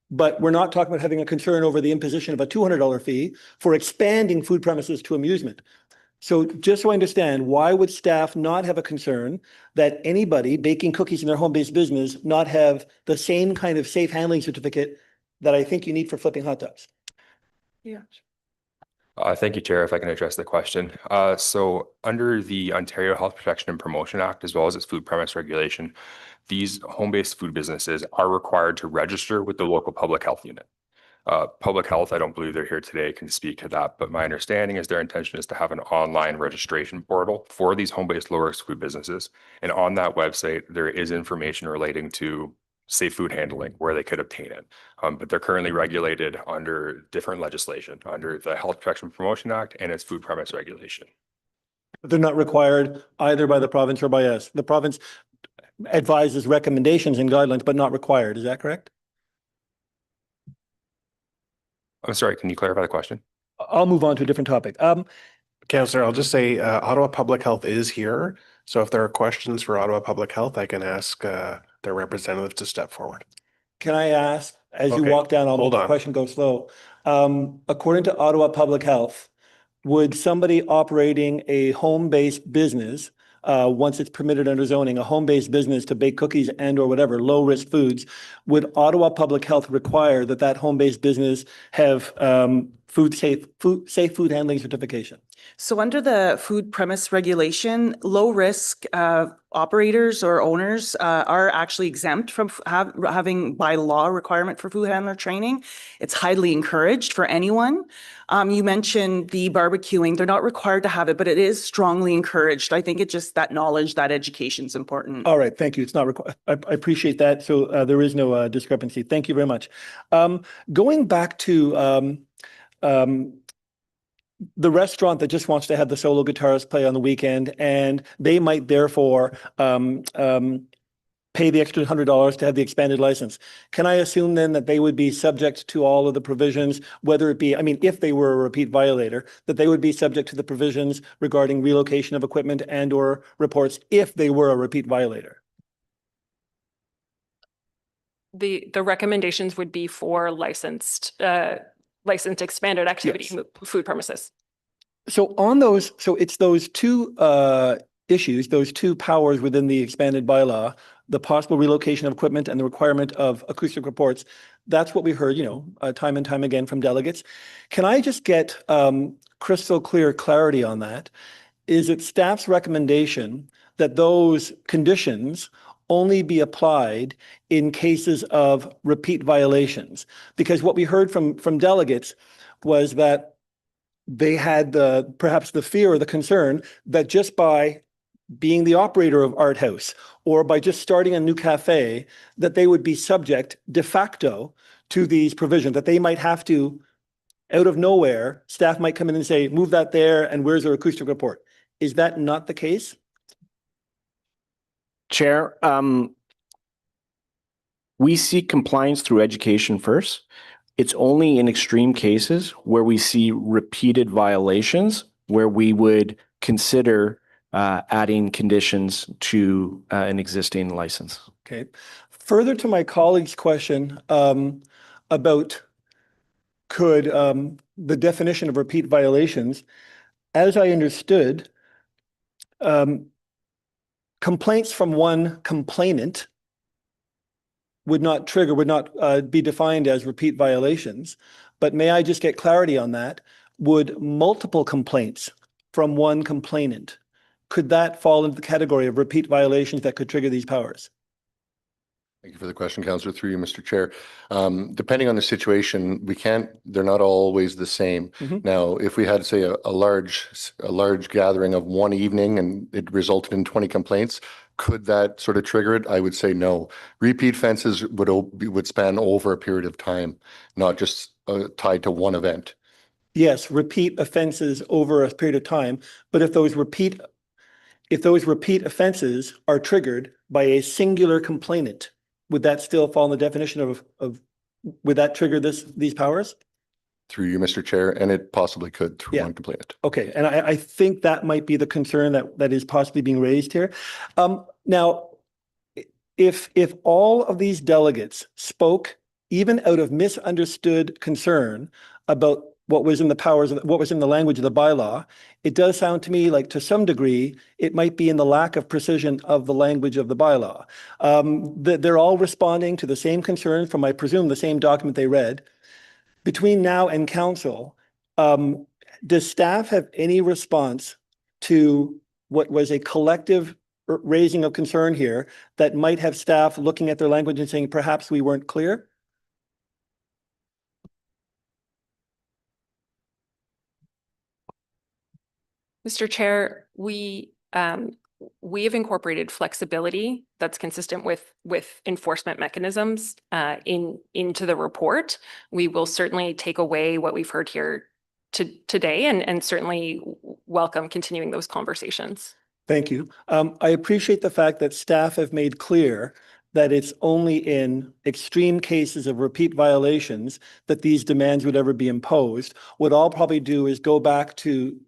[SPEAKER 10] but we're not talking about having a concern over the imposition of a $200 fee for expanding food premises to amusement. So just so I understand, why would staff not have a concern that anybody baking cookies in their home-based business not have the same kind of safe handling certificate that I think you need for flipping hot dogs?
[SPEAKER 3] Yeah.
[SPEAKER 6] Thank you, Chair, if I can address the question. So under the Ontario Health Protection and Promotion Act, as well as its food premise regulation, these home-based food businesses are required to register with the local public health unit. Public health, I don't believe they're here today, can speak to that, but my understanding is their intention is to have an online registration portal for these home-based low-risk food businesses. And on that website, there is information relating to safe food handling, where they could obtain it. But they're currently regulated under different legislation, under the Health Protection and Promotion Act and its food premise regulation.
[SPEAKER 10] But they're not required either by the province or by us. The province advises recommendations and guidelines, but not required. Is that correct?
[SPEAKER 6] I'm sorry, can you clarify the question?
[SPEAKER 10] I'll move on to a different topic.
[SPEAKER 1] Councillor, I'll just say Ottawa Public Health is here. So if there are questions for Ottawa Public Health, I can ask their representative to step forward.
[SPEAKER 10] Can I ask, as you
[SPEAKER 1] Okay,
[SPEAKER 10] walk down, I'll
[SPEAKER 1] hold
[SPEAKER 10] make the
[SPEAKER 1] on.
[SPEAKER 10] question go slow. According to Ottawa Public Health, would somebody operating a home-based business, once it's permitted under zoning, a home-based business to bake cookies and or whatever, low-risk foods, would Ottawa Public Health require that that home-based business have safe food handling certification?
[SPEAKER 22] So under the food premise regulation, low risk operators or owners are actually exempt from having by law requirement for food handler training. It's highly encouraged for anyone. You mentioned the barbecuing. They're not required to have it, but it is strongly encouraged. I think it's just that knowledge, that education is important.
[SPEAKER 10] All right, thank you. It's not required. I appreciate that. So there is no discrepancy. Thank you very much. Going back to the restaurant that just wants to have the solo guitarist play on the weekend, and they might therefore pay the extra $100 to have the expanded license. Can I assume then that they would be subject to all of the provisions, whether it be, I mean, if they were a repeat violator, that they would be subject to the provisions regarding relocation of equipment and or reports if they were a repeat violator?
[SPEAKER 3] The recommendations would be for licensed expanded activity food premises.
[SPEAKER 10] So on those, so it's those two issues, those two powers within the expanded bylaw, the possible relocation of equipment and the requirement of acoustic reports. That's what we heard, time and time again from delegates. Can I just get crystal clear clarity on that? Is it staff's recommendation that those conditions only be applied in cases of repeat violations? Because what we heard from delegates was that they had perhaps the fear or the concern that just by being the operator of Art House or by just starting a new cafe, that they would be subject de facto to these provisions, that they might have to, out of nowhere, staff might come in and say, move that there, and where's our acoustic report? Is that not the case?
[SPEAKER 5] Chair, we seek compliance through education first. It's only in extreme cases where we see repeated violations where we would consider adding conditions to an existing license.
[SPEAKER 10] Okay. Further to my colleague's question about could the definition of repeat violations, as I understood, complaints from one complainant would not be defined as repeat violations. But may I just get clarity on that? Would multiple complaints from one complainant, could that fall into the category of repeat violations that could trigger these powers?
[SPEAKER 20] Thank you for the question, Councillor, through you, Mr. Chair. Depending on the situation, they're not always the same. Now, if we had, say, a large gathering of one evening and it resulted in 20 complaints, could that sort of trigger it? I would say no. Repeat offenses would span over a period of time, not just tied to one event.
[SPEAKER 10] Yes, repeat offenses over a period of time, but if those repeat offenses are triggered by a singular complainant, would that still fall in the definition of would that trigger these powers?
[SPEAKER 20] Through you, Mr. Chair, and it possibly could through one complainant.
[SPEAKER 10] Okay, and I think that might be the concern that is possibly being raised here. Now, if all of these delegates spoke even out of misunderstood concern about what was in the language of the bylaw, it does sound to me like to some degree, it might be in the lack of precision of the language of the bylaw. They're all responding to the same concern from, I presume, the same document they read. Between now and council, does staff have any response to what was a collective raising of concern here that might have staff looking at their language and saying, perhaps we weren't clear?
[SPEAKER 3] Mr. Chair, we have incorporated flexibility that's consistent with enforcement mechanisms into the report. We will certainly take away what we've heard here today and certainly welcome continuing those conversations.
[SPEAKER 10] Thank you. I appreciate the fact that staff have made clear that it's only in extreme cases of repeat violations that these demands would ever be imposed. What I'll probably do is go back to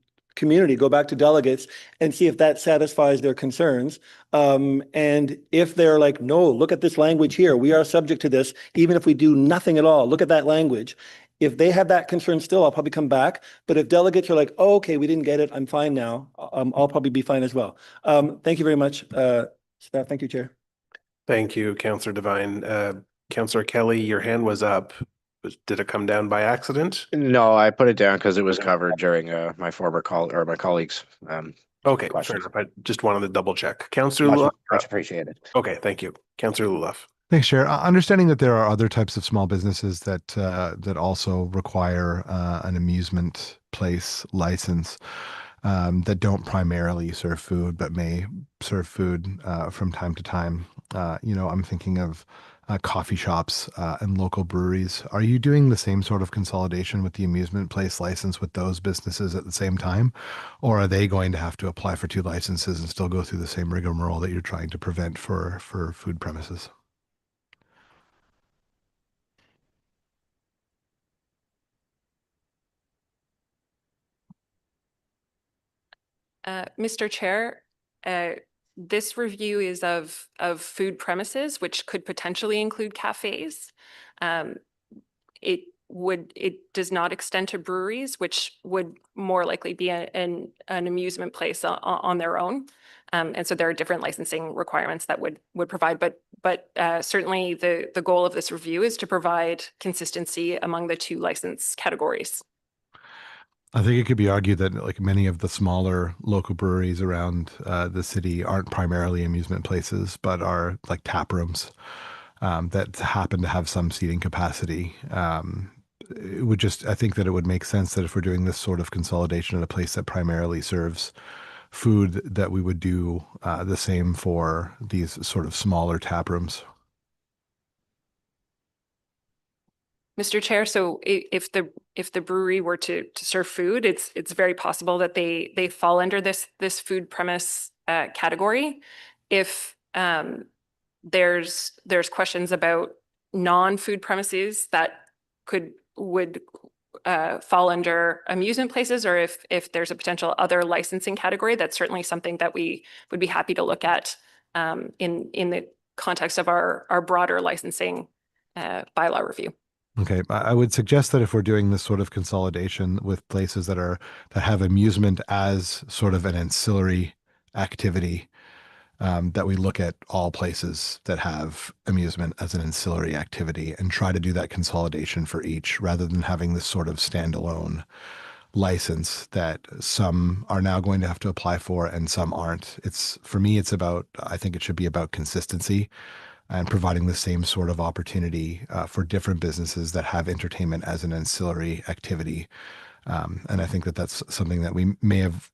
[SPEAKER 10] delegates and see if that satisfies their concerns. And if they're like, no, look at this language here. We are subject to this, even if we do nothing at all. Look at that language. If they have that concern still, I'll probably come back. But if delegates are like, oh, okay, we didn't get it, I'm fine now, I'll probably be fine as well. Thank you very much, staff. Thank you, Chair.
[SPEAKER 1] Thank you, Councillor Devine. Councillor Kelly, your hand was up. Did it come down by accident?
[SPEAKER 17] No, I put it down because it was covered during my colleagues.
[SPEAKER 1] Okay, fair enough. I just wanted to double check. Councillor
[SPEAKER 17] Much,
[SPEAKER 1] Lulaf.
[SPEAKER 17] much appreciated.
[SPEAKER 1] Okay, thank you. Councillor Lulaf.
[SPEAKER 2] Thanks, Chair. Understanding that there are other types of small businesses that also require an amusement place license that don't primarily serve food, but may serve food from time to time. I'm thinking of coffee shops and local breweries. Are you doing the same sort of consolidation with the amusement place license with those businesses at the same time? Or are they going to have to apply for two licenses and still go through the same rigmarole that you're trying to prevent for food premises?
[SPEAKER 3] Mr. Chair, this review is of food premises, which could potentially include cafes. It does not extend to breweries, which would more likely be an amusement place on their own. And so there are different licensing requirements that would provide, but certainly the goal of this review is to provide consistency among the two license categories.
[SPEAKER 2] I think it could be argued that like many of the smaller local breweries around the city aren't primarily amusement places, but are like tap rooms that happen to have some seating capacity. It would just, I think that it would make sense that if we're doing this sort of consolidation at a place that primarily serves food, that we would do the same for these sort of smaller tap rooms.
[SPEAKER 3] Mr. Chair, so if the brewery were to serve food, it's very possible that they fall under this food premise category. If there's questions about non-food premises that would fall under amusement places, or if there's a potential other licensing category, that's certainly something that we would be happy to look at in the context of our broader licensing bylaw review.
[SPEAKER 2] Okay, I would suggest that if we're doing this sort of consolidation with places that have amusement as sort of an ancillary activity, that we look at all places that have amusement as an ancillary activity and try to do that consolidation for each, rather than having this sort of standalone license that some are now going to have to apply for and some aren't. For me, I think it should be about consistency and providing the same sort of opportunity for different businesses that have entertainment as an ancillary activity. And I think that that's something that we may have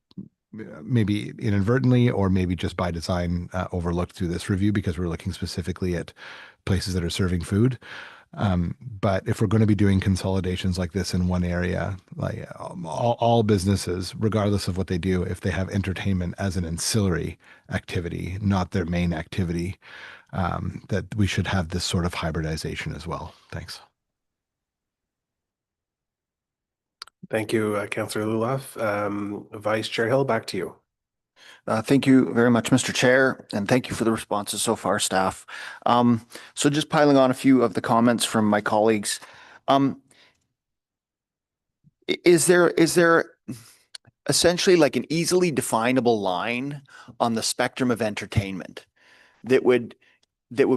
[SPEAKER 2] maybe inadvertently or maybe just by design overlooked through this review, because we're looking specifically at places that are serving food. But if we're going to be doing consolidations like this in one area, like all businesses, regardless of what they do, if they have entertainment as an ancillary activity, not their main activity, that we should have this sort of hybridization as well. Thanks.
[SPEAKER 1] Thank you, Councillor Luloff. Vice Chair Hill, back to you.
[SPEAKER 8] Thank you very much, Mr. Chair, and thank you for the responses so far, staff. So just piling on a few of the comments from my colleagues. Is there essentially like an easily definable line on the spectrum of entertainment that would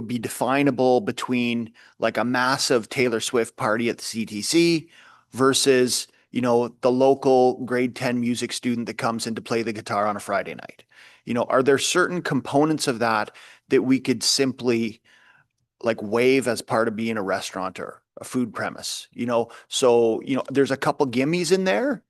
[SPEAKER 8] be definable between like a massive Taylor Swift party at the CTC versus, you know, the local grade 10 music student that comes in to play the guitar on a Friday night? You know, are there certain components of that we could simply like waive as part of being a restaurant or a food premise? You know, so, you know, there's a couple gimmies in there,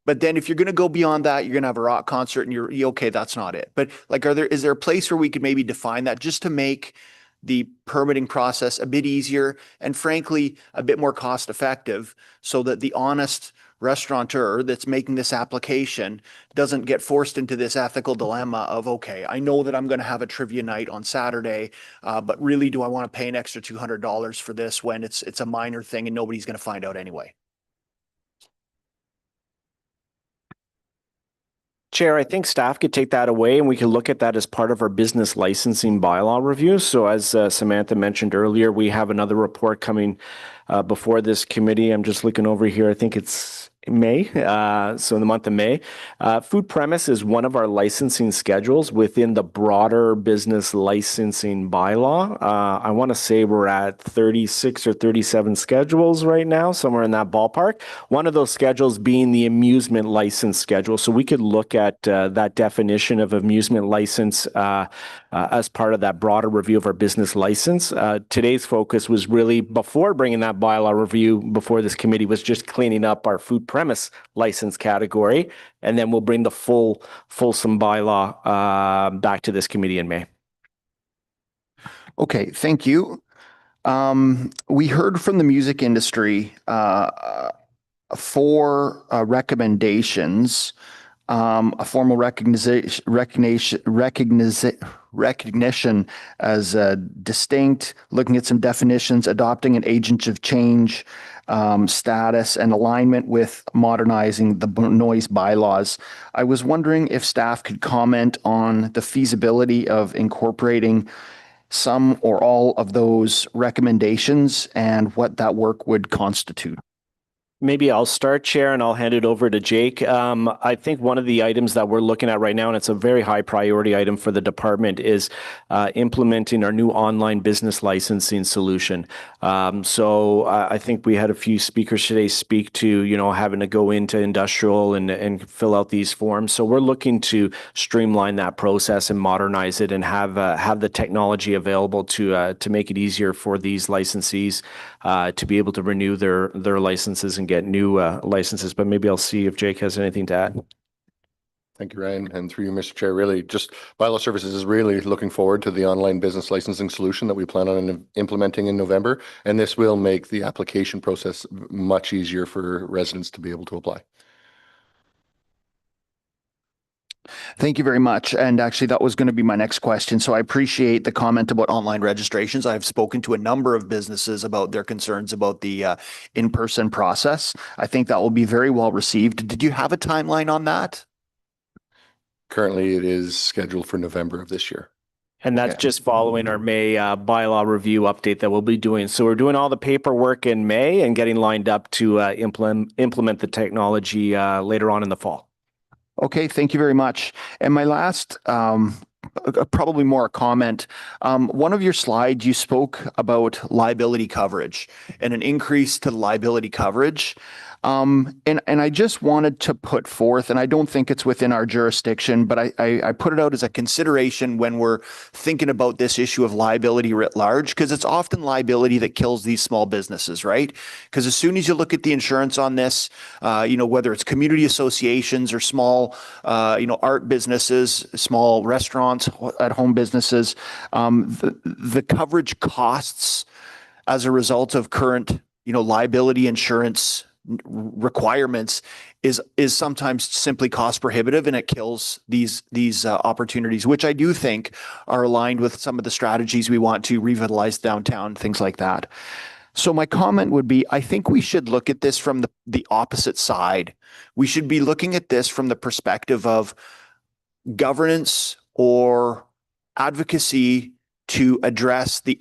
[SPEAKER 8] but then if you're going to go beyond that, you're going to have a rock concert and you're okay, that's not it. But like, is there a place where we could maybe define that just to make the permitting process a bit easier and frankly, a bit more cost effective, so that the honest restaurateur that's making this application doesn't get forced into this ethical dilemma of, okay, I know that I'm going to have a trivia night on Saturday, but really, do I want to pay an extra $200 for this when it's a minor thing and nobody's going to find out anyway?
[SPEAKER 5] Chair, I think staff could take that away and we can look at that as part of our business licensing bylaw review. So as Samantha mentioned earlier, we have another report coming before this committee. I'm just looking over here. I think it's May, so in the month of May. Food premise is one of our licensing schedules within the broader business licensing bylaw. I want to say we're at 36 or 37 schedules right now, somewhere in that ballpark. One of those schedules being the amusement license schedule. So we could look at that definition of amusement license as part of that broader review of our business license. Today's focus was really, before bringing that bylaw review before this committee, was just cleaning up our food premise license category, and then we'll bring the fulsome bylaw back to this committee in May.
[SPEAKER 8] Okay, thank you. We heard from the music industry 4 recommendations. A formal recognition as distinct, looking at some definitions, adopting an agent of change, status and alignment with modernizing the noise bylaws. I was wondering if staff could comment on the feasibility of incorporating some or all of those recommendations and what that work would constitute.
[SPEAKER 5] Maybe I'll start, Chair, and I'll hand it over to Jake. I think one of the items that we're looking at right now, and it's a very high priority item for the department, is implementing our new online business licensing solution. I think we had a few speakers today speak to, having to go into industrial and fill out these forms. So we're looking to streamline that process and modernize it and have the technology available to make it easier for these licensees to be able to renew their licenses and get new licenses. But maybe I'll see if Jake has anything to add.
[SPEAKER 20] Thank you, Ryan. And through you, Mr. Chair, really just Bylaw Services is really looking forward to the online business licensing solution that we plan on implementing in November. And this will make the application process much easier for residents to be able to apply.
[SPEAKER 8] Thank you very much. And actually, that was going to be my next question. So I appreciate the comment about online registrations. I've spoken to a number of businesses about their concerns about the in-person process. I think that will be very well received. Did you have a timeline on that?
[SPEAKER 20] Currently, it is scheduled for November of this year.
[SPEAKER 5] And that's just following our May bylaw review update that we'll be doing. So we're doing all the paperwork in May and getting lined up to implement the technology later on in the fall.
[SPEAKER 8] Okay, thank you very much. And my last, probably more a comment. One of your slides, you spoke about liability coverage and an increase to liability coverage. And I just wanted to put forth, and I don't think it's within our jurisdiction, but I put it out as a consideration when we're thinking about this issue of liability writ large, because it's often liability that kills these small businesses, right? Because as soon as you look at the insurance on this, whether it's community associations or small, art businesses, small restaurants, at-home businesses, the coverage costs as a result of current, liability insurance requirements is sometimes simply cost prohibitive, and it kills these opportunities, which I do think are aligned with some of the strategies we want to revitalize downtown, things like that. So my comment would be, I think we should look at this from the opposite side. We should be looking at this from the perspective of governance or advocacy to address the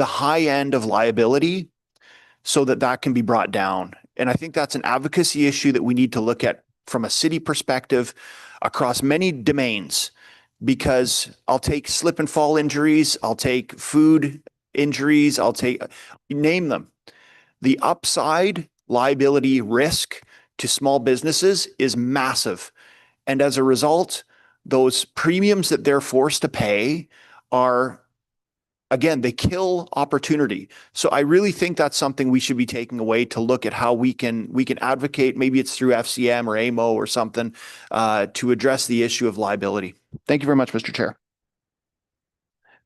[SPEAKER 8] high end of liability so that can be brought down. And I think that's an advocacy issue that we need to look at from a city perspective across many domains, because I'll take slip and fall injuries, I'll take food injuries, name them. The upside liability risk to small businesses is massive. And as a result, those premiums that they're forced to pay are, again, they kill opportunity. So I really think that's something we should be taking away to look at how we can advocate, maybe it's through FCM or AMO or something, to address the issue of liability. Thank you very much, Mr. Chair.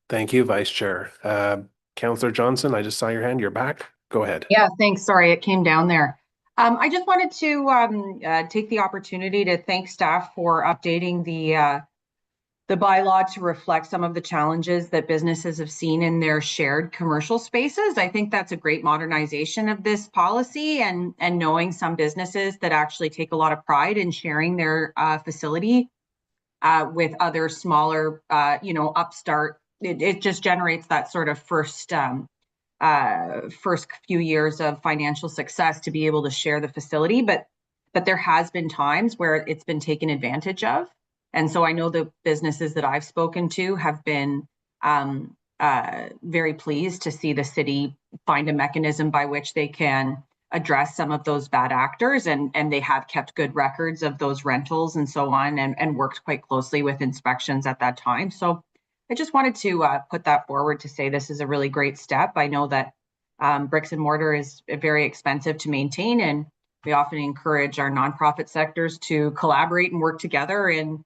[SPEAKER 1] Thank you, Vice Chair. Councillor Johnson, I just saw your hand. You're back. Go ahead.
[SPEAKER 4] Yeah, thanks. Sorry, it came down there. I just wanted to take the opportunity to thank staff for updating the bylaw to reflect some of the challenges that businesses have seen in their shared commercial spaces. I think that's a great modernization of this policy, and knowing some businesses that actually take a lot of pride in sharing their facility with other smaller, upstart. It just generates that sort of first few years of financial success to be able to share the facility. But there has been times where it's been taken advantage of. And so I know the businesses that I've spoken to have been very pleased to see the city find a mechanism by which they can address some of those bad actors, and they have kept good records of those rentals and so on, and worked quite closely with inspections at that time. So I just wanted to put that forward to say this is a really great step. I know that bricks and mortar is very expensive to maintain, and we often encourage our nonprofit sectors to collaborate and work together in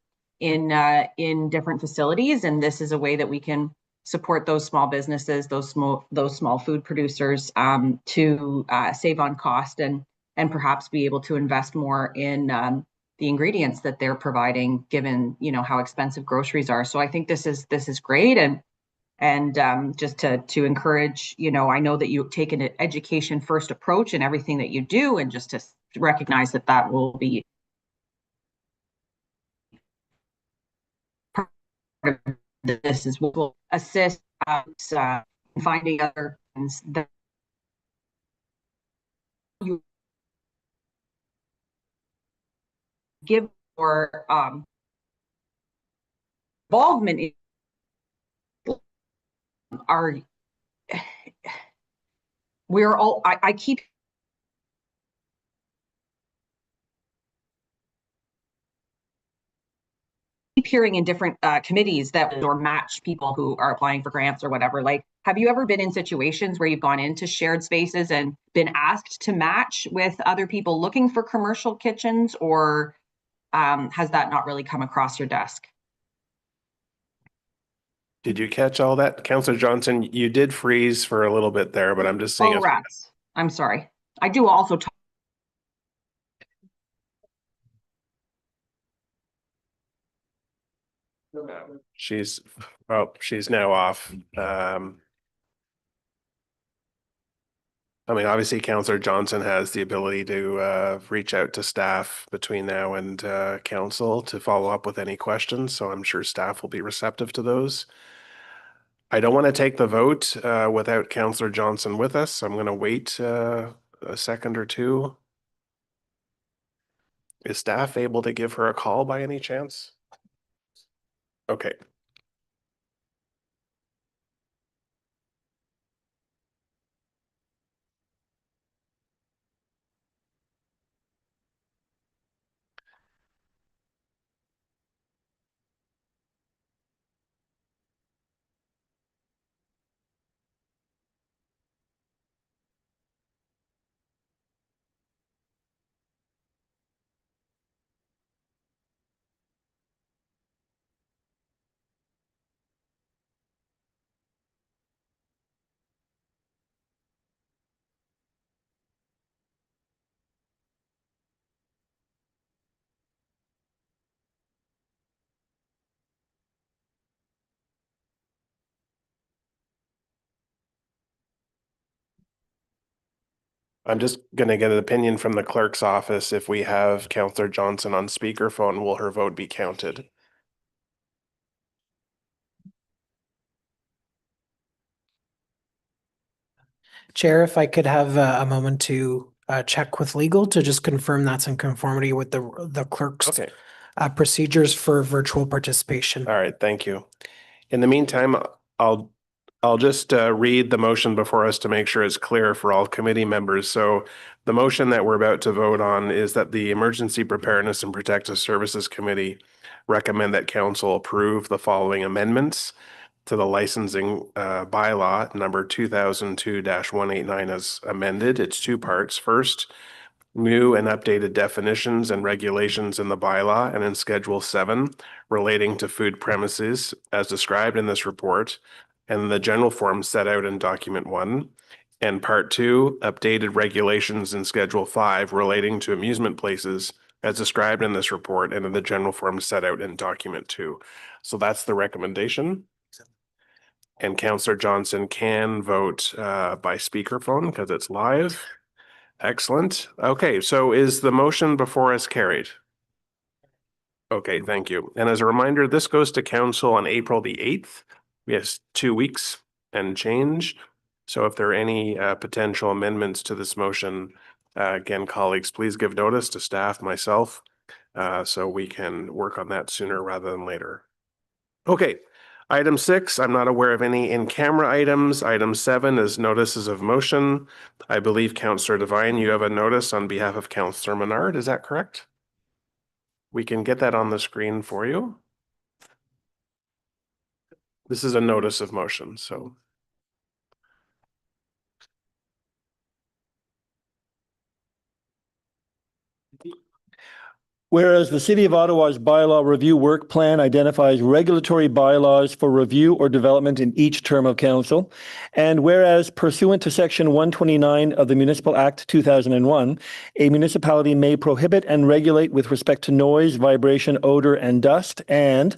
[SPEAKER 4] different facilities, and this is a way that we can support those small businesses, those small food producers, to save on cost and perhaps be able to invest more in the ingredients that they're providing, given how expensive groceries are. So I think this is great, and And just to encourage, I know that you take an education first approach in everything that you do, and just to recognize that will be part of this as will assist us finding other things that you give more involvement in our we're all I keep hearing in different committees that or match people who are applying for grants or whatever. Like, have you ever been in situations where you've gone into shared spaces and been asked to match with other people looking for commercial kitchens, or has that not really come across your desk?
[SPEAKER 1] Did you catch all that? Councillor Johnson, you did freeze for a little bit there, but I'm just seeing
[SPEAKER 4] Oh, rats. I'm sorry. I do also talk.
[SPEAKER 1] She's now off. I mean, obviously, Councillor Johnson has the ability to reach out to staff between now and council to follow up with any questions. So I'm sure staff will be receptive to those. I don't want to take the vote without Councillor Johnson with us. I'm going to wait a second or two. Is staff able to give her a call by any chance? Okay. I'm just going to get an opinion from the clerk's office. If we have Councillor Johnson on speakerphone, will her vote be counted?
[SPEAKER 7] Chair, if I could have a moment to check with legal to just confirm that's in conformity with the clerk's procedures for virtual participation.
[SPEAKER 1] All right, thank you. In the meantime, I'll just read the motion before us to make sure it's clear for all committee members. So the motion that we're about to vote on is that the Emergency Preparedness and Protective Services Committee recommend that council approve the following amendments to the licensing bylaw number 2002-189 as amended. It's two parts. First, new and updated definitions and regulations in the bylaw and in Schedule 7 relating to food premises as described in this report and the general form set out in document 1. And part 2, updated regulations in Schedule 5 relating to amusement places as described in this report and in the general form set out in document 2. So that's the recommendation. And Councillor Johnson can vote by speakerphone because it's live. Excellent. Okay, so is the motion before us carried? Okay, thank you. And as a reminder, this goes to council on April the 8th. We have 2 weeks and change. So if there are any potential amendments to this motion, again, colleagues, please give notice to staff, myself, so we can work on that sooner rather than later. Okay. Item 6, I'm not aware of any in-camera items. Item 7 is notices of motion. I believe Councillor Devine, you have a notice on behalf of Councillor Menard. Is that correct? We can get that on the screen for you. This is a notice of motion, so.
[SPEAKER 10] Whereas the City of Ottawa's bylaw review work plan identifies regulatory bylaws for review or development in each term of council, and whereas pursuant to Section 129 of the Municipal Act 2001, a municipality may prohibit and regulate with respect to noise, vibration, odor, and dust, and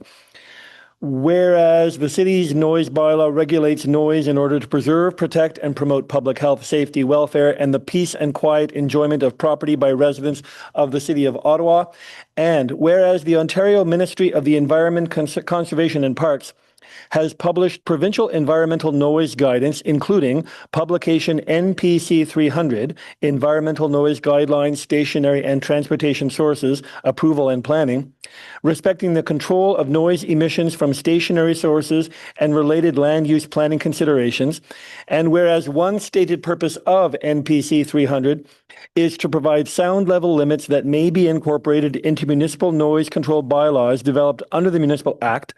[SPEAKER 10] Whereas the city's noise bylaw regulates noise in order to preserve, protect, and promote public health, safety, welfare, and the peace and quiet enjoyment of property by residents of the city of Ottawa. And whereas the Ontario Ministry of the Environment, Conservation and Parks has published provincial environmental noise guidance, including publication NPC 300, Environmental Noise Guidelines, Stationary and Transportation Sources, Approval and Planning, respecting the control of noise emissions from stationary sources and related land use planning considerations. And whereas one stated purpose of NPC 300 is to provide sound level limits that may be incorporated into municipal noise control bylaws developed under the Municipal Act.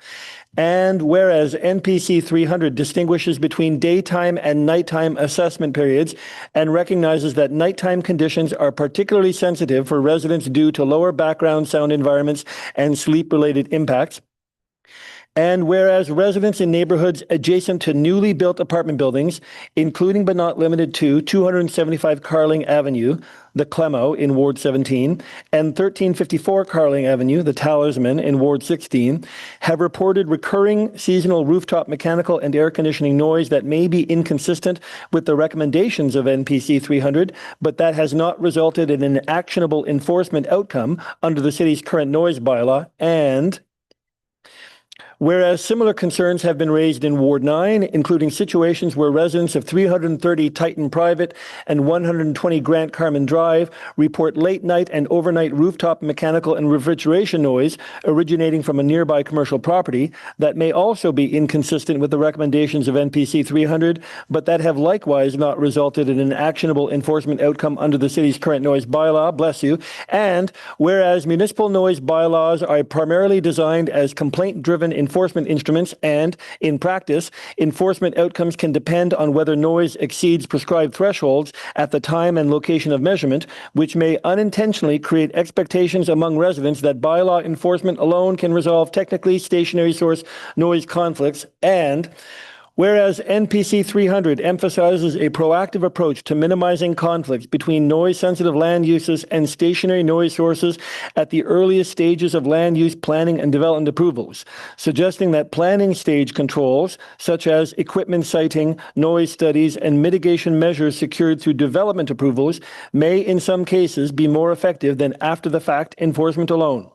[SPEAKER 10] And whereas NPC 300 distinguishes between daytime and nighttime assessment periods and recognizes that nighttime conditions are particularly sensitive for residents due to lower background sound environments and sleep-related impacts. And whereas residents in neighborhoods adjacent to newly built apartment buildings, including but not limited to 275 Carling Avenue, the Clemo in Ward 17, and 1354 Carling Avenue, the Talisman in Ward 16, have reported recurring seasonal rooftop mechanical and air conditioning noise that may be inconsistent with the recommendations of NPC 300, but that has not resulted in an actionable enforcement outcome under the city's current noise bylaw. And whereas similar concerns have been raised in Ward 9, including situations where residents of 330 Titan Private and 120 Grant Carmen Drive report late night and overnight rooftop mechanical and refrigeration noise originating from a nearby commercial property that may also be inconsistent with the recommendations of NPC 300, but that have likewise not resulted in an actionable enforcement outcome under the city's current noise bylaw, bless you. And whereas municipal noise bylaws are primarily designed as complaint-driven enforcement instruments, and in practice, enforcement outcomes can depend on whether noise exceeds prescribed thresholds at the time and location of measurement, which may unintentionally create expectations among residents that bylaw enforcement alone can resolve technically stationary source noise conflicts. And whereas NPC 300 emphasizes a proactive approach to minimizing conflicts between noise-sensitive land uses and stationary noise sources at the earliest stages of land use planning and development approvals, suggesting that planning stage controls, such as equipment siting, noise studies, and mitigation measures secured through development approvals, may in some cases be more effective than after-the-fact enforcement alone.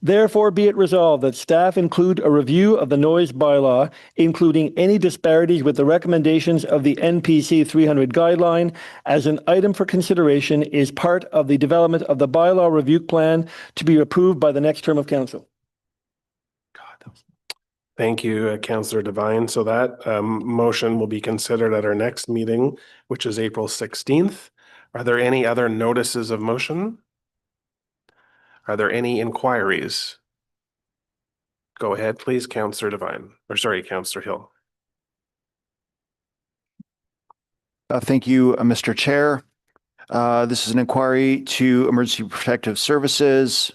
[SPEAKER 10] Therefore, be it resolved that staff include a review of the noise bylaw, including any disparities with the recommendations of the NPC 300 guideline, as an item for consideration is part of the development of the bylaw review plan to be approved by the next term of council.
[SPEAKER 1] Thank you, Councillor Devine. So that motion will be considered at our next meeting, which is April 16th. Are there any other notices of motion? Are there any inquiries? Go ahead, please, Councillor Devine, or sorry, Councillor Hill.
[SPEAKER 8] Thank you, Mr. Chair. This is an inquiry to Emergency Protective Services.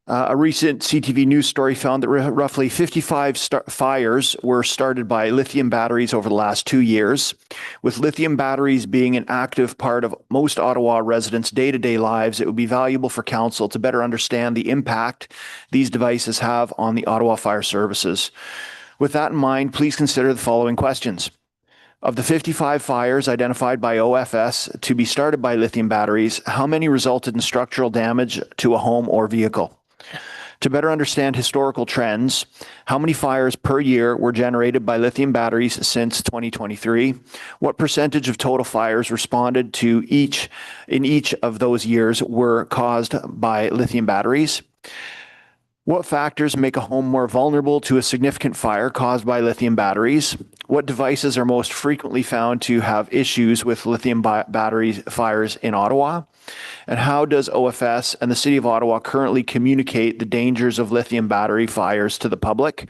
[SPEAKER 8] A recent CTV news story found that roughly 55 fires were started by lithium batteries over the last 2 years. With lithium batteries being an active part of most Ottawa residents' day-to-day lives, it would be valuable for council to better understand the impact these devices have on the Ottawa Fire Services. With that in mind, please consider the following questions. Of the 55 fires identified by OFS to be started by lithium batteries, how many resulted in structural damage to a home or vehicle? To better understand historical trends, how many fires per year were generated by lithium batteries since 2023? What percentage of total fires responded to in each of those years were caused by lithium batteries? What factors make a home more vulnerable to a significant fire caused by lithium batteries? What devices are most frequently found to have issues with lithium battery fires in Ottawa? And how does OFS and the City of Ottawa currently communicate the dangers of lithium battery fires to the public?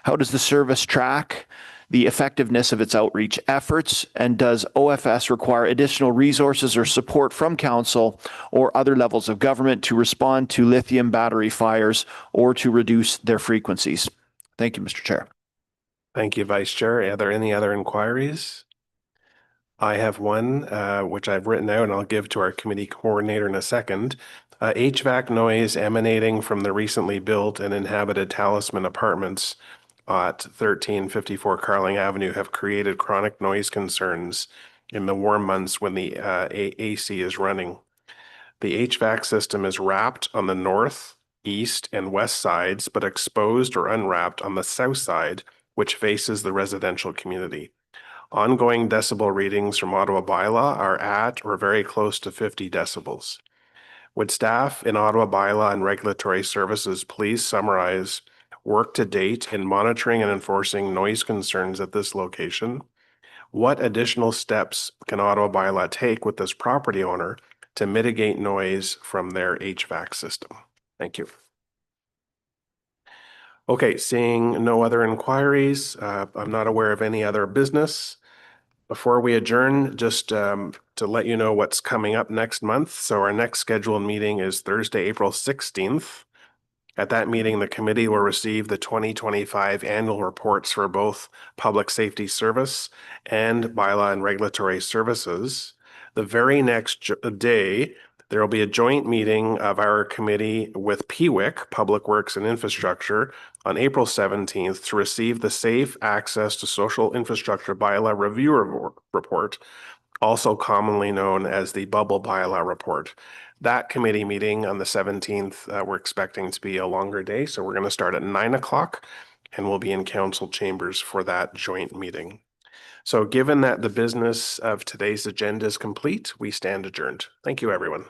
[SPEAKER 8] How does the service track the effectiveness of its outreach efforts? And does OFS require additional resources or support from council or other levels of government to respond to lithium battery fires or to reduce their frequencies? Thank you, Mr. Chair.
[SPEAKER 1] Thank you, Vice Chair. Are there any other inquiries? I have one, which I've written out and I'll give to our committee coordinator in a second. HVAC noise emanating from the recently built and inhabited Talisman Apartments at 1354 Carling Avenue have created chronic noise concerns in the warm months when the AC is running. The HVAC system is wrapped on the north, east, and west sides, but exposed or unwrapped on the south side, which faces the residential community. Ongoing decibel readings from Ottawa bylaw are at or very close to 50 decibels. Would staff in Ottawa bylaw and regulatory services please summarize work to date in monitoring and enforcing noise concerns at this location? What additional steps can Ottawa bylaw take with this property owner to mitigate noise from their HVAC system? Thank you. Okay, seeing no other inquiries, I'm not aware of any other business. Before we adjourn, just to let you know what's coming up next month. So our next scheduled meeting is Thursday, April 16th. At that meeting, the committee will receive the 2025 annual reports for both Public Safety Service and Bylaw and Regulatory Services. The very next day, there will be a joint meeting of our committee with PWIC, Public Works and Infrastructure, on April 17th to receive the Safe Access to Social Infrastructure Bylaw Review Report, also commonly known as the Bubble Bylaw Report. That committee meeting on the 17th, we're expecting to be a longer day, so we're going to start at 9 o'clock and we'll be in council chambers for that joint meeting. So given that the business of today's agenda is complete, we stand adjourned. Thank you, everyone.